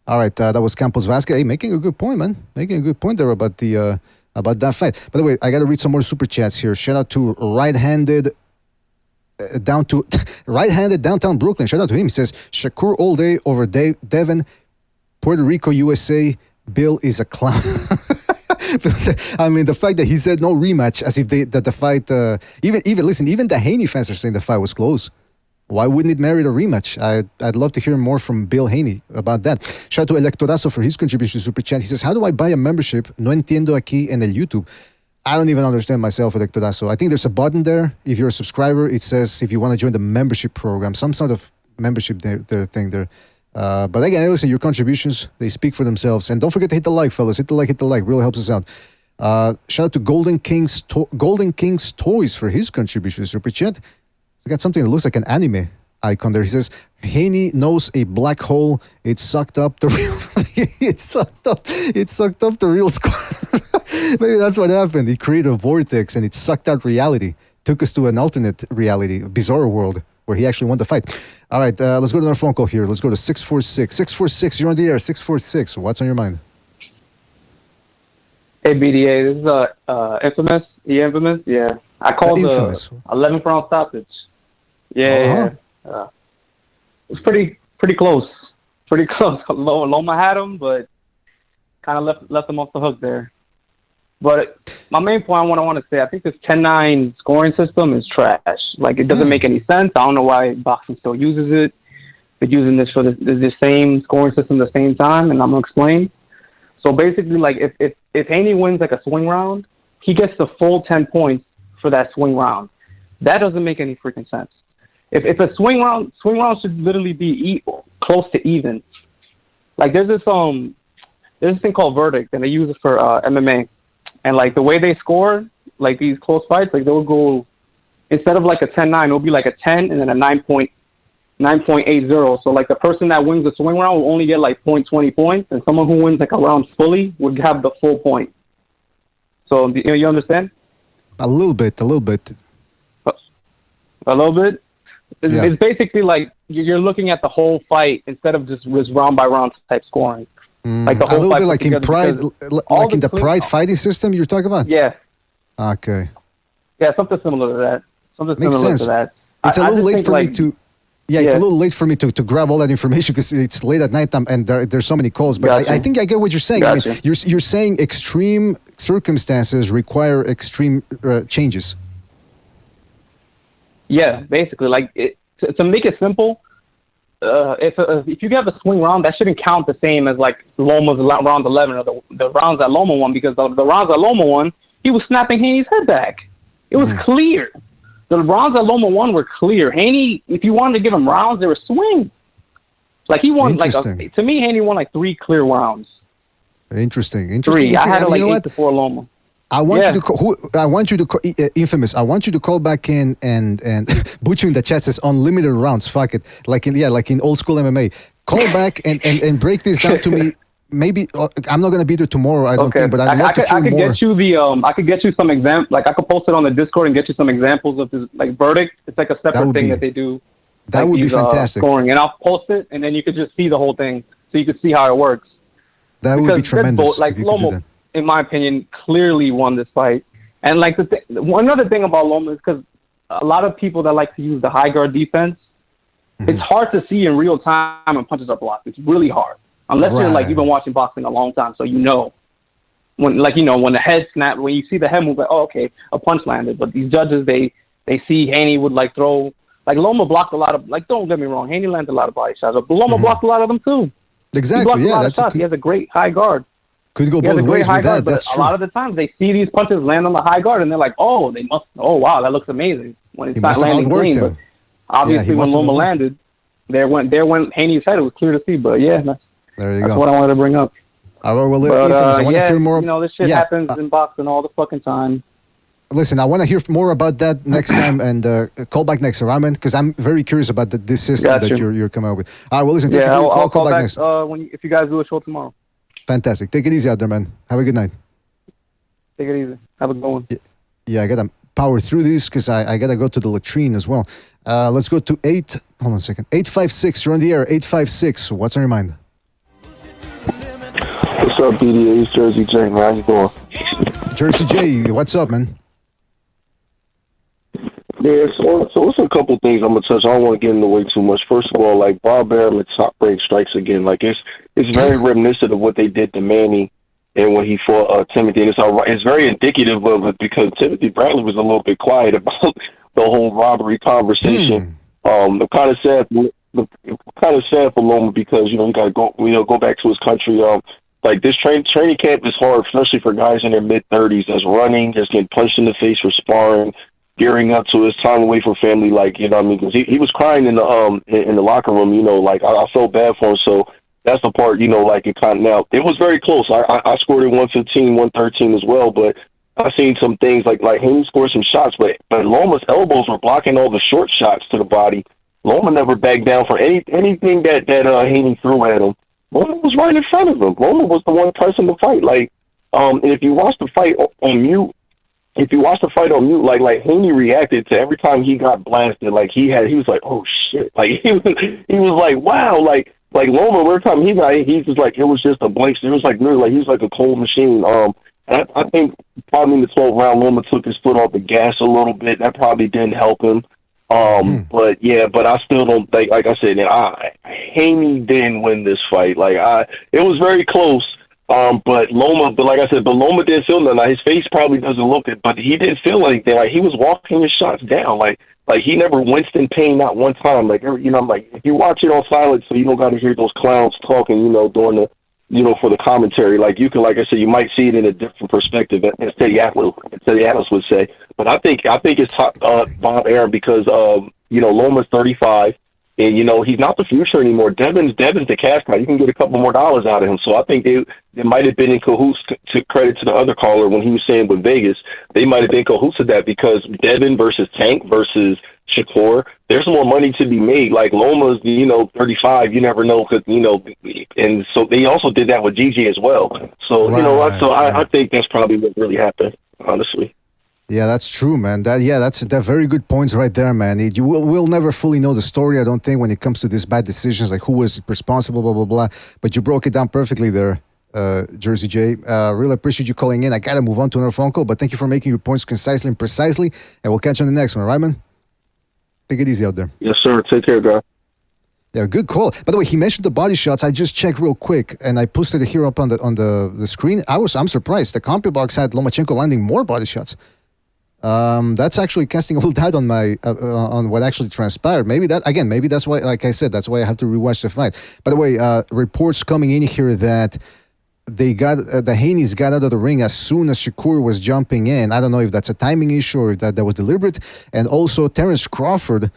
S11: All right, that was Campos Vasquez. Hey, making a good point, man. Making a good point there about that fight. By the way, I got to read some more super chats here. Shout out to right-handed downtown Brooklyn. Shout out to him. He says, Shakur all day over Devin, Puerto Rico, USA. Bill is a clown. I mean, the fact that he said no rematch, as if the fight, even the Haney fans are saying the fight was close. Why wouldn't it merit a rematch? I'd love to hear more from Bill Haney about that. Shout out to Electorazo for his contribution to Super Chat. He says, how do I buy a membership? No entiendo aquí en el YouTube. I don't even understand myself, Electorazo. I think there's a button there. If you're a subscriber, it says if you want to join the membership program, some sort of membership thing there. But again, listen, your contributions, they speak for themselves. And don't forget to hit the like, fellas. Hit the like. Really helps us out. Shout out to Golden Kings Toys for his contribution to Super Chat. He's got something that looks like an anime icon there. He says, Haney knows a black hole. It sucked up the real... it sucked up the real score. Maybe that's what happened. He created a vortex and it sucked out reality. Took us to an alternate reality, a bizarre world where he actually won the fight. All right, let's go to another phone call here. Let's go to 646. 646, you're on the air. 646, what's on your mind?
S4: Hey, BDA, this is Infamous. Infamous? Yeah. I called the 11th round stoppage. Yeah. It was pretty close. Pretty close. Loma had him, but kind of left him off the hook there. But my main point I want to say, I think this 10-9 scoring system is trash. Like, it doesn't make any sense. I don't know why boxing still uses it. They're using this for the same scoring system at the same time, and I'm going to explain. So basically, like, if Haney wins, like, a swing round, he gets the full 10 points for that swing round. That doesn't make any freaking sense. If a swing round should literally be close to even. Like, there's this thing called verdict, and they use it for MMA. And, like, the way they score, like, these close fights, like, they'll go, instead of, like, a 10-9, it'll be, like, a 10 and then a 9.80. So, like, the person that wins the swing round will only get, like, 0.20 points, and someone who wins, like, a round fully would have the full point. So, you understand?
S11: A little bit.
S4: A little bit? It's basically, like, you're looking at the whole fight instead of just round-by-round type scoring. Like the whole
S11: a little bit like in Pride, like in the
S4: clear
S11: Pride fighting system you're talking about?
S4: Yeah.
S11: Okay.
S4: Yeah, something similar to that.
S11: Makes sense. It's a little late for me to... Yeah, it's a little late for me to grab all that information because it's late at night and there's so many calls. But I think I get what you're saying. I mean, you're saying extreme circumstances require extreme changes.
S4: Yeah, basically. Like, to make it simple... if you have a swing round, that shouldn't count the same as like Loma's round 11 or the rounds that Loma won, because the rounds that Loma won, he was snapping Haney's head back. It was clear. The rounds that Loma won were clear. Haney, if you wanted to give him rounds, they were swings. Like he won, like to me, Haney won like 3 clear rounds.
S11: Interesting.
S4: 3. I had it like 8-4 Loma.
S11: I want you to call, Infamous. I want you to call back in and Butcher in the chat says unlimited rounds. Fuck it, like in old school MMA. Call back and break this down to me. Maybe I'm not gonna be there tomorrow. I don't think, but I'd love to hear more.
S4: I could get you some examples. Like I could post it on the Discord and get you some examples of this like verdict. It's like a separate thing that they do.
S11: That would be fantastic.
S4: Scoring, and I'll post it, and then you could just see the whole thing, so you could see how it works.
S11: That would be tremendous.
S4: Like Loma, in my opinion, clearly won this fight. And like another thing about Loma is because a lot of people that like to use the high guard defense, it's hard to see in real time when punches are blocked. It's really hard. Unless you're like, you've been watching boxing a long time, so you know. When the head snap, when you see the head move, like, oh, okay, a punch landed. But these judges, they see Haney would like throw, like Loma blocked a lot of, like, don't get me wrong, Haney landed a lot of body shots, but Loma blocked a lot of them too.
S11: Exactly,
S4: he blocked a lot of shots. He has a great high guard.
S11: Could go both ways with that. That's
S4: true. A lot of the times they see these punches land on the high guard and they're like, oh, wow, that looks amazing. When it's not landing clean, but obviously when Loma landed, there went Haney's head. It was clear to see, but yeah, that's what I wanted to bring up.
S11: I want to hear more.
S4: This shit happens in boxing all the fucking time.
S11: listen, I want to hear more about that next time and call back next, right, man? Because I'm very curious about this system that you're coming up with. All right, well, listen, thank you for your call.
S15: I'll call back
S11: next.
S15: if you guys do a show tomorrow.
S11: Fantastic. Take it easy out there, man. Have a good night.
S15: Take it easy. Have a good one.
S11: Yeah, I got to power through this because I got to go to the latrine as well. Let's go to 856. You're on the air. 856. What's on your mind?
S9: What's up, BDA? It's Jersey J, man. How you doing?
S11: Jersey J, what's up, man?
S9: Yeah, so it's a couple things I'm gonna touch. I don't want to get in the way too much. First of all, like Bob Arum at top rank strikes again. Like it's very reminiscent of what they did to Manny and when he fought Timothy. And it's very indicative of it because Timothy Bradley was a little bit quiet about the whole robbery conversation. I'm kind of sad. Kind of sad for Loma because you got to go back to his country. Like this training camp is hard, especially for guys in their mid-30s that's running, just getting punched in the face for sparring, gearing up to his time away from family. Like what I mean, because he was crying in the locker room. Like I felt bad for him. So that's the part like it kind of now. It was very close. I scored at 115, 113 as well, but I've seen some things like Haney scored some shots, but Loma's elbows were blocking all the short shots to the body. Loma never backed down for anything that Haney threw at him. Loma was right in front of him. Loma was the one pressing the fight. Like, and if you watch the fight on mute, like Haney reacted to every time he got blasted. Like he was like, oh shit. Like he was like, wow. Like Loma, every time he's just like, it was just a blank. It was like literally like he was like a cold machine. And I think probably in the 12th round, Loma took his foot off the gas a little bit. That probably didn't help him. But I still don't think, like I said, Haney didn't win this fight. It was very close. But like I said, Loma didn't feel nothing. His face probably doesn't look it, but he didn't feel anything. Like he was walking his shots down. Like he never winced in pain, not one time. Like, I'm like, if you watch it on silent, so you don't got to hear those clowns talking, during the, for the commentary. Like you can, like I said, you might see it in a different perspective, as Teddy Atlas would say. But I think it's Bob Arum because Loma's 35, and he's not the future anymore. Devin's the cash guy. You can get a couple more dollars out of him. So I think they might have been in cahoots. To credit to the other caller when he was saying with Vegas, they might have been in cahoots with that because Devin versus Tank versus Shakur, there's more money to be made. Like Loma's, 35. You never know, because and so they also did that with GG as well. So I think that's probably what really happened, honestly.
S11: Yeah, that's true, man. That's very good points right there, man. We'll never fully know the story, I don't think, when it comes to these bad decisions, like who was responsible, blah, blah, blah. But you broke it down perfectly there, Jersey J. Really appreciate you calling in. I got to move on to another phone call, but thank you for making your points concisely and precisely, and we'll catch you on the next one, right, man? Take it easy out there.
S9: Yes, sir. Take care, guys.
S11: Yeah, good call. By the way, he mentioned the body shots. I just checked real quick, and I posted it here up on the screen. I'm surprised. The CompuBox had Lomachenko landing more body shots. That's actually casting a little doubt on my on what actually transpired. Maybe that's why, like I said, that's why I have to rewatch the fight. By the way, reports coming in here that they got the Haneys got out of the ring as soon as Shakur was jumping in. I don't know if that's a timing issue or if that was deliberate. And also Terrence Crawford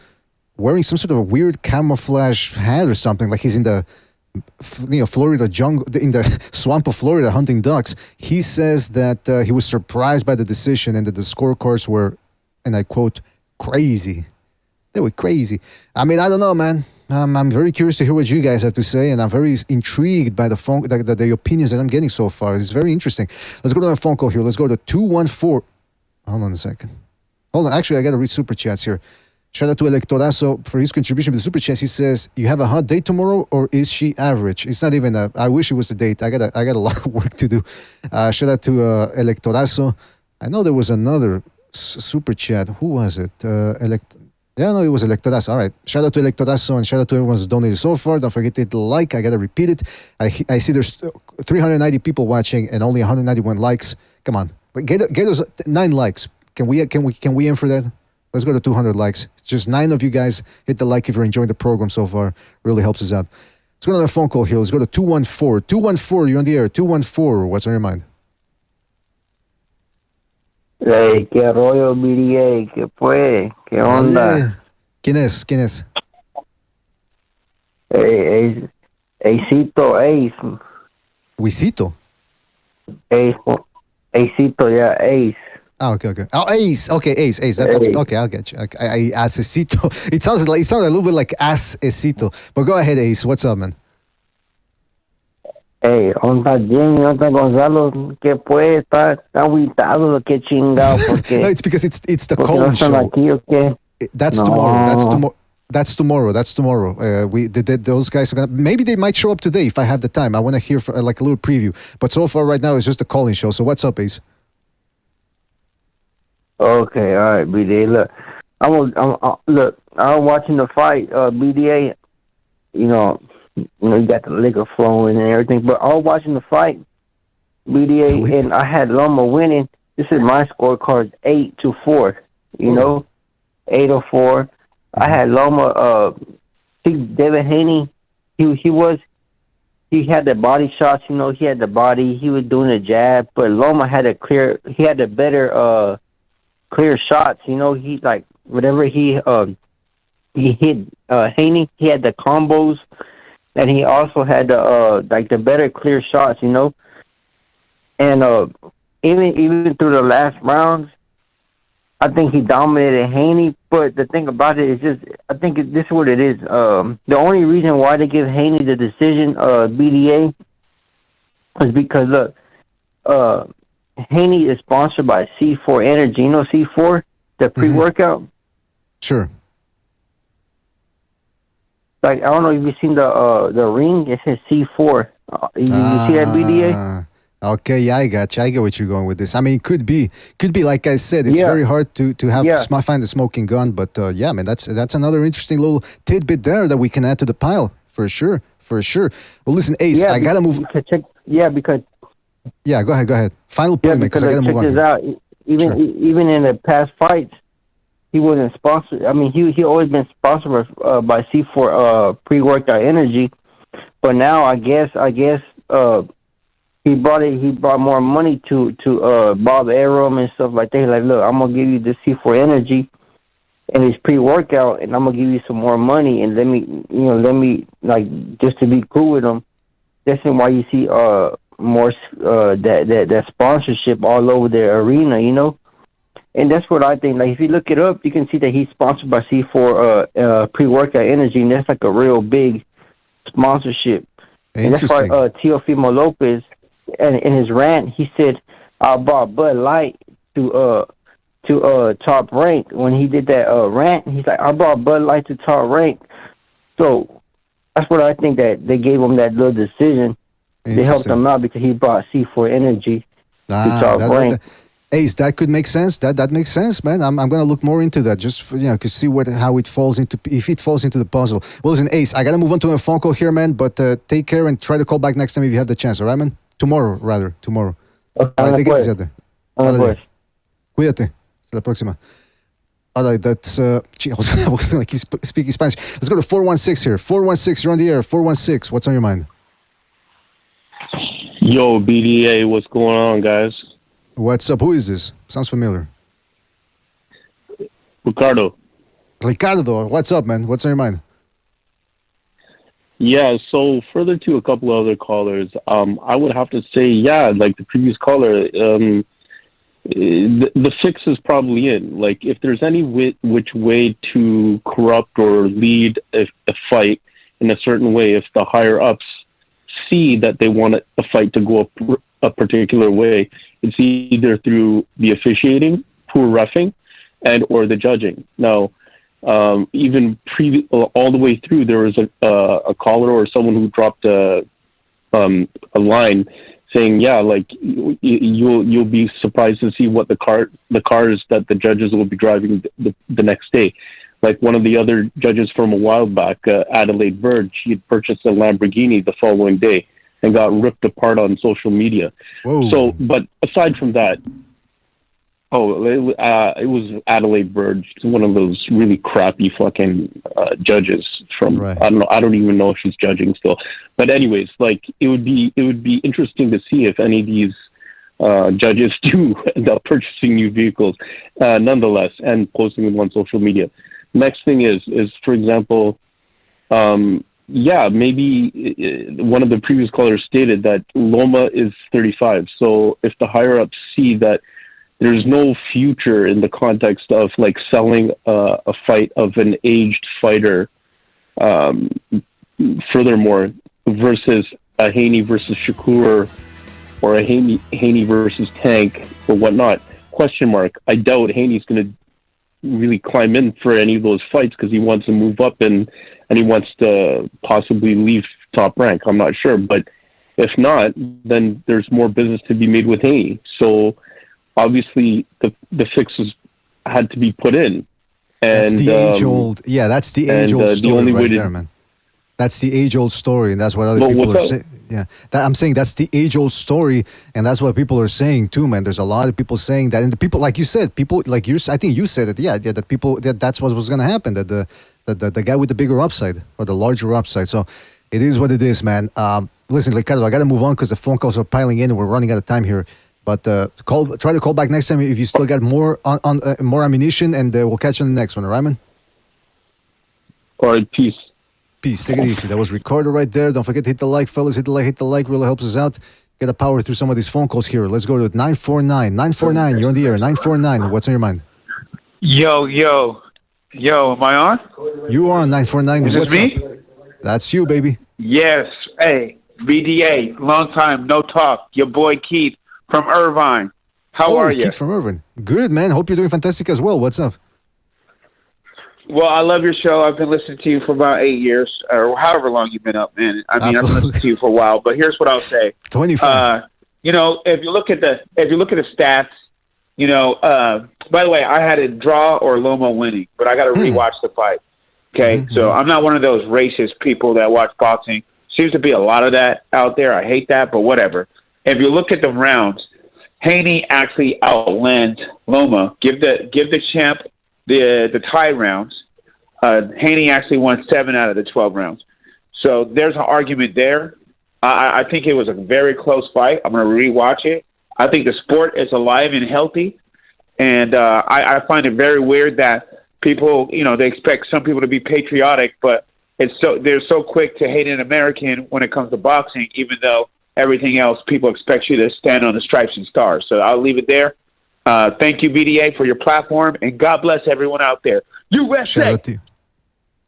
S11: wearing some sort of a weird camouflage hat or something, like he's in the Florida jungle, in the swamp of Florida hunting ducks. He says that he was surprised by the decision and that the scorecards were, and I quote, crazy. They were crazy. I mean, I don't know, man. I'm very curious to hear what you guys have to say, and I'm very intrigued by the opinions that I'm getting so far. It's very interesting. Let's go to a phone call here. Let's go to 214. Hold on a second. Hold on. Actually, I got to read Super Chats here. Shout out to Electorazo for his contribution to the Super Chats. He says, you have a hot date tomorrow, or is she average? It's not even I wish it was a date. I got a lot of work to do. Shout out to Electorazo. I know there was another Super Chat. Who was it? It was Electorazo. All right. Shout out to Electorazo and shout out to everyone who's donated so far. Don't forget to hit the like. I got to repeat it. I see there's 390 people watching and only 191 likes. Come on. Get us 9 likes. Can we aim for that? Let's go to 200 likes. Just 9 of you guys hit the like if you're enjoying the program so far. Really helps us out. Let's go to another phone call here. Let's go to 214. 214, you're on the air. 214, what's on your mind?
S12: Hey, qué rollo, BDA, qué fue, qué onda.
S11: ¿Quién es?
S12: Hey, Acito,
S11: Wisito.
S12: Acito, yeah, Ace.
S11: Oh, okay. Oh, Ace. Okay, Ace. That's okay. I'll get you. Okay. Asesito. It sounds a little bit like Asesito. But go ahead, Ace. What's up, man?
S12: Hey, onda Jenny, onda Gonzalo, que pues está aguitado, que chingado, porque...
S11: No, it's because it's the call-in show.
S12: Aquí, okay?
S11: That's tomorrow. That's tomorrow. Those guys are gonna. Maybe they might show up today if I have the time. I want to hear like a little preview. But so far, right now, it's just a call-in show. So what's up, Ace?
S12: Okay, all right, BDA. Look, I was watching the fight. BDA, you got the liquor flowing and everything. But I was watching the fight, BDA, and I had Loma winning. This is my scorecard, 8-4. You know, 8-4. I had Loma. Devin Haney. He had the body shots. He had the body. He was doing a jab, but Loma had a better clear shots. He like whatever he hit Haney. He had the combos, and he also had the better clear shots. And even through the last rounds, I think he dominated Haney. But the thing about it is just, I think this is what it is. The only reason why they give Haney the decision, BDA, is because look, Haney is sponsored by C4 Energy. You know C4, the pre-workout?
S11: Sure.
S12: Like, I don't know if you've seen the ring. It says C4. You see that, BDA?
S11: Okay, yeah, I got you. I get what you're going with this. I mean, could be like I said, it's very hard to find the smoking gun, but yeah, man, that's another interesting little tidbit there that we can add to the pile for sure. Well, listen, Ace, I gotta move.
S12: Because.
S11: Yeah, go ahead. Final point, because I gotta move on.
S12: Check this out. Even in the past fights, he wasn't sponsored. I mean, he always been sponsored by C4 pre-workout energy, but now I guess he brought more money to Bob Arum and stuff like that. He's like, look, I'm gonna give you this C4 energy and his pre-workout, and I'm gonna give you some more money, and let me like, just to be cool with him. That's why you see more that sponsorship all over the arena, and that's what I think. Like, if you look it up, you can see that he's sponsored by C4 pre-workout energy, and that's like a real big sponsorship. And that's why Teofimo Lopez, and in his rant, he said, "I brought Bud Light to Top Rank." When he did that rant, he's like, "I brought Bud Light to Top Rank." So that's what I think, that they gave him that little decision. They helped him out because he brought C4 Energy to Top Rank.
S11: Ace, that could make sense. That makes sense, man. I'm gonna look more into that, just for, to see how it falls into, if it falls into the puzzle. Well, listen, Ace, I gotta move on to a phone call here, man. But take care and try to call back next time if you have the chance. All right, man. Tomorrow.
S12: Okay,
S11: te quedas, Cuídate. Hasta la próxima. All right, that's I was gonna keep speaking Spanish. Let's go to 416 here. 416, you're on the air. 416, what's on your mind?
S7: Yo, BDA, what's going on, guys?
S11: What's up? Who is this? Sounds familiar.
S7: Ricardo,
S11: what's up, man? What's on your mind?
S7: Yeah, so further to a couple of other callers, I would have to say, yeah, like the previous caller, the fix is probably in. Like, if there's any which way to corrupt or lead a fight in a certain way, if the higher ups see that they want a fight to go a particular way, it's either through the officiating, poor reffing, and or the judging. Now, even all the way through, there was a caller or someone who dropped a line saying, yeah, like you'll be surprised to see what the cars that the judges will be driving the next day. Like one of the other judges from a while back, Adelaide Bird, she had purchased a Lamborghini the following day and got ripped apart on social media.
S11: Whoa.
S7: So, but aside from that, it was Adelaide Bird, one of those really crappy fucking judges from, right. I don't even know if she's judging still. But anyways, like it would be interesting to see if any of these judges do end up purchasing new vehicles, nonetheless, and posting them on social media. Next thing is for example, maybe one of the previous callers stated that Loma is 35. So if the higher ups see that there's no future in the context of like selling a fight of an aged fighter. Furthermore, versus a Haney versus Shakur or a Haney versus Tank or whatnot. Question mark. I doubt Haney's going to really climb in for any of those fights because he wants to move up and he wants to possibly leave top rank. I'm not sure, but if not, then there's more business to be made with Haney. So obviously the fixes had to be put in. And,
S11: that's the age-old. Yeah, that's the age-old story right there, man. That's the age-old story, and that's what other people are saying. Yeah, I'm saying that's the age-old story, and that's what people are saying too, man. There's a lot of people saying that, and the people, like you said, people like you. I think you said it. Yeah, that people. That's what was going to happen. That the guy with the bigger upside or the larger upside. So it is what it is, man. Listen, Ricardo, I got to move on because the phone calls are piling in, and we're running out of time here. But try to call back next time if you still got more more ammunition, and we'll catch you on the next one. All right, man?
S7: All right, peace.
S11: Peace. Take it easy. That was Ricardo right there. Don't forget to hit the like, fellas. Hit the like. Hit the like. Really helps us out. Get to power through some of these phone calls here. Let's go to 949. 949. You're on the air. 949. What's on your mind?
S15: Yo, am I on?
S11: You are on 949.
S15: Is
S11: What's
S15: this me?
S11: up? That's you, baby.
S15: Yes. Hey, BDA. Long time no talk. Your boy Keith from Irvine. How are you?
S11: Keith from Irvine. Good, man. Hope you're doing fantastic as well. What's up?
S15: Well, I love your show. I've been listening to you for about 8 years, or however long you've been up, man. I mean, I've been listening to you for a while. But here's what I'll say.
S11: 25.
S15: You know, if you look at the stats, you know. By the way, I had a draw or Lomo winning, but I got to rewatch the fight. Okay, so I'm not one of those racist people that watch boxing. Seems to be a lot of that out there. I hate that, but whatever. If you look at the rounds, Haney actually outlanded Loma. Give the champ the tie rounds. Haney actually won 7 out of the 12 rounds. So there's an argument there. I think it was a very close fight. I'm going to rewatch it. I think the sport is alive and healthy. And I find it very weird that people, you know, they expect some people to be patriotic, but they're so quick to hate an American when it comes to boxing, even though everything else, people expect you to stand on the stripes and stars. So I'll leave it there. Thank you, BDA, for your platform, and God bless everyone out there. USA!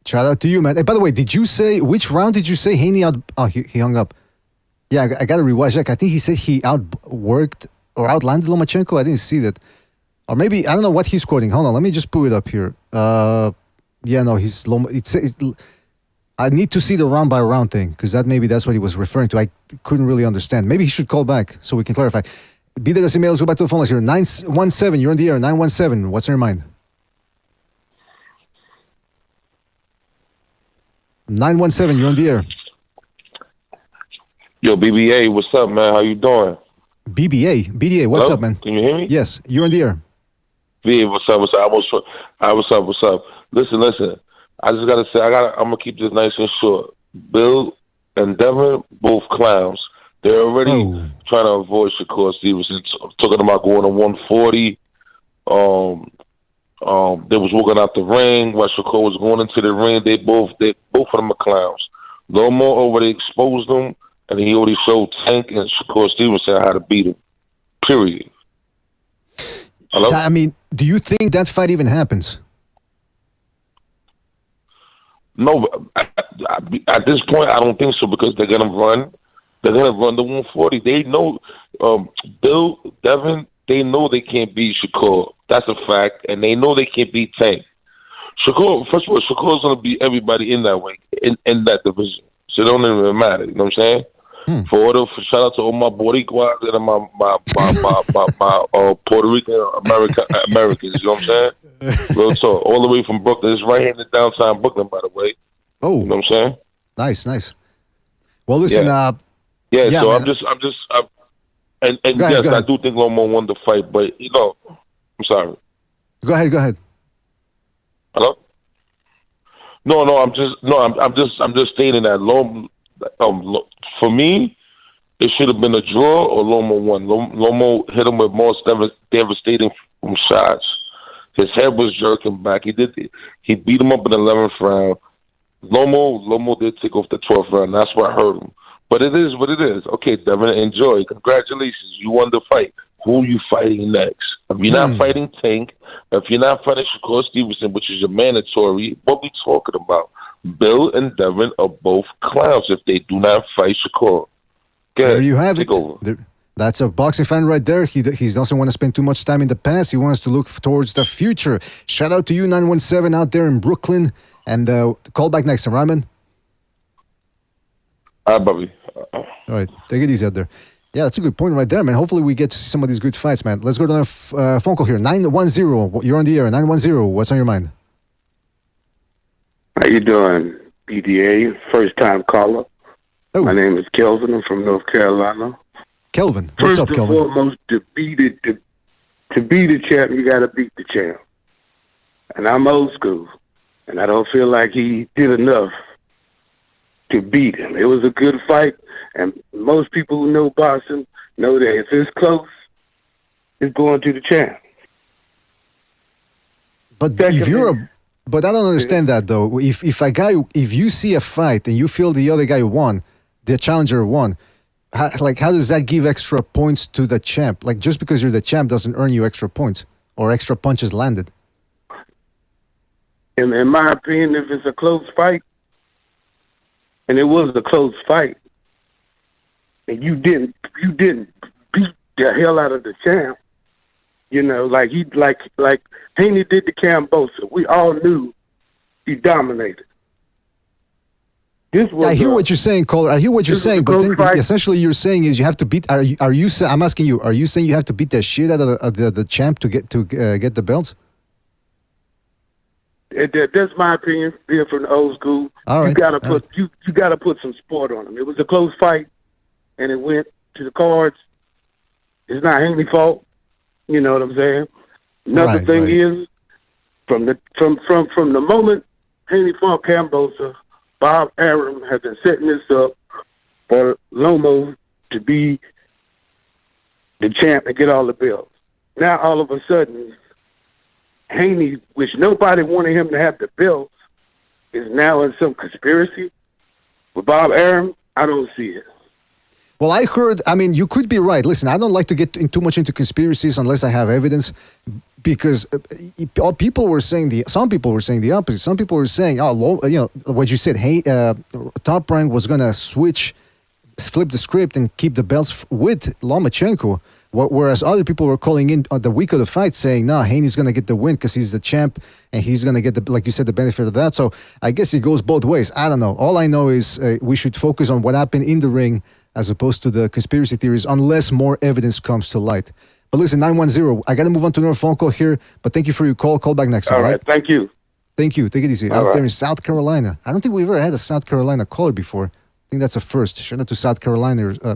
S11: Shout out to you, man. Hey, by the way, did you say, which round did you say Haney out? Oh, he hung up. Yeah, I got to rewatch that. I think he said he outworked or outlanded Lomachenko. I didn't see that. Or maybe, I don't know what he's quoting. Hold on, let me just pull it up here. Yeah, no, I need to see the round by round thing, because that's what he was referring to. I couldn't really understand. Maybe he should call back so we can clarify. Be there as emails, go back to the phone lines here. 917, you're on the air. 917, what's on your mind? 917, you're on the air.
S13: Yo, BBA, what's up, man? How you doing?
S11: BBA, what's
S13: Hello?
S11: up, man?
S13: Can you hear me?
S11: Yes, you're on the air.
S13: BBA, what's up? What's up? Listen. I just gotta say, I'm gonna keep this nice and short. Bill and Devin, both clowns. They're already trying to avoid Shakur Stevenson, talking about going to 140. They was walking out the ring while Shakur was going into the ring. They both of them are clowns. Lomo already exposed them, and he already showed Tank and Shakur Stevenson how to beat him. Period. Hello?
S11: I mean, do you think that fight even happens?
S13: No, at this point, I don't think so, because they're gonna run the 140. They know Bill, Devin. They know they can't beat Shakur. That's a fact, and they know they can't beat Tank. Shakur, first of all, Shakur's gonna beat everybody in that way, in that division. So it don't even matter. You know what I'm saying? Shout out to all my Boricuas and my Puerto Rican Americans. You know what I'm saying? Real talk. All the way from Brooklyn. It's right here in the downtown Brooklyn, by the way.
S11: Oh,
S13: you know what I'm saying?
S11: Nice. Well, listen.
S13: So man. And
S11: go ahead.
S13: I do think Lomo won the fight, but you know, I'm sorry.
S11: Go ahead.
S13: Hello? No, I'm just stating that Lomo. For me, it should have been a draw or Lomo won. Lomo hit him with most devastating shots. His head was jerking back. He beat him up in the 11th round. Lomo did take off the 12th round. That's what hurt him. But it is what it is. Okay, Devin, enjoy. Congratulations. You won the fight. Who are you fighting next? If you're not fighting Tank, if you're not fighting Shakur Stevenson, which is your mandatory, what we talking about? Bill and Devin are both clowns if they do not fight Shakur.
S11: There you have it. That's a boxing fan right there. He doesn't want to spend too much time in the past. He wants to look towards the future. Shout out to you, 917 out there in Brooklyn. And call back next time, right, man?
S13: All right, Bobby.
S11: All right, take it easy out there. Yeah, that's a good point right there, man. Hopefully we get to see some of these good fights, man. Let's go to a phone call here. 910, you're on the air. 910, what's on your mind?
S16: How you doing, BDA? First-time caller.
S11: Oh.
S16: My name is Kelvin. I'm from North Carolina.
S11: Kelvin, what's up, Kelvin?
S16: First and foremost, to be the champ, you got to beat the champ. And I'm old school, and I don't feel like he did enough to beat him. It was a good fight, and most people who know boxing know that if it's close, it's going to the champ.
S11: But but I don't understand that though. If you see a fight and you feel the other guy won, the challenger won, how does that give extra points to the champ? Like, just because you're the champ doesn't earn you extra points or extra punches landed.
S16: In my opinion, if it's a close fight, and it was a close fight, and you didn't beat the hell out of the champ, like Haney did to Cambosa. We all knew he dominated.
S11: I hear what you're saying, caller. I hear what you're saying, but then essentially you're saying is you have to beat. I'm asking you. Are you saying you have to beat the shit out of the champ to get the belts?
S16: That's my opinion. Being from the old school, you gotta put some sport on him. It was a close fight, and it went to the cards. It's not Haney's fault. You know what I'm saying? Another thing is, from the moment Haney fought Cambosa, Bob Arum has been setting this up for Lomo to be the champ and get all the belts. Now all of a sudden, Haney, which nobody wanted him to have the belts, is now in some conspiracy with Bob Arum. I don't see it.
S11: Well, you could be right. Listen, I don't like to get too much into conspiracies unless I have evidence, because some people were saying the opposite. Some people were saying, what you said, hey, Top Rank was going to flip the script and keep the belts with Lomachenko, whereas other people were calling in the week of the fight saying, no, Haney's going to get the win because he's the champ and he's going to get, like you said, the benefit of that. So I guess it goes both ways. I don't know. All I know is we should focus on what happened in the ring as opposed to the conspiracy theories, unless more evidence comes to light. But listen, 910, I got to move on to another phone call here, but thank you for your call. Call back next time,
S16: all right? Thank you.
S11: Thank you. Take it easy. Out there in South Carolina. I don't think we've ever had a South Carolina caller before. I think that's a first. Shout out to South Caroliners. I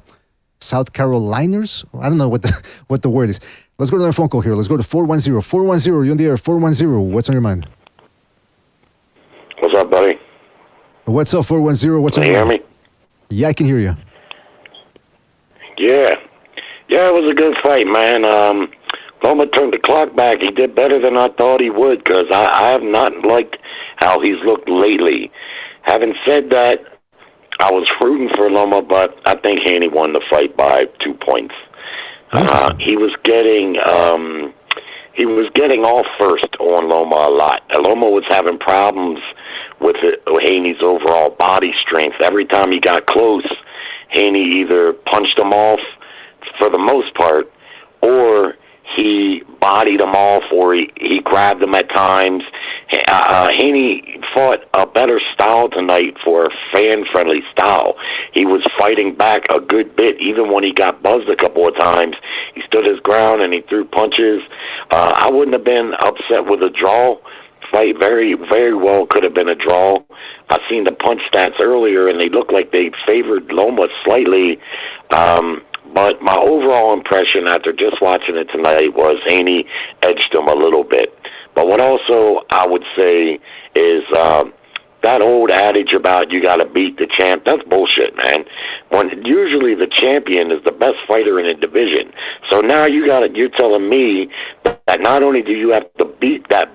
S11: don't know what the word is. Let's go to another phone call here. Let's go to 410. 410, you're on the air. 410, what's on your mind?
S19: What's up, buddy?
S11: What's up, 410? What's on your mind? Can you hear me? Yeah, I can hear you.
S19: Yeah, it was a good fight, man. Loma turned the clock back. He did better than I thought he would, because I have not liked how he's looked lately. Having said that, I was rooting for Loma, but I think Haney won the fight by 2 points. He was getting off first on Loma a lot. Loma was having problems with Haney's overall body strength. Every time he got close, Haney either punched him off for the most part, or he bodied him off, or he grabbed him at times. Haney fought a better style tonight for a fan-friendly style. He was fighting back a good bit. Even when he got buzzed a couple of times, he stood his ground and he threw punches. I wouldn't have been upset with a draw. Fight very, very well could have been a draw. I seen the punch stats earlier, and they looked like they favored Loma slightly. But my overall impression after just watching it tonight was Haney edged him a little bit. But what also I would say is that old adage about you got to beat the champ, that's bullshit, man. When usually the champion is the best fighter in a division. So now you're telling me that not only do you have to beat that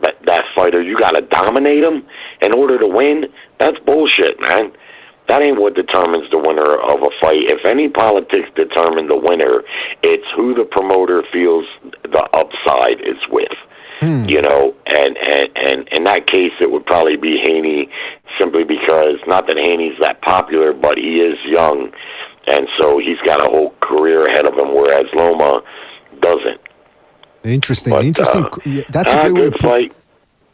S19: fighter, you got to dominate him in order to win. That's bullshit, man. That ain't what determines the winner of a fight. If any politics determine the winner, it's who the promoter feels the upside is with. You know, and in that case, it would probably be Haney, simply because, not that Haney's that popular, but he is young, and so he's got a whole career ahead of him, whereas Loma doesn't.
S11: Interesting.
S19: But,
S11: Yeah, that's a great way
S19: good fight.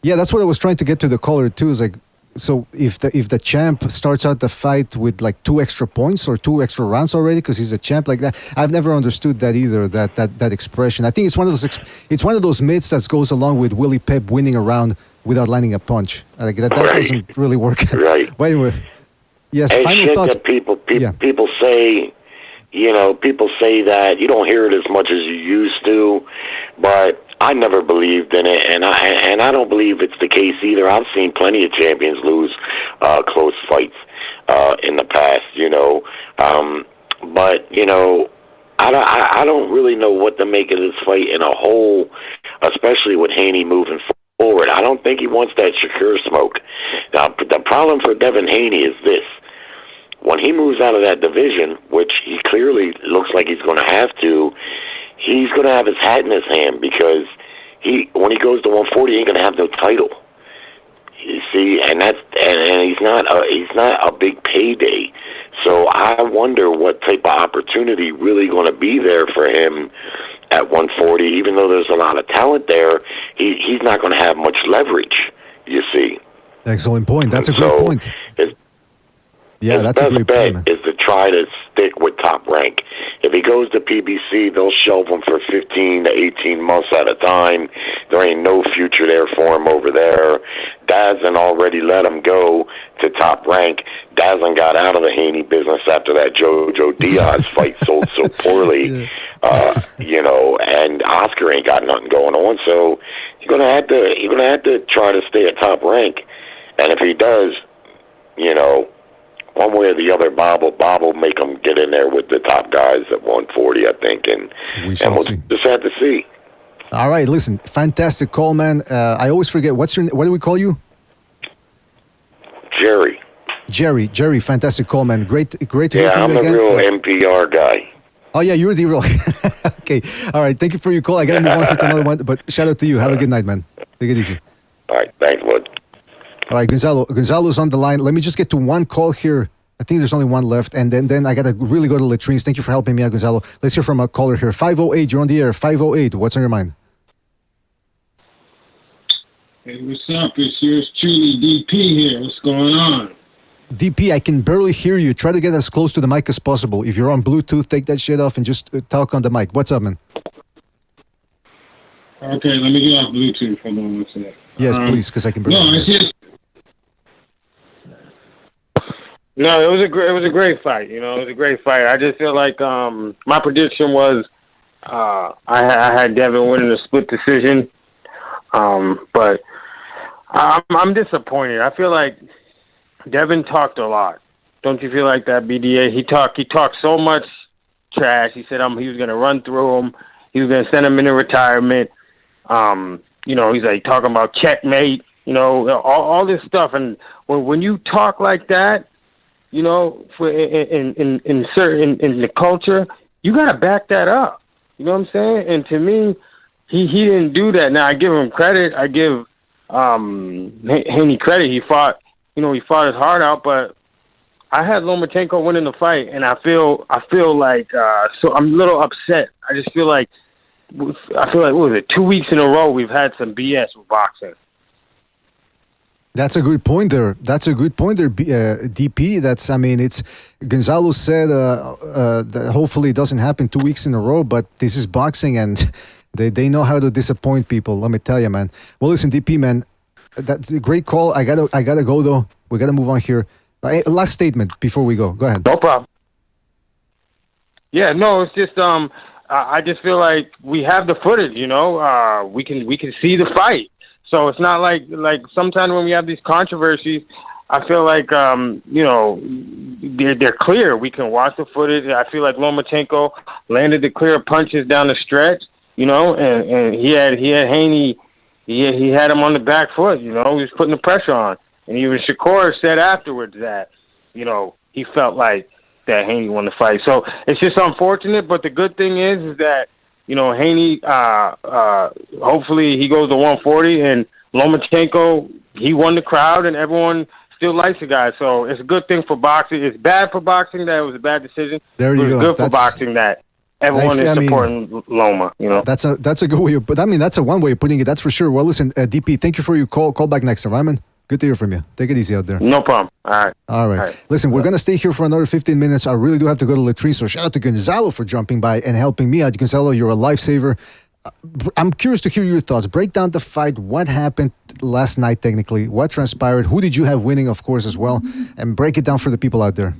S11: Yeah, that's what I was trying to get to the caller too. Is like, so if the champ starts out the fight with like 2 extra points or 2 extra rounds already because he's a champ like that, I've never understood that either. That expression. I think it's one of those myths that goes along with Willie Pep winning a round without landing a punch. Like that doesn't really work.
S19: Right.
S11: But anyway, yes.
S19: And
S11: Final
S19: shit
S11: thoughts.
S19: that people say, you know, people say that you don't hear it as much as you used to, but I never believed in it, and I don't believe it's the case either. I've seen plenty of champions lose close fights in the past, you know. But you know, I don't really know what to make of this fight in a whole, especially with Haney moving forward. I don't think he wants that Shakur smoke. Now, the problem for Devin Haney is this: when he moves out of that division, which he clearly looks like he's going to have to, he's going to have his hat in his hand, because when he goes to 140, he ain't going to have no title. You see, and he's not a big payday. So I wonder what type of opportunity really going to be there for him at 140. Even though there's a lot of talent there, he's not going to have much leverage. You see.
S11: Excellent point. That's a great point. That's a great point, man.
S19: Is to try to stick with Top Rank. If he goes to PBC, they'll shelve him for 15 to 18 months at a time. There ain't no future there for him over there. Dazan already let him go to Top Rank. Dazan got out of the Haney business after that Jojo Diaz fight sold so poorly, you know. And Oscar ain't got nothing going on, so you're gonna have to try to stay at Top Rank. And if he does, you know, one way or the other, Bob will make him get in there with the top guys at 140, I think, and we'll just have to see.
S11: All right, listen, fantastic call, man. I always forget, what do we call you? Jerry, fantastic call, man. Great to hear from you again.
S19: Yeah, I'm the real NPR guy.
S11: Oh, yeah, you're the real. Okay, all right, thank you for your call. I got to move on to another one, but shout out to you. Have a good night, man. Take it easy.
S19: All right, thanks, bud.
S11: All right, Gonzalo's on the line. Let me just get to one call here. I think there's only one left, and then I got to really go to latrines. Thank you for helping me out, Gonzalo. Let's hear from a caller here. 508, you're on the air. 508, what's on your mind?
S20: Hey, what's up? It's yours truly, DP here. What's going on?
S11: DP, I can barely hear you. Try to get as close to the mic as possible. If you're on Bluetooth, take that shit off and just talk on the mic. What's up, man?
S20: Okay, let me get off Bluetooth. Hold on one second.
S11: Yes, please, because I can barely hear you.
S21: No, it was a great fight. You know, it was a great fight. I just feel like my prediction was I had Devin winning a split decision, but I'm disappointed. I feel like Devin talked a lot. Don't you feel like that, BDA? He talked so much trash. He said he was going to run through him. He was going to send him into retirement. You know, he's like talking about checkmate. You know, all this stuff. And when you talk like that, you know, in the culture, you got to back that up. You know what I'm saying? And to me, he didn't do that. Now I give him credit. I give Haney credit. He fought his heart out. But I had Lomachenko winning the fight, and I feel like so I'm a little upset. I just feel like what was it? 2 weeks in a row we've had some BS with boxing.
S11: That's a good point there. DP. It's Gonzalo said that hopefully it doesn't happen 2 weeks in a row, but this is boxing and they know how to disappoint people. Let me tell you, man. Well, listen, DP, man, that's a great call. I gotta go though. We gotta move on here. Last statement before we go. Go ahead.
S21: No problem. Yeah, no, it's just I just feel like we have the footage. You know, we can see the fight. So it's not like sometimes when we have these controversies, I feel like you know, they're clear. We can watch the footage. I feel like Lomachenko landed the clear punches down the stretch, you know, and he had Haney, he had him on the back foot, you know, he was putting the pressure on. And even Shakur said afterwards that, you know, he felt like that Haney won the fight. So it's just unfortunate, but the good thing is that, you know, Haney, hopefully he goes to 140, and Lomachenko, he won the crowd, and everyone still likes the guy. So it's a good thing for boxing. It's bad for boxing that it was a bad decision.
S11: There you go.
S21: It's good for boxing that everyone is supporting Loma, you know.
S11: That's a good way of, but I mean, that's a one way of putting it, that's for sure. Well, listen, DP, thank you for your call. Call back next time, right, man? Good to hear from you. Take it easy out there.
S21: No problem. All right.
S11: Listen, we're going to stay here for another 15 minutes. I really do have to go to latrine, so shout out to Gonzalo for jumping by and helping me out. Gonzalo, you're a lifesaver. I'm curious to hear your thoughts. Break down the fight. What happened last night, technically? What transpired? Who did you have winning, of course, as well? And break it down for the people out there.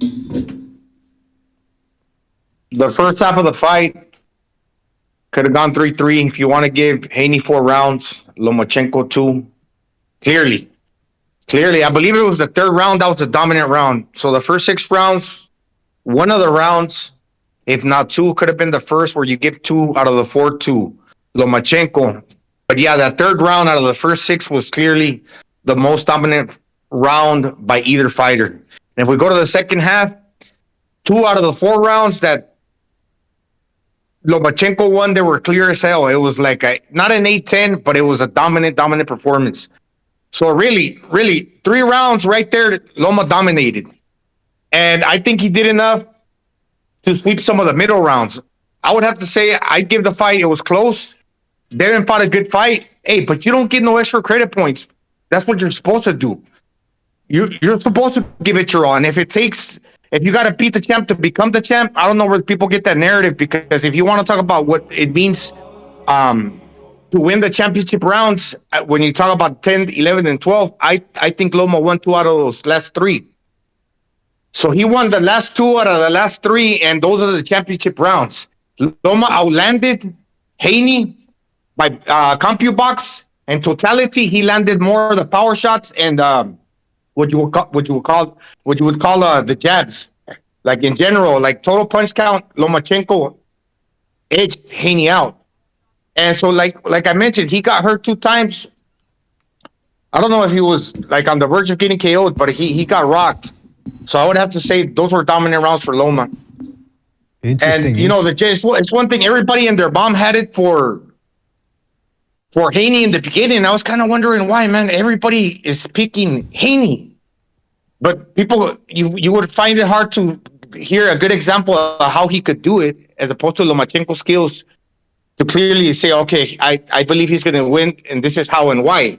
S3: The first half of the fight could have gone 3-3. If you want to give Haney 4 rounds, Lomachenko 2. Clearly, I believe it was the third round that was a dominant round. So the first 6 rounds, one of the rounds, if not 2, could have been the first where you give 2 out of the 4 to Lomachenko. But yeah, that third round out of the first 6 was clearly the most dominant round by either fighter. And if we go to the second half, 2 out of the 4 rounds that Lomachenko won, they were clear as hell. It was like not an 8-10, but it was a dominant performance. So really, 3 rounds right there, Loma dominated. And I think he did enough to sweep some of the middle rounds. I would have to say I'd give the fight, it was close. Devin fought a good fight. Hey, but you don't get no extra credit points. That's what you're supposed to do. You're supposed to give it your all. And if you got to beat the champ to become the champ, I don't know where people get that narrative, because if you want to talk about what it means to win the championship rounds, when you talk about 10, 11, and 12, I think Loma won 2 out of those last 3. So he won the last 2 out of the last 3, and those are the championship rounds. Loma outlanded Haney by CompuBox. In totality, he landed more of the power shots and what you would call the jabs. Like in general, like total punch count, Lomachenko edged Haney out. And so, like I mentioned, he got hurt 2 times. I don't know if he was like on the verge of getting KO'd, but he got rocked. So I would have to say those were dominant rounds for Loma.
S11: Interesting.
S3: And you know, it's one thing. Everybody and their mom had it for Haney in the beginning. I was kind of wondering why, man. Everybody is picking Haney, but people, you would find it hard to hear a good example of how he could do it, as opposed to Lomachenko's skills to clearly say, okay, I believe he's going to win, and this is how and why.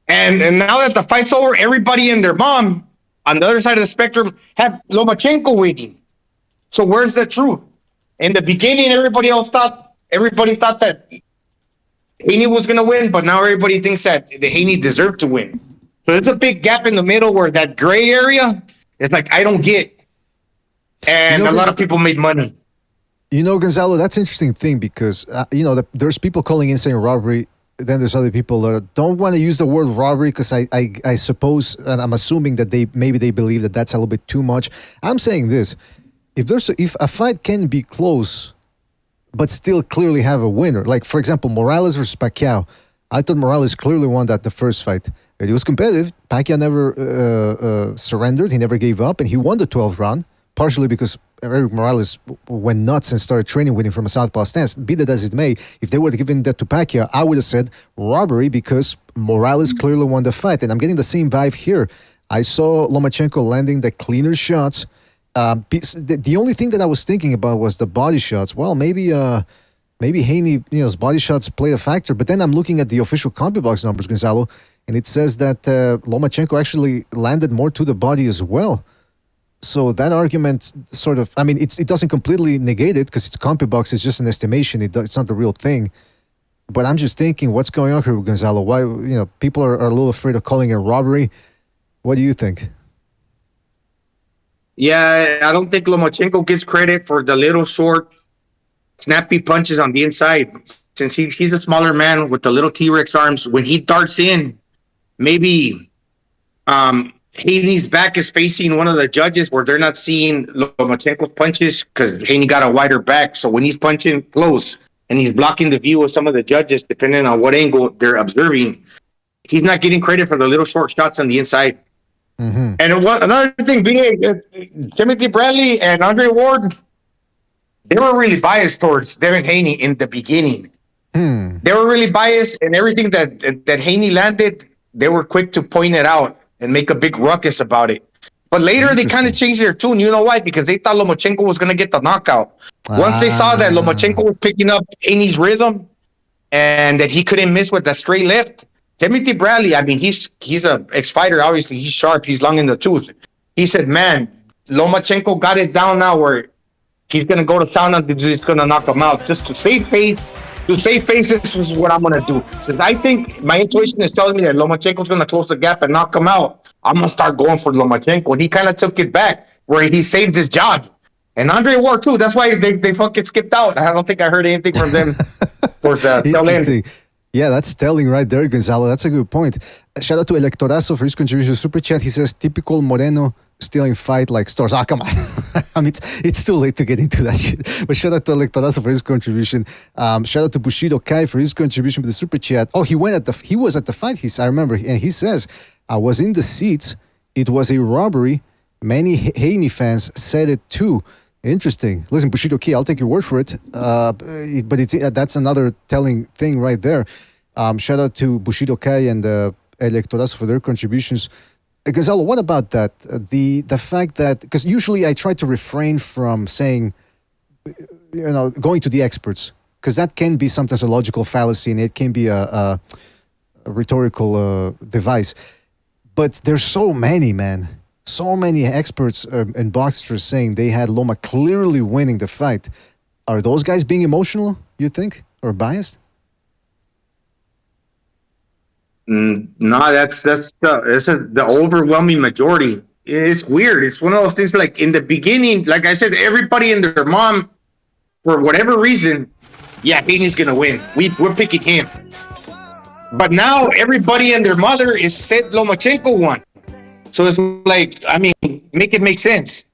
S3: And now that the fight's over, everybody and their mom on the other side of the spectrum have Lomachenko winning. So where's the truth? In the beginning, everybody thought that Haney was going to win, but now everybody thinks that the Haney deserved to win. So there's a big gap in the middle where that gray area is like, I don't get. And a lot of people made money.
S11: You know, Gonzalo, that's an interesting thing, because, there's people calling in saying robbery. Then there's other people that don't want to use the word robbery, because I suppose, and I'm assuming that they believe that that's a little bit too much. I'm saying this: if a fight can be close, but still clearly have a winner, like for example Morales versus Pacquiao, I thought Morales clearly won the first fight. It was competitive. Pacquiao never surrendered. He never gave up, and he won the 12th round, partially because Eric Morales went nuts and started training with him from a southpaw stance. Be that as it may, if they would have given that to Pacquiao, I would have said robbery, because Morales clearly won the fight. And I'm getting the same vibe here. I saw Lomachenko landing the cleaner shots. The only thing that I was thinking about was the body shots. Well, maybe Haney, his body shots played a factor. But then I'm looking at the official CompuBox numbers, Gonzalo, and it says that Lomachenko actually landed more to the body as well. So that argument sort of, it doesn't completely negate it, because it's CompuBox, it's just an estimation, it's not the real thing. But I'm just thinking, what's going on here with Gonzalo? Why, people are a little afraid of calling it robbery. What do you think?
S3: Yeah, I don't think Lomachenko gets credit for the little short, snappy punches on the inside. Since he's a smaller man with the little T-Rex arms, when he darts in, maybe Haney's back is facing one of the judges where they're not seeing Lomachenko's punches, because Haney got a wider back. So when he's punching close and he's blocking the view of some of the judges, depending on what angle they're observing, he's not getting credit for the little short shots on the inside. And another thing, Timothy Bradley and Andre Ward, they were really biased towards Devin Haney in the beginning. They were really biased, and everything that Haney landed, they were quick to point it out and make a big ruckus about it. But later, they kind of changed their tune. You know why? Because they thought Lomachenko was going to get the knockout. Once they saw that Lomachenko was picking up Haney's rhythm and that he couldn't miss with that straight left, Timothy Bradley, I mean, he's an ex-fighter. Obviously, he's sharp. He's long in the tooth. He said, man, Lomachenko got it down now where he's going to go to town and he's going to knock him out. Just to save face, this is what I'm going to do. Because I think my intuition is telling me that Lomachenko's going to close the gap and knock him out. I'm going to start going for Lomachenko. And he kind of took it back where he saved his job. And Andre Ward, too. That's why they fucking skipped out. I don't think I heard anything from them.
S11: Interesting. Yeah, that's telling right there, Gonzalo. That's a good point. Shout out to Electorazo for his contribution to Super Chat. He says, typical Moreno stealing fight like stars. Ah, come on. I mean, it's too late to get into that shit. But shout out to Electorazo for his contribution. Shout out to Bushido Kai for his contribution to the Super Chat. Oh, he was at the fight, I remember. And he says, I was in the seats. It was a robbery. Many Haney fans said it too. Interesting. Listen, Bushido Key, I'll take your word for it. But that's another telling thing right there. Shout out to Bushido Kai and Electorazo for their contributions. Gonzalo, what about that? The fact that, because usually I try to refrain from saying, going to the experts, because that can be sometimes a logical fallacy and it can be a rhetorical device. But there's so many, man. So many experts and boxers saying they had Loma clearly winning the fight. Are those guys being emotional, you think, or biased?
S3: No, that's the overwhelming majority. It's weird. It's one of those things like in the beginning, like I said, everybody and their mom, for whatever reason, Haney's going to win. We're picking him. But now everybody and their mother is said Lomachenko won. So it's like, I mean, make it make sense.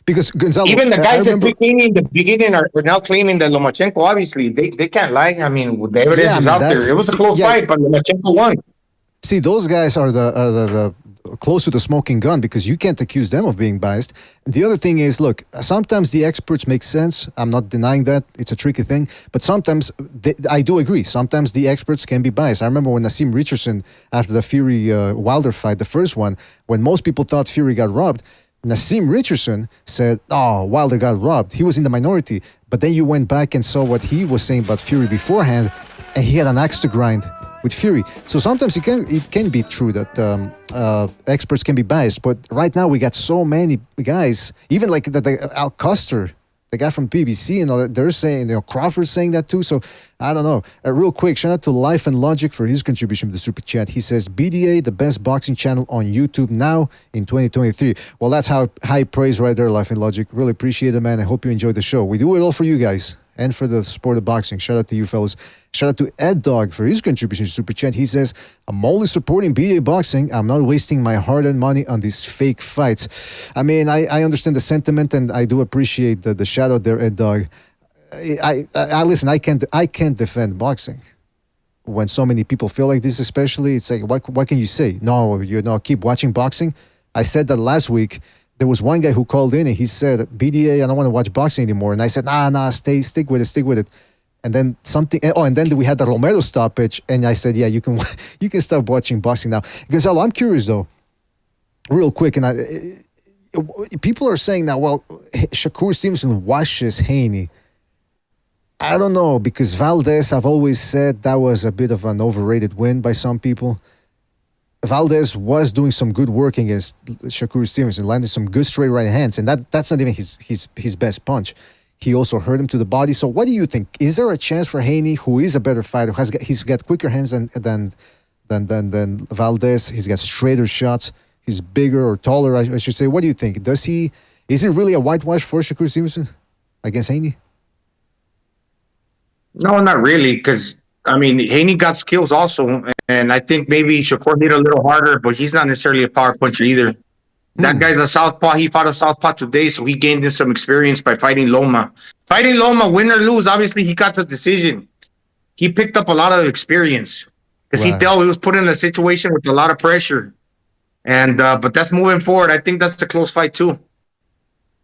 S11: Because Gonzalo,
S3: even the guys that picked Haney in the beginning are now claiming that Lomachenko, obviously, they can't lie. I mean, the evidence is out there. It was a close fight, but Lomachenko won.
S11: See, those guys are the close to the smoking gun because you can't accuse them of being biased. The other thing is, look, sometimes the experts make sense. I'm not denying that. It's a tricky thing. But sometimes, I do agree, sometimes the experts can be biased. I remember when Nassim Richardson, after the Fury-Wilder fight, the first one, when most people thought Fury got robbed, Nassim Richardson said, oh, Wilder got robbed. He was in the minority. But then you went back and saw what he was saying about Fury beforehand, and he had an axe to grind with Fury. So sometimes it can be true that experts can be biased, but right now we got so many guys, even like Al Custer, the guy from BBC, and all that, they're saying, Crawford's saying that too. So I don't know. Real quick, shout out to Life and Logic for his contribution to the Super Chat. He says, BDA, the best boxing channel on YouTube now in 2023. Well, that's high praise right there, Life and Logic. Really appreciate it, man. I hope you enjoyed the show. We do it all for you guys and for the sport of boxing. Shout out to you fellas. Shout out to Ed Dog for his contribution to Super Chat. He says, I'm only supporting BDA boxing. I'm not wasting my hard-earned money on these fake fights. I mean, I understand the sentiment, and I do appreciate the shout out there, Ed Dog. I listen, I can't defend boxing. When so many people feel like this, especially, it's like, what can you say? No, keep watching boxing. I said that last week. There was one guy who called in and he said, BDA, I don't want to watch boxing anymore. And I said, nah, stick with it. And then and then we had the Romero stoppage. And I said, yeah, you can stop watching boxing now. Gonzalo, I'm curious though, real quick. And people are saying now, well, Shakur Stevenson washes Haney. I don't know, because Valdez, I've always said that was a bit of an overrated win by some people. Valdez was doing some good work against Shakur Stevenson, landing some good straight right hands, and that's not even his best punch. He also hurt him to the body. So what do you think? Is there a chance for Haney, who is a better fighter, he's got quicker hands than Valdez, he's got straighter shots, he's bigger or taller, I should say. What do you think? Is it really a whitewash for Shakur Stevenson against Haney?
S3: No, not really, because I mean, Haney got skills also, and I think maybe Shakur hit a little harder, but he's not necessarily a power puncher either. That guy's a southpaw. He fought a southpaw today, so he gained in some experience by fighting Loma. Fighting Loma, win or lose, obviously he got the decision. He picked up a lot of experience because he was put in a situation with a lot of pressure. And but that's moving forward. I think that's a close fight too.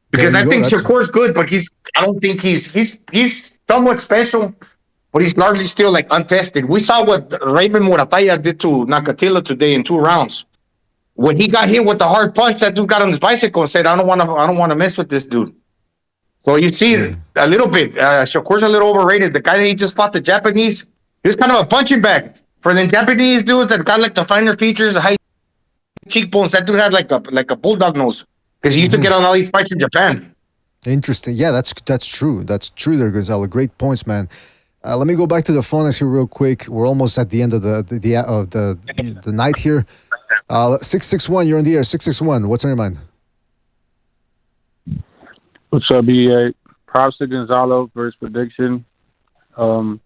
S3: Because I think Shakur's good, but I don't think he's somewhat special, but he's largely still like untested. We saw what Raymond Murataya did to Nakatila today in 2 rounds. When he got hit with the hard punch, that dude got on his bicycle and said, I don't want to mess with this dude. So you see a little bit. Shakur's a little overrated. The guy that he just fought, the Japanese, he was kind of a punching bag. For the Japanese dudes that got like the finer features, the high cheekbones, that dude had like a bulldog nose. Because he used to get on all these fights in Japan.
S11: Interesting. Yeah, that's true. That's true there, Gonzalo. Great points, man. Let me go back to the phone here real quick. We're almost at the end of the night here. 661, you're on the air. 661, what's on your mind?
S15: What's up, BA? Props to Gonzalo first prediction. Loma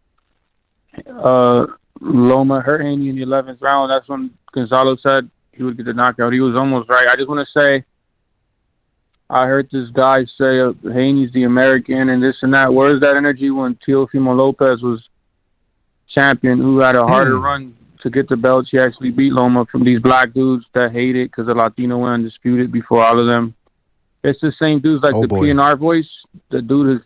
S15: hurt Haney in the 11th round. That's when Gonzalo said he would get the knockout. He was almost right. I just want to say, I heard this guy say Haney's the American and this and that. Where's that energy when Teofimo Lopez was champion, who had a harder run to get the belt? She actually beat Loma from these black dudes that hate it because the Latino went undisputed before all of them. It's the same dudes like PNR voice. The dude,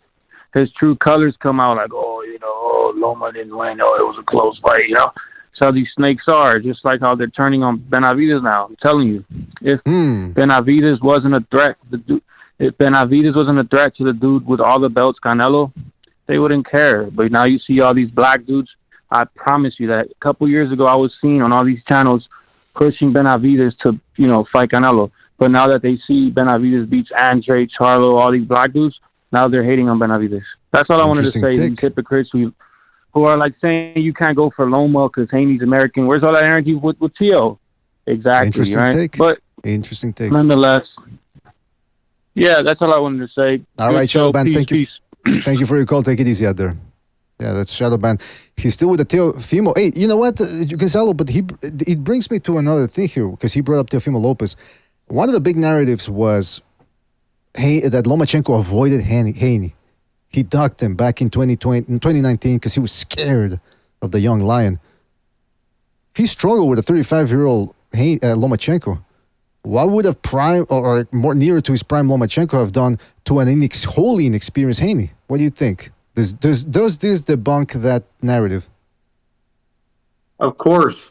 S15: his true colors come out like, Loma didn't win. Oh, it was a close fight, That's how these snakes are, just like how they're turning on Benavidez now. I'm telling you. If Benavidez wasn't a threat, if Benavidez wasn't a threat to the dude with all the belts, Canelo, they wouldn't care. But now you see all these black dudes. I promise you that a couple years ago I was seen on all these channels pushing Benavidez to, fight Canelo. But now that they see Benavidez beats Andre, Charlo, all these black dudes, now they're hating on Benavidez. That's all I wanted to say. These hypocrites who are like saying you can't go for Loma because Haney's American. Where's all that energy with Teo? Exactly.
S11: Interesting
S15: right?
S11: take.
S15: But
S11: interesting take.
S15: Nonetheless, yeah, that's all I wanted to say.
S11: All right, Shadowban, thank you. Thank you for your call. Take it easy out there. Yeah, that's Shadowban. He's still with the Teofimo. Hey, you know what, Gonzalo? But it brings me to another thing here because he brought up Teofimo Lopez. One of the big narratives was that Lomachenko avoided Haney. He ducked him back in 2019 because he was scared of the young lion. If he struggled with a 35-year-old Lomachenko, what would a prime or more nearer to his prime Lomachenko have done to an wholly inexperienced Haney? What do you think? Does this debunk that narrative?
S3: Of course.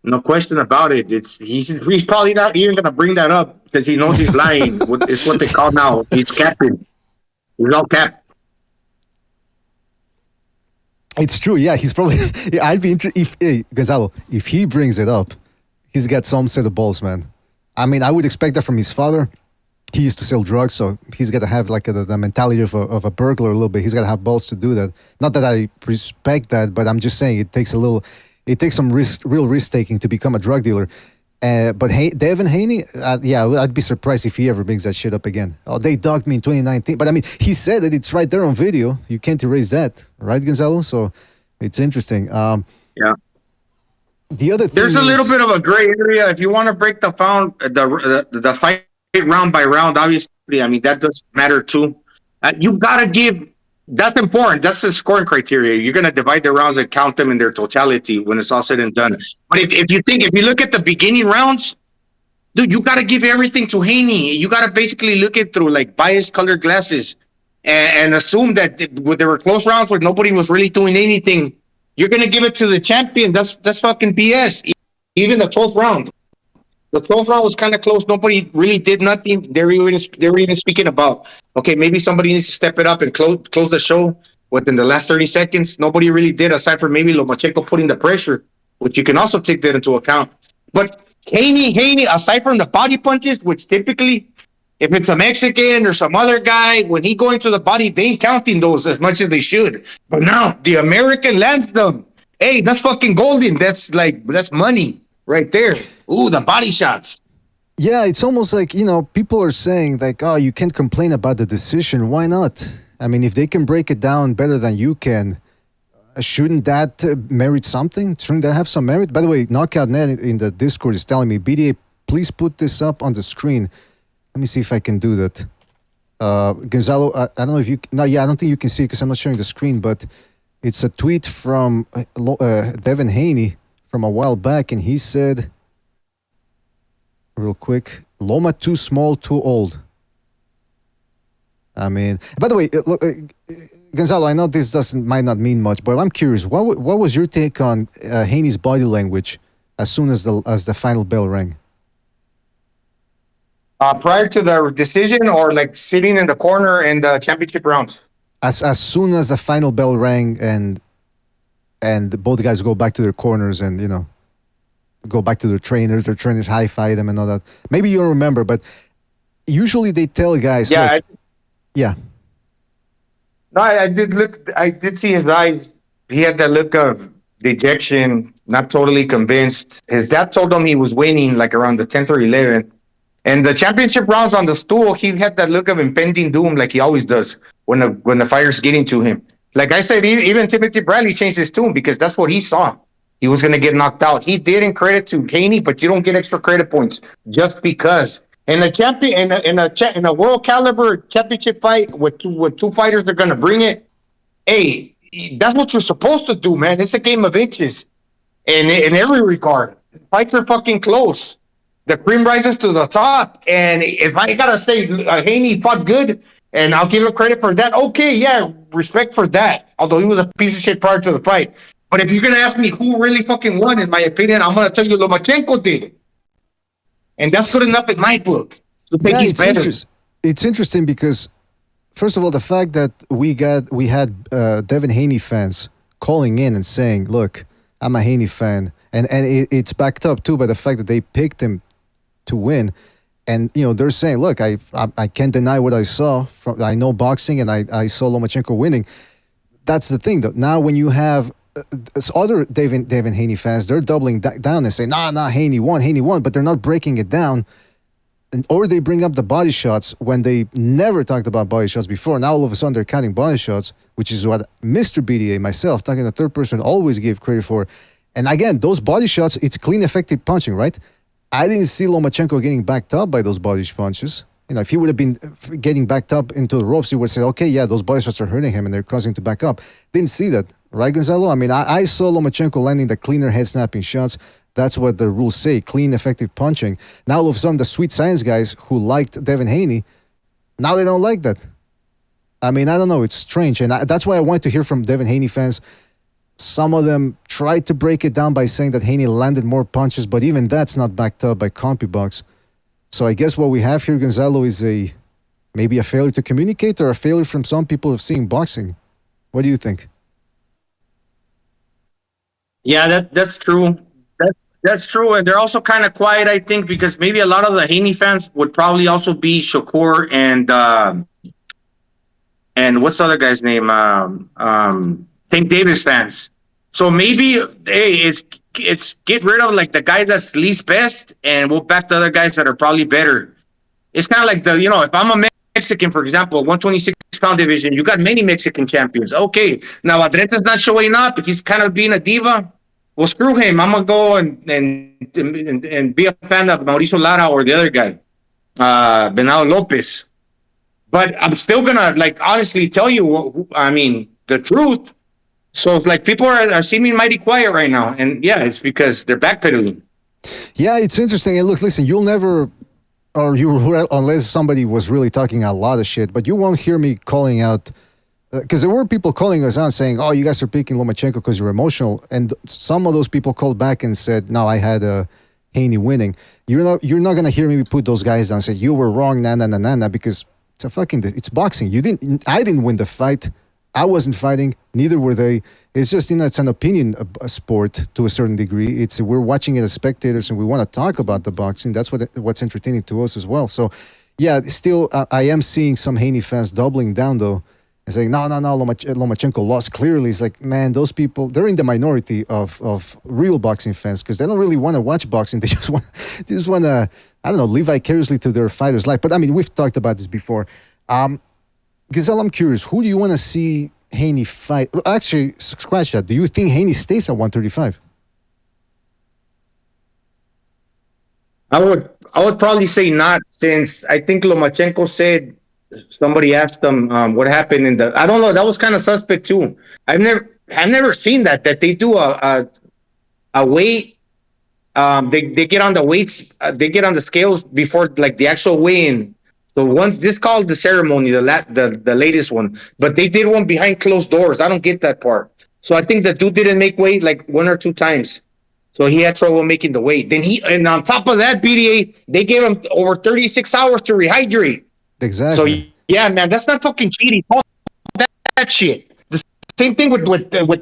S3: No question about it. He's probably not even going to bring that up because he knows he's lying. It's what they call now. He's capping. He's all capped.
S11: It's true. Yeah, he's probably. I'd be interested Gonzalo, if he brings it up, he's got some set of balls, man. I mean, I would expect that from his father. He used to sell drugs, so he's got to have like the mentality of a burglar a little bit. He's got to have balls to do that. Not that I respect that, but I'm just saying it takes some real risk taking to become a drug dealer. But Devin Haney, I'd be surprised if he ever brings that shit up again. Oh, they dogged me in 2019. But I mean, he said that it's right there on video. You can't erase that, right, Gonzalo? So it's interesting.
S3: Yeah.
S11: The other thing
S3: there's a little bit of a gray area. If you want to break the fight round by round, obviously, I mean, that does matter too. You got to give. That's important. That's the scoring criteria. You're going to divide the rounds and count them in their totality when it's all said and done. But if you look at the beginning rounds, dude, you got to give everything to Haney. You got to basically look at through like biased colored glasses and assume that there were close rounds where nobody was really doing anything. You're going to give it to the champion. That's fucking BS. Even the 12th round. The 12th round was kind of close. Nobody really did nothing. They were even speaking about, okay, maybe somebody needs to step it up and close the show within the last 30 seconds. Nobody really did, aside from maybe Lomachenko putting the pressure, which you can also take that into account. But Haney, aside from the body punches, which typically, if it's a Mexican or some other guy, when he going to the body, they ain't counting those as much as they should. But now, the American lands them. Hey, that's fucking golden. That's money right there. Ooh, the body shots.
S11: Yeah, it's almost like, people are saying like, oh, you can't complain about the decision. Why not? I mean, if they can break it down better than you can, shouldn't that merit something? Shouldn't that have some merit? By the way, Knockout Net in the Discord is telling me, BDA, please put this up on the screen. Let me see if I can do that. Gonzalo, I don't know if you... No, yeah, I don't think you can see it because I'm not sharing the screen, but it's a tweet from Devin Haney from a while back, and he said... real quick. Loma too small, too old. I mean, by the way, look, Gonzalo, I know this might not mean much, but I'm curious. What was your take on Haney's body language as soon as the final bell rang?
S3: Prior to the decision, or like sitting in the corner in the championship rounds?
S11: As soon as the final bell rang and both guys go back to their corners and go back to their trainers high-five them and all that. Maybe you don't remember, but usually they tell guys,
S3: yeah,
S11: yeah.
S3: No, I did look. I did see his eyes. He had that look of dejection, not totally convinced. His dad told him he was winning, like around the 10th or 11th. And the championship rounds on the stool, he had that look of impending doom, like he always does when the fire's getting to him. Like I said, even Timothy Bradley changed his tune because that's what he saw. He was going to get knocked out. He didn't credit to Haney, but you don't get extra credit points just because. In a world caliber championship fight with two fighters that are going to bring it, hey, that's what you're supposed to do, man. It's a game of inches, in every regard. Fights are fucking close. The cream rises to the top, and if I gotta say Haney fought good, and I'll give him credit for that. Okay, yeah, respect for that. Although he was a piece of shit prior to the fight. But if you're gonna ask me who really fucking won, in my opinion, I'm gonna tell you Lomachenko did. And that's good enough in my book.
S11: Yeah, it's interesting because, first of all, the fact that we had Devin Haney fans calling in and saying, "Look, I'm a Haney fan," and it's backed up too by the fact that they picked him to win, and they're saying, "Look, I can't deny what I saw. I know boxing, and I saw Lomachenko winning." That's the thing, though. Now, when you have other Devin Haney fans, they're doubling down and saying, "Nah, Haney won," but they're not breaking it down. Or they bring up the body shots when they never talked about body shots before. Now all of a sudden they're counting body shots, which is what Mr. BDA, myself, talking the third person, always gave credit for. And again, those body shots, it's clean, effective punching, right? I didn't see Lomachenko getting backed up by those body punches. If he would have been getting backed up into the ropes, he would say, okay, yeah, those body shots are hurting him and they're causing him to back up. Didn't see that, right, Gonzalo? I mean, I saw Lomachenko landing the cleaner head-snapping shots. That's what the rules say, clean, effective punching. Now all of a sudden, the sweet science guys who liked Devin Haney, now they don't like that. I mean, I don't know. It's strange. And that's why I want to hear from Devin Haney fans. Some of them tried to break it down by saying that Haney landed more punches, but even that's not backed up by CompuBox. So I guess what we have here, Gonzalo, is maybe a failure to communicate or a failure from some people of seeing boxing. What do you think?
S3: Yeah, that's true. That's true, and they're also kind of quiet, I think, because maybe a lot of the Haney fans would probably also be Shakur and what's the other guy's name? Tank Davis fans. So maybe, hey, it's get rid of like the guy that's least best, and we'll back the other guys that are probably better. It's kind of like if I'm a Mexican, for example, 126-pound division, you got many Mexican champions. Okay, now Adreta's not showing up. He's kind of being a diva. Well, screw him. I'm gonna go and be a fan of Mauricio Lara or the other guy, Venado Lopez. But I'm still gonna honestly tell you, the truth. So it's like people are seeming mighty quiet right now, and yeah, it's because they're backpedaling.
S11: Yeah, it's interesting. And look, listen, you'll never, unless somebody was really talking a lot of shit, but you won't hear me calling out. Because there were people calling us out saying, "Oh, you guys are picking Lomachenko because you're emotional," and some of those people called back and said, "No, I had Haney winning." You're not gonna hear me put those guys down and say you were wrong, na, because it's boxing. I didn't win the fight. I wasn't fighting. Neither were they. It's just it's an opinion a sport to a certain degree. We're watching it as spectators and we want to talk about the boxing. That's what's entertaining to us as well. So, yeah, still I am seeing some Haney fans doubling down though. And saying, no, Lomachenko lost clearly. It's like, man, those people, they're in the minority of real boxing fans because they don't really want to watch boxing. They just want to, I don't know, live vicariously through their fighter's life. But I mean, we've talked about this before. Giselle, I'm curious, who do you want to see Haney fight? Actually, scratch that. Do you think Haney stays at 135?
S3: I would probably say not, since I think Lomachenko said, somebody asked them what happened in I don't know, that was kind of suspect too. I've never seen that they do a weight they get on the weights, they get on the scales before like the actual weigh-in. So this called the ceremony, the latest one, but they did one behind closed doors. I don't get that part. So I think the dude didn't make weight like 1 or 2 times. So he had trouble making the weight. And on top of that, BDA, they gave him over 36 hours to rehydrate.
S11: Exactly.
S3: So yeah, man, that's not fucking cheating. That shit. The same thing with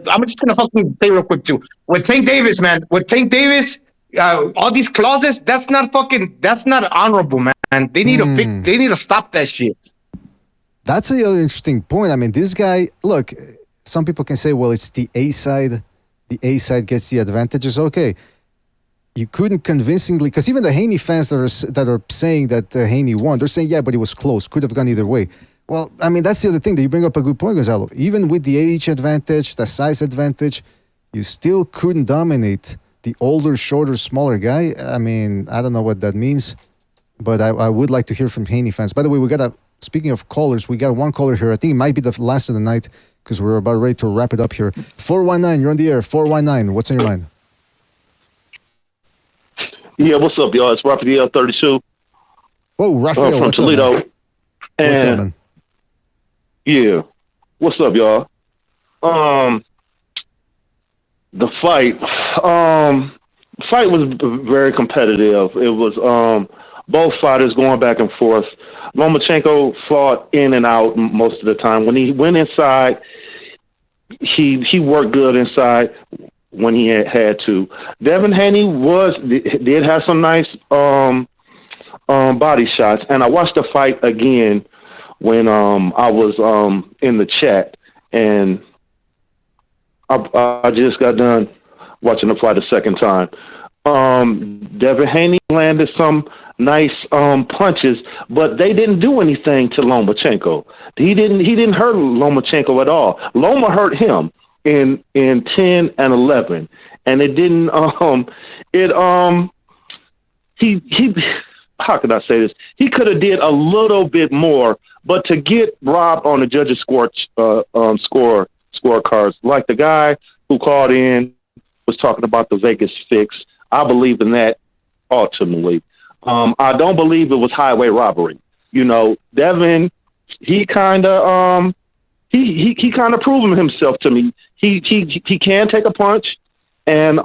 S3: I'm just gonna fucking say real quick too. With Tank Davis, man. With Tank Davis, all these clauses, that's not honorable, man. They need they need to stop that shit.
S11: That's a really interesting point. I mean, this guy, look, some people can say, well, it's the A side. The A side gets the advantages. Okay. You couldn't convincingly, because even the Haney fans that are saying that Haney won, they're saying, yeah, but it was close. Could have gone either way. Well, I mean, that's the other thing that you bring up a good point, Gonzalo. Even with the age advantage, the size advantage, you still couldn't dominate the older, shorter, smaller guy. I mean, I don't know what that means, but I would like to hear from Haney fans. By the way, speaking of callers, we got one caller here. I think it might be the last of the night because we're about ready to wrap it up here. 419, you're on the air. 419, what's on your mind?
S5: Yeah, what's up, y'all? It's Raphael 32.
S11: Whoa, Raphael,
S5: from
S11: what's
S5: Toledo.
S11: up, man? What's up, man?
S5: Yeah, what's up, y'all? The fight was very competitive. It was both fighters going back and forth. Lomachenko fought in and out most of the time. When he went inside, he worked good inside when he had to. Devin Haney did have some nice body shots, and I watched the fight again when I was in the chat, and I just got done watching the fight a second time. Devin Haney landed some nice punches, but they didn't do anything to Lomachenko. He didn't hurt Lomachenko at all. Loma hurt him in 10 and 11, and it didn't he how can I say this? He could have did a little bit more, but to get robbed on the judges' scorecards, like the guy who called in was talking about the Vegas fix, I believe in that ultimately. I don't believe it was highway robbery. You know, Devin, he kind of he kind of proven himself to me. He can take a punch, and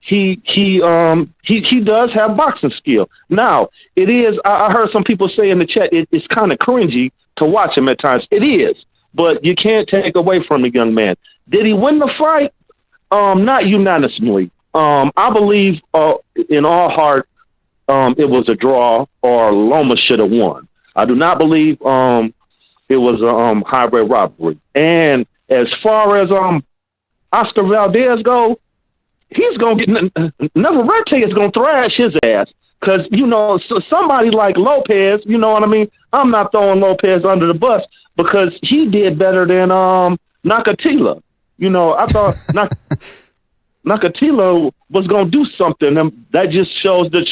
S5: he does have boxing skill. Now, it is, I heard some people say in the chat, it's kind of cringy to watch him at times. It is, but you can't take away from the young man. Did he win the fight? Not unanimously. I believe in all heart it was a draw, or Loma should have won. I do not believe it was a highway robbery. And as far as Oscar Valdez go, he's going to get, Navarrete is going to thrash his ass. Because, you know, somebody like Lopez, you know what I mean? I'm not throwing Lopez under the bus because he did better than Nakatila. You know, I thought Nakatila was going to do something. And that just shows that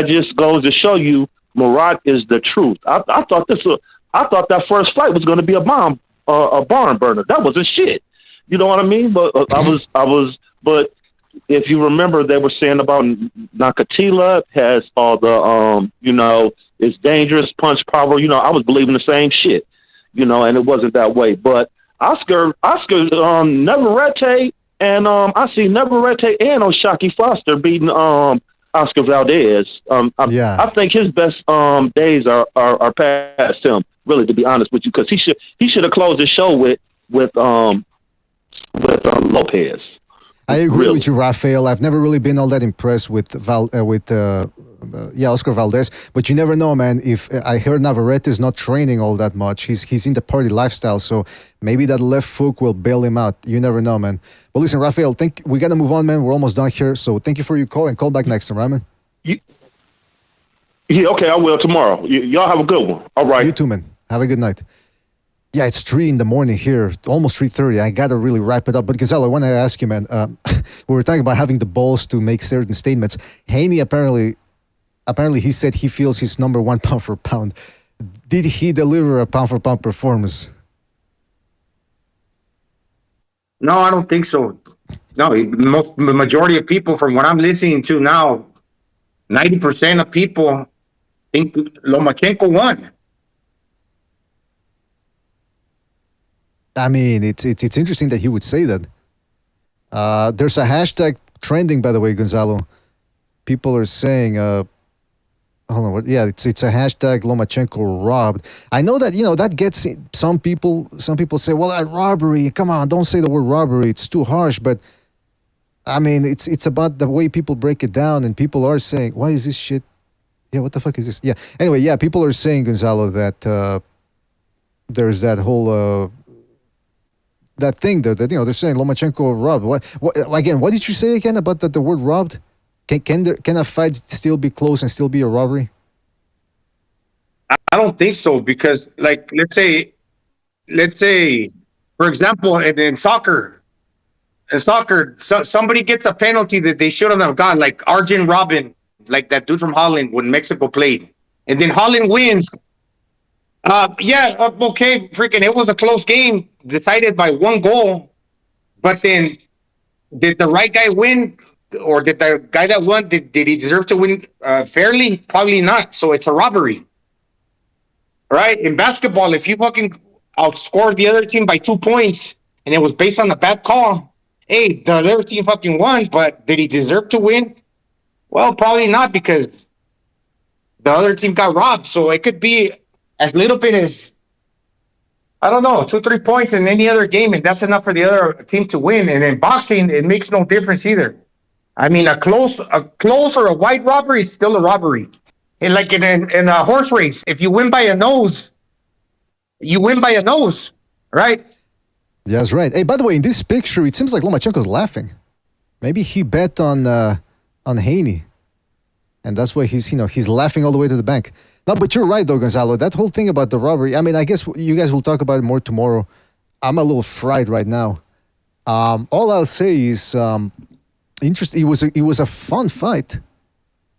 S5: just goes to show you Murat is the truth. I thought that first fight was going to be a barn burner. That wasn't shit. You know what I mean? But but if you remember, they were saying about Nakatila has all the, you know, it's dangerous, punch power. You know, I was believing the same shit, you know, and it wasn't that way. But Oscar Navarrete, and I see Navarrete and Oshaki Foster beating Oscar Valdez. I think his best days are past him, really, to be honest with you, because he should have closed the show with Lopez.
S11: I agree with you, Rafael. I've never really been all that impressed with Oscar Valdez, but you never know, man. If I heard Navarrete is not training all that much, he's in the party lifestyle, so maybe that left hook will bail him out. You never know, man. But listen, Rafael, we gotta move on, man. We're almost done here, so thank you for your call, and call back next time, right, man?
S5: Yeah, okay, I will tomorrow. Y'all have a good one. All right.
S11: You too, man. Have a good night. Yeah, it's 3 a.m. here, almost 3:30. I got to really wrap it up. But Gonzalo, I want to ask you, man, we were talking about having the balls to make certain statements. Haney apparently he said he feels he's number one pound for pound. Did he deliver a pound for pound performance?
S3: No, I don't think so. No, the majority of people, from what I'm listening to now, 90% of people think Lomachenko won.
S11: I mean, it's interesting that he would say that. There's a hashtag trending, by the way, Gonzalo. People are saying, hold on, yeah, it's a hashtag Lomachenko robbed. I know that, that gets some people say, well, robbery, come on, don't say the word robbery, it's too harsh. But I mean, it's about the way people break it down, and people are saying, why is this shit? Yeah, what the fuck is this? Yeah. Anyway, yeah, people are saying, Gonzalo, that there's that whole that thing that they're saying Lomachenko robbed. What did you say again about the word robbed? Can a fight still be close and still be a robbery?
S3: I don't think so, because like let's say, for example, in soccer, somebody gets a penalty that they shouldn't have got, like Arjen Robben, like that dude from Holland when Mexico played, and then Holland wins. Okay, freaking, it was a close game decided by one goal, but then did the right guy win, or did the guy that won, did he deserve to win fairly? Probably not. So it's a robbery, right? In basketball, if you fucking outscored the other team by 2 points and it was based on a bad call, hey, the other team fucking won, but did he deserve to win? Well, probably not, because the other team got robbed. So it could be as little bit as, I don't know, 2-3 points in any other game, and that's enough for the other team to win. And in boxing, it makes no difference either. I mean, a close or a wide robbery is still a robbery. And like in a horse race, if you win by a nose, you win by a nose, right?
S11: Yeah, that's right. Hey, by the way, in this picture, it seems like Lomachenko's laughing. Maybe he bet on Haney, and that's why he's laughing all the way to the bank. No, but you're right, though, Gonzalo. That whole thing about the robbery, I mean, I guess you guys will talk about it more tomorrow. I'm a little fried right now. All I'll say is, interesting. It was a fun fight.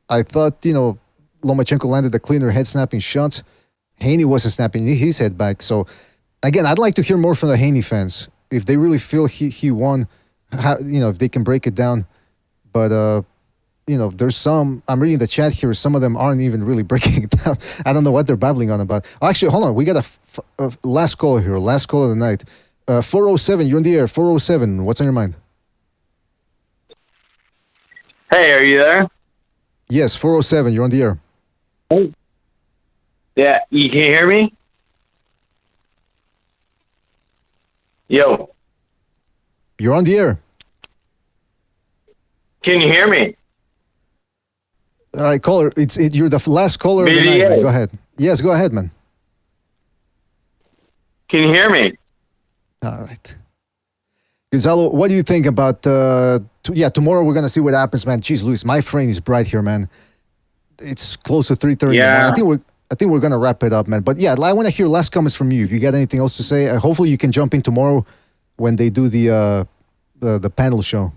S11: I thought, Lomachenko landed the cleaner head-snapping shots. Haney wasn't snapping his head back. So, again, I'd like to hear more from the Haney fans. If they really feel he won, if they can break it down. But, there's some, I'm reading the chat here, some of them aren't even really breaking it down. I don't know what they're babbling on about. Actually, hold on. We got a last caller here, last call of the night. 407, you're in the air. 407, what's on your mind?
S1: Hey, are you there?
S11: Yes, 407, you're on the air.
S1: Hey. Yeah, you can hear me? Yo.
S11: You're on the air.
S1: Can you hear me?
S11: All right, caller. You're the last caller of the night, man. Go ahead. Yes, go ahead, man.
S1: Can you hear me?
S11: All right. Gonzalo, what do you think about tomorrow we're going to see what happens, man. Jeez, Luis, my frame is bright here, man. It's close to 3:30.
S3: Yeah.
S11: I think we're going to wrap it up, man. But yeah, I want to hear last comments from you. If you got anything else to say, hopefully you can jump in tomorrow when they do the panel show.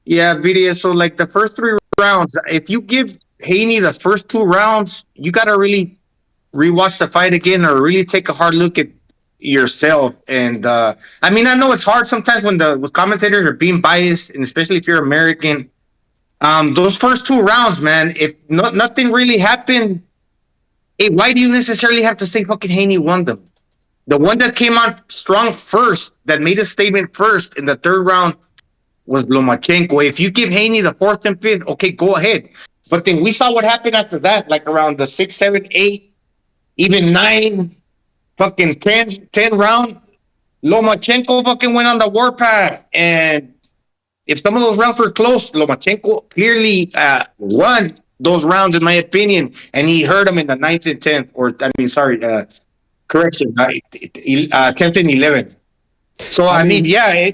S3: Yeah, BDS. So like the first 3 rounds, if you give Haney the first 2 rounds, you got to really rewatch the fight again, or really take a hard look at yourself. And I mean, I know it's hard sometimes when commentators are being biased, and especially if you're American. Those first 2 rounds, man, if nothing really happened, hey, why do you necessarily have to say fucking Haney won them? The one that came out strong first, that made a statement first in the 3rd round, was Lomachenko. If you give Haney the 4th and 5th, okay, go ahead. But then we saw what happened after that, like around the 6, 7, 8, even 9, fucking 10 round. Lomachenko fucking went on the warpath. And if some of those rounds were close, Lomachenko clearly won those rounds, in my opinion. And he hurt him in the 9th and 10th, correction, 10th and 11th. So, I mean, yeah,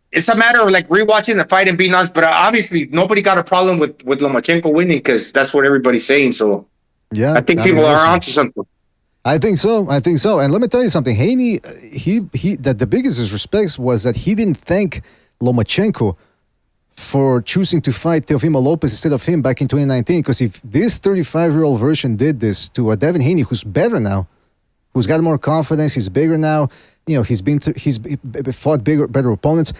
S3: it's a matter of like rewatching the fight and being honest, but obviously nobody got a problem with Lomachenko winning, because that's what everybody's saying. So yeah, I think people are onto something.
S11: I think so. And let me tell you something. Haney, the biggest disrespect was that he didn't thank Lomachenko for choosing to fight Teofimo Lopez instead of him back in 2019. Because if this 35-year-old version did this to a Devin Haney, who's better now, who's got more confidence. He's bigger now. He's fought better opponents.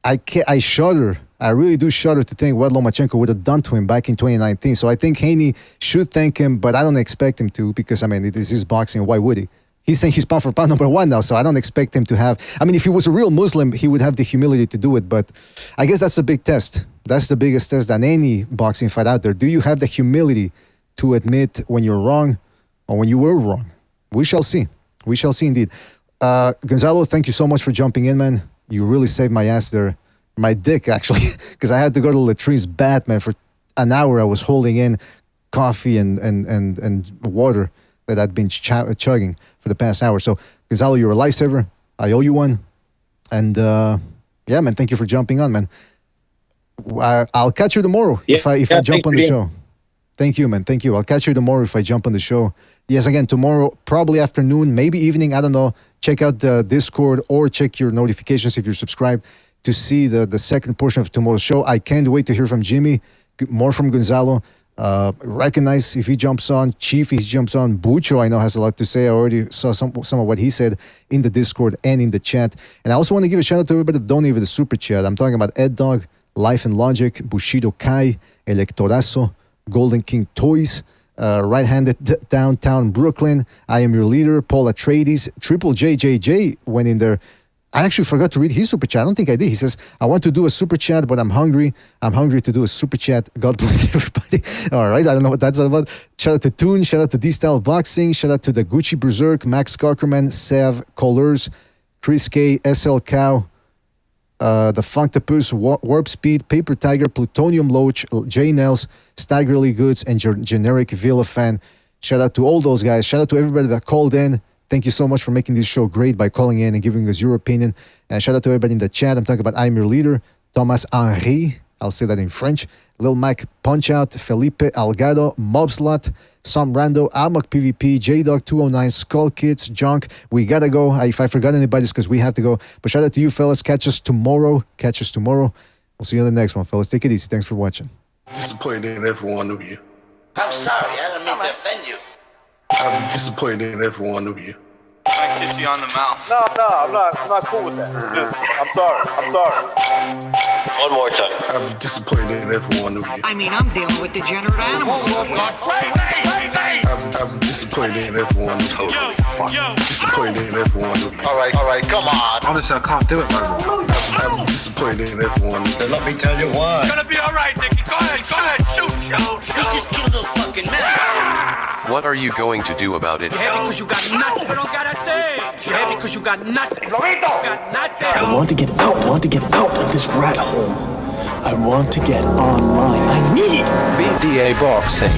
S11: I shudder. I really do shudder to think what Lomachenko would have done to him back in 2019. So I think Haney should thank him, but I don't expect him to because, it is his boxing. Why would he? He's saying he's pound for pound number one now, so I don't expect him to have... if he was a real Muslim, he would have the humility to do it, but I guess that's a big test. That's the biggest test than any boxing fight out there. Do you have the humility to admit when you're wrong or when you were wrong? We shall see. We shall see indeed. Gonzalo, thank you so much for jumping in, man. You really saved my ass there. My dick, actually, because I had to go to the latrines bad, man. For an hour, I was holding in coffee and water that I'd been chugging for the past hour. So, Gonzalo, you're a lifesaver. I owe you one. And, yeah, man, thank you for jumping on, man. I'll catch you tomorrow if I jump on the show. Thank you, man. Thank you. I'll catch you tomorrow if I jump on the show. Yes, again, tomorrow, probably afternoon, maybe evening. I don't know. Check out the Discord or check your notifications if you're subscribed to see the second portion of tomorrow's show. I can't wait to hear from Jimmy, more from Gonzalo. Recognize if he jumps on. Chief, he jumps on. Bucho, I know, has a lot to say. I already saw some of what he said in the Discord and in the chat. And I also want to give a shout out to everybody that donated the super chat. I'm talking about Ed Dog, Life and Logic, Bushido Kai, Electorazo, Golden King Toys, Right-Handed Downtown Brooklyn, I Am Your Leader, Paul Atreides, Triple JJJ went in there. I actually forgot to read his super chat. I don't think I did. He says, I want to do a super chat, but I'm hungry. I'm hungry to do a super chat. God bless everybody. All right. I don't know what that's about. Shout out to Toon. Shout out to D-Style Boxing. Shout out to the Gucci Berserk, Max Carkerman, Sav Colors, Chris K, SL Cow, the Funktopus, Warp Speed, Paper Tiger, Plutonium Loach, J Nels, Staggerly Goods, and Generic Villa Fan. Shout out to all those guys. Shout out to everybody that called in. Thank you so much for making this show great by calling in and giving us your opinion. And shout out to everybody in the chat. I'm talking about I'm Your Leader, Thomas Henry, I'll say that in French, Lil Mac Punch-Out, Felipe Algado, Mobslot, Sam Rando, Amok PvP, JDog209, Skull Kids, Junk. We gotta go. If I forgot anybody, it's because we have to go. But shout out to you, fellas. Catch us tomorrow. We'll see you on the next one, fellas. Take it easy. Thanks for watching.
S14: Disappointed in every one of you.
S17: I'm sorry, I don't mean to offend you.
S14: I'm disappointed in every one of you.
S23: I kiss you on the mouth.
S14: No, I'm not cool with that. I'm sorry.
S17: One more time.
S14: I'm disappointed in every one of you.
S24: I'm dealing with degenerate animals.
S14: I'm disappointed in every one of you. Disappointed in every one of you.
S17: All right, come on.
S14: Honestly, I can't do it no more. I'm disappointed in every one of you.
S17: Let me tell you why.
S24: It's gonna be all right, Nicky. Go ahead, shoot.
S17: Let's just kill those fucking men.
S25: What are you going to do about it?
S24: Yeah, because you got nothing. You don't got a thing. Yeah, because you got nothing.
S17: Lomito!
S24: Got nothing.
S26: I want to get out. I want to get out of this rat hole. I want to get online. I need
S25: BDA Boxing.